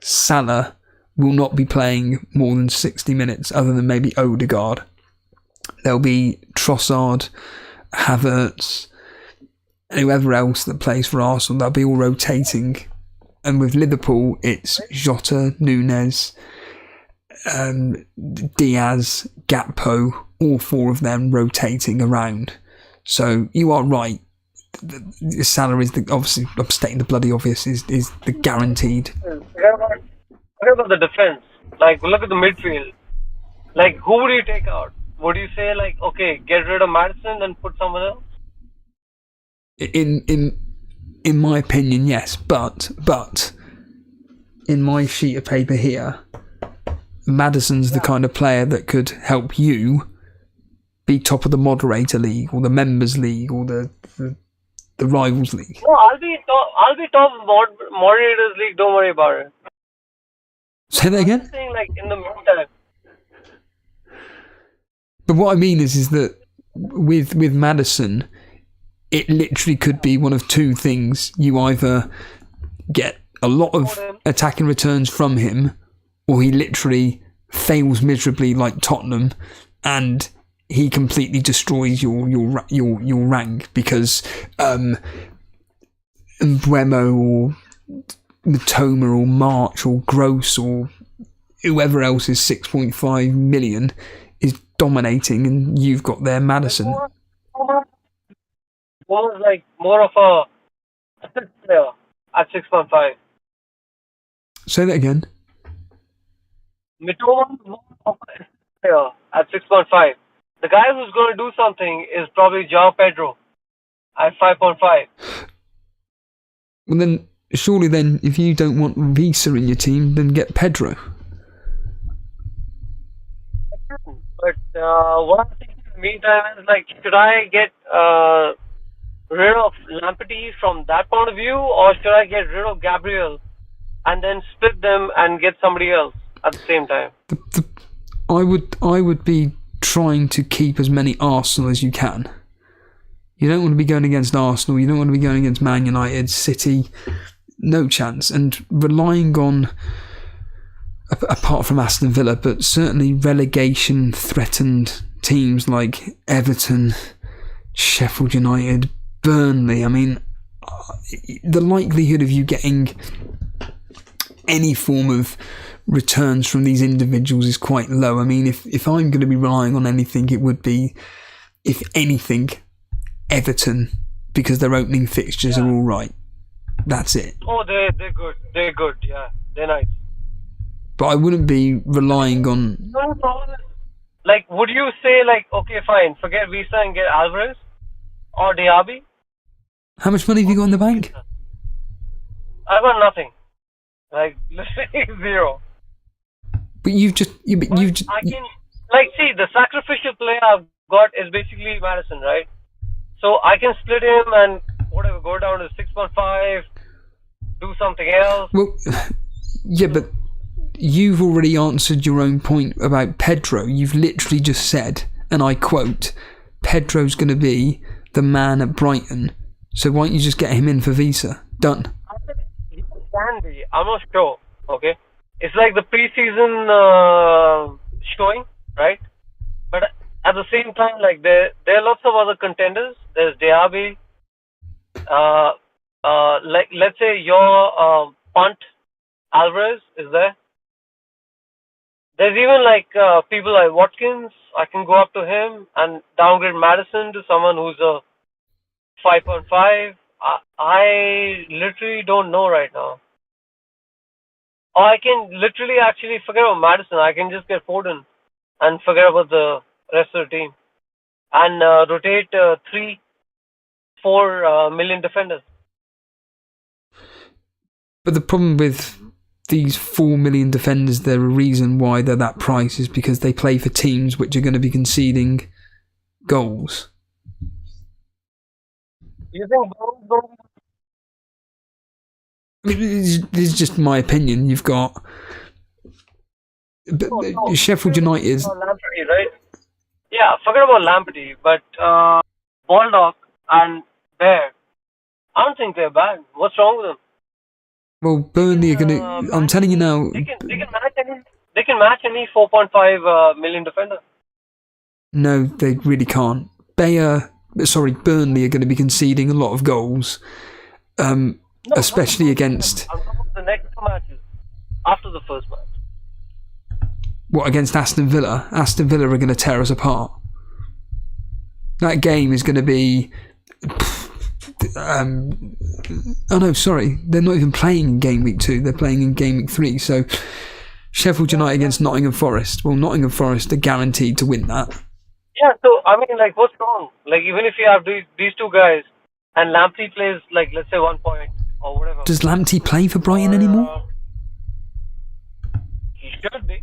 Salah will not be playing more than 60 minutes, other than maybe Odegaard. There'll be Trossard, Havertz, and whoever else that plays for Arsenal. They'll be all rotating. And with Liverpool, it's Jota, Nunez, Diaz, Gakpo, all four of them rotating around. So you are right. The Salah is obviously, I'm stating the bloody obvious, is the guaranteed. What about the defense? Like, look at the midfield. Like, who would you take out? Would you say, like, okay, get rid of Maddison and put someone else? In my opinion, yes. But in my sheet of paper here, Maddison's the kind of player that could help you be top of the moderator league or the members league or the rivals league. No, I'll be top of moderators league. Don't worry about it. Say that again? I'm saying, like, in the meantime. But what I mean is that with Maddison, it literally could be one of two things. You either get a lot of attacking returns from him, or he literally fails miserably like Tottenham, and he completely destroys your rank because Mbeumo or Matoma or March or Gross or whoever else is 6.5 million is dominating, and you've got their Maddison. Was like more of a player at 6.5. Say that again. Mitoma is more of a player at 6.5. The guy who's going to do something is probably João Pedro at 5.5. Well then, surely then, if you don't want Visa in your team, then get Pedro. But what I'm thinking in the meantime is, like, should I get rid of Lamptey from that point of view, or should I get rid of Gabriel and then split them and get somebody else at the same time? I would be trying to keep as many Arsenal as you can. You don't want to be going against Arsenal. You don't want to be going against Man United, City. No chance. And relying on, apart from Aston Villa, but certainly relegation-threatened teams like Everton, Sheffield United, Burnley. I mean, the likelihood of you getting any form of returns from these individuals is quite low. I mean, if I'm going to be relying on anything, it would be, if anything, Everton, because their opening fixtures are all right. That's it. Oh, they're good. They're good. Yeah, they're nice. But I wouldn't be relying on. No problem. Like, would you say, like, okay, fine, forget Visa and get Alvarez or Diaby? How much money have you got in the bank? I've got nothing. Like, literally zero. But you've just. I can, like, see, the sacrificial player I've got is basically Maddison, right? So I can split him and whatever, go down to 6.5, do something else. Well, yeah, but you've already answered your own point about Pedro. You've literally just said, and I quote, Pedro's going to be the man at Brighton. So why don't you just get him in for Visa? Done. He can be. I'm not sure. Okay. it's like the preseason showing, right? But at the same time, like there are lots of other contenders. There's Diaby. Like let's say your punt Alvarez is there. There's even like people like Watkins. I can go up to him and downgrade Madison to someone who's a 5.5. I literally don't know right now. Or I can literally actually forget about Madison. I can just get Foden and forget about the rest of the team and rotate 3-4 million defenders. But the problem with these 4 million defenders, the reason why they're that price is because they play for teams which are going to be conceding goals. You think those I mean, this is just my opinion. You've got Sheffield United. Lamprey, right? Yeah, forget about Lamprey, but Baldock and Bear, I don't think they're bad. What's wrong with them? Well, Burnley are going to... I'm telling you now... They can match any 4.5 million defender. No, they really can't. Burnley are going to be conceding a lot of goals, especially against... I'm talking about the next two matches, after the first match. What, against Aston Villa? Aston Villa are going to tear us apart. That game is going to be... oh no, sorry. They're not even playing in game week 2. They're playing in game week 3. So Sheffield United against Nottingham Forest. Well, Nottingham Forest are guaranteed to win that. Yeah, so I mean, like, what's wrong? Like, even if you have these two guys and Lamptey plays, like, let's say 1 point or whatever. Does Lamptey play for Brighton anymore? He should be.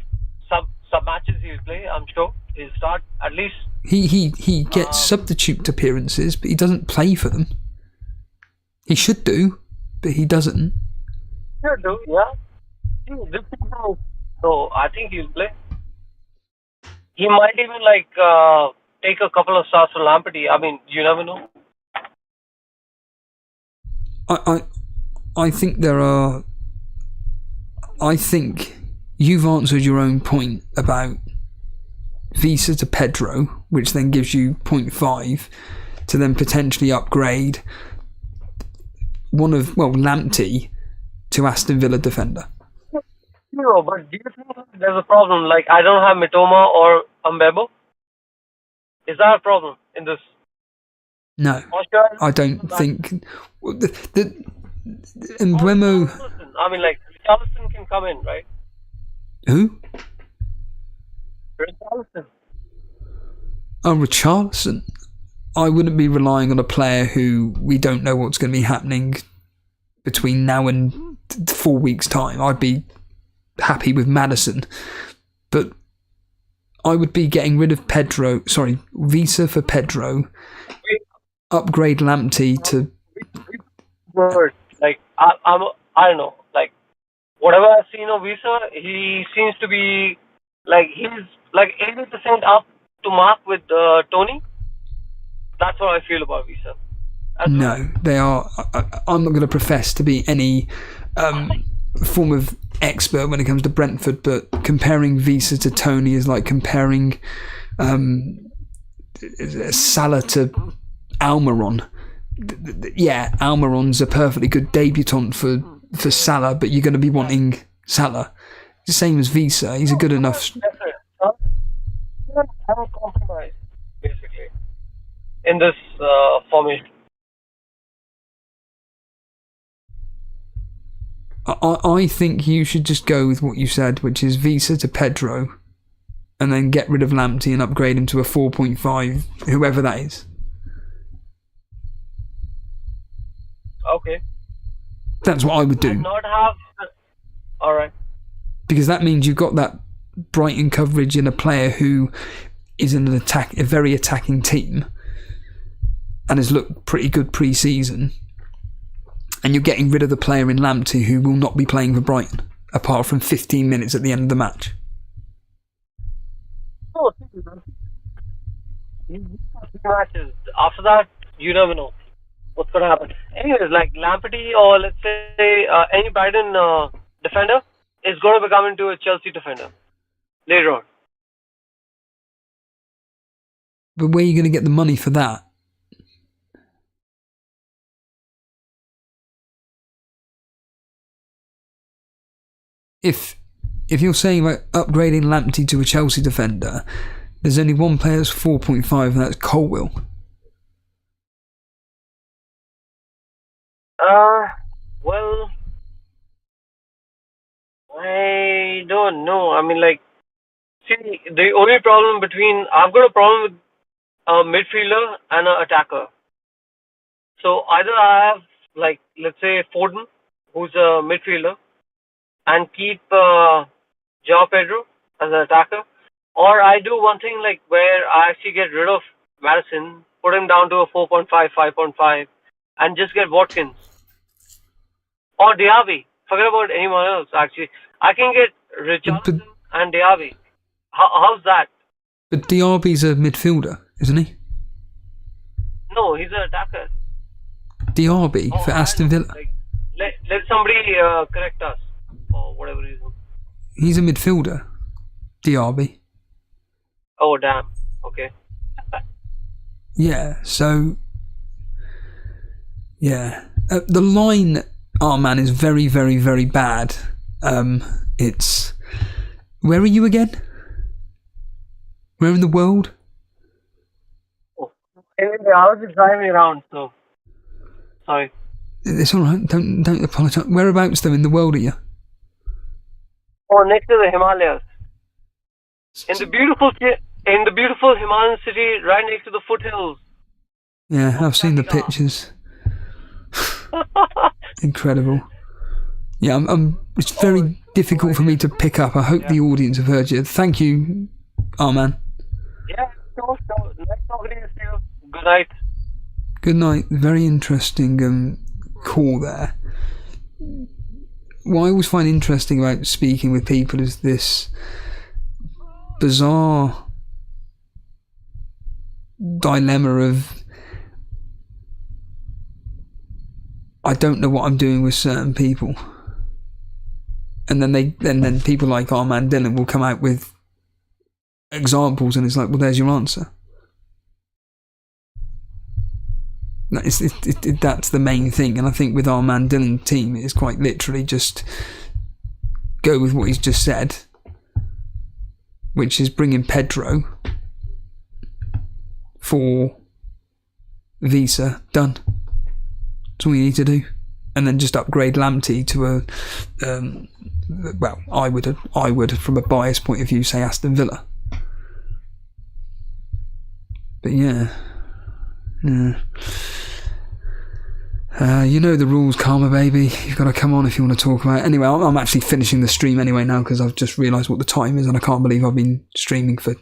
Some matches he'll play, I'm sure. He'll start at least. He gets substitute appearances, but he doesn't play for them. He should do, but he doesn't. Should do, yeah. So I think he'll play. He might even like take a couple of starts for Lamptey. I mean, you never know. I think there are. I think you've answered your own point about Visa to Pedro, which then gives you 0.5 to then potentially upgrade Lamptey to Aston Villa defender. No, but do you think there's a problem? Like, I don't have Mitoma or Mbemo? Is that a problem in this? No, I don't think. The Mbemo. I mean, like, Richarlison can come in, right? Who? Richarlison. Oh, Richarlison. I wouldn't be relying on a player who we don't know what's going to be happening between now and 4 weeks' time. I'd be happy with Madison, but I would be getting rid of Visa for Pedro, upgrade Lamptey to... Like, I don't know, like, whatever I've seen of Visa, he seems to be, like, he's like 80% up to mark with Tony. That's what I feel about Visa. No, they are... I'm not going to profess to be any form of expert when it comes to Brentford, but comparing Visa to Tony is like comparing Salah to Almiron. Yeah, Almiron's a perfectly good debutant for Salah, but you're going to be wanting Salah. The same as Visa. He's a good enough... Have a compromise, basically, in this formation. I think you should just go with what you said, which is Visa to Pedro, and then get rid of Lamptey and upgrade him to a 4.5, whoever that is. Okay. That's what I would do. Not have... Alright. Because that means you've got that Brighton coverage in a player who is in a very attacking team and has looked pretty good pre-season, and you're getting rid of the player in Lamptey who will not be playing for Brighton apart from 15 minutes at the end of the match. Oh, matches. After that, you never know what's going to happen. Anyways, like Lamptey or let's say any Brighton defender, is going to become into a Chelsea defender later on. But where are you going to get the money for that? If you're saying about upgrading Lamptey to a Chelsea defender, there's only one player that's 4.5, and that's Colwill. Well, I don't know. I mean, like, see, the only problem I've got a problem with a midfielder and an attacker. So either I have, like, let's say Foden, who's a midfielder, and keep João Pedro as an attacker, or I do one thing like where I actually get rid of Madison, put him down to a 4.5, 5.5, and just get Watkins or Diaby. Forget about anyone else. Actually, I can get Richarlison and Diaby. How's that? But Diaby's a midfielder, isn't he? No, he's an attacker. Diaby for Aston Villa. Like, let somebody correct us for whatever reason. He's a midfielder, Diaby. Oh damn. Okay. Yeah. So. Yeah, the line, man, is very, very, very bad. It's. Where are you again? Where in the world? Oh. Anyway, I was just driving around, so sorry. It's all right. Don't apologise. Whereabouts though in the world are you? Oh, next to the Himalayas. In the beautiful Himalayan city, right next to the foothills. Yeah, I've seen the pictures. Incredible. Yeah, it's very difficult for me to pick up. I hope the audience have heard you. Thank you, man. Yeah, sure. Nice talking to you. Good night. Good night. Very interesting call there. What I always find interesting about speaking with people is this bizarre dilemma of I don't know what I'm doing with certain people, and then people like Armand Dillon will come out with examples, and it's like, well, there's your answer. That's the main thing, and I think with Armand Dillon team, it's quite literally just go with what he's just said, which is bringing Pedro for Visa, done. That's all you need to do, and then just upgrade Lamptey to a well, I would from a biased point of view say Aston Villa, but yeah. You know the rules, Karma baby. You've got to come on if you want to talk about it. Anyway, I'm actually finishing the stream anyway now because I've just realised what the time is, and I can't believe I've been streaming for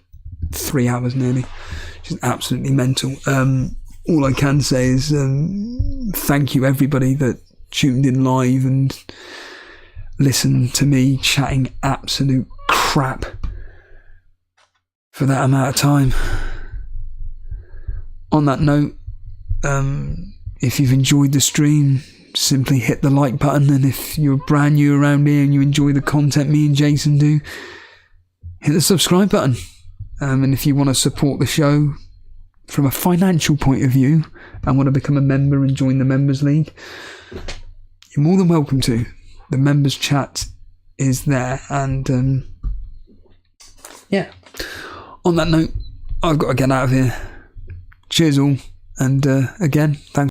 3 hours nearly. Which is absolutely mental. All I can say is thank you everybody that tuned in live and listened to me chatting absolute crap for that amount of time. On that note, if you've enjoyed the stream, simply hit the like button, and if you're brand new around here and you enjoy the content me and Jason do, hit the subscribe button. And if you want to support the show from a financial point of view and want to become a member and join the Members League, you're more than welcome to. The members chat is there, and yeah. On that note, I've got to get out of here. Cheers all, and again, thanks.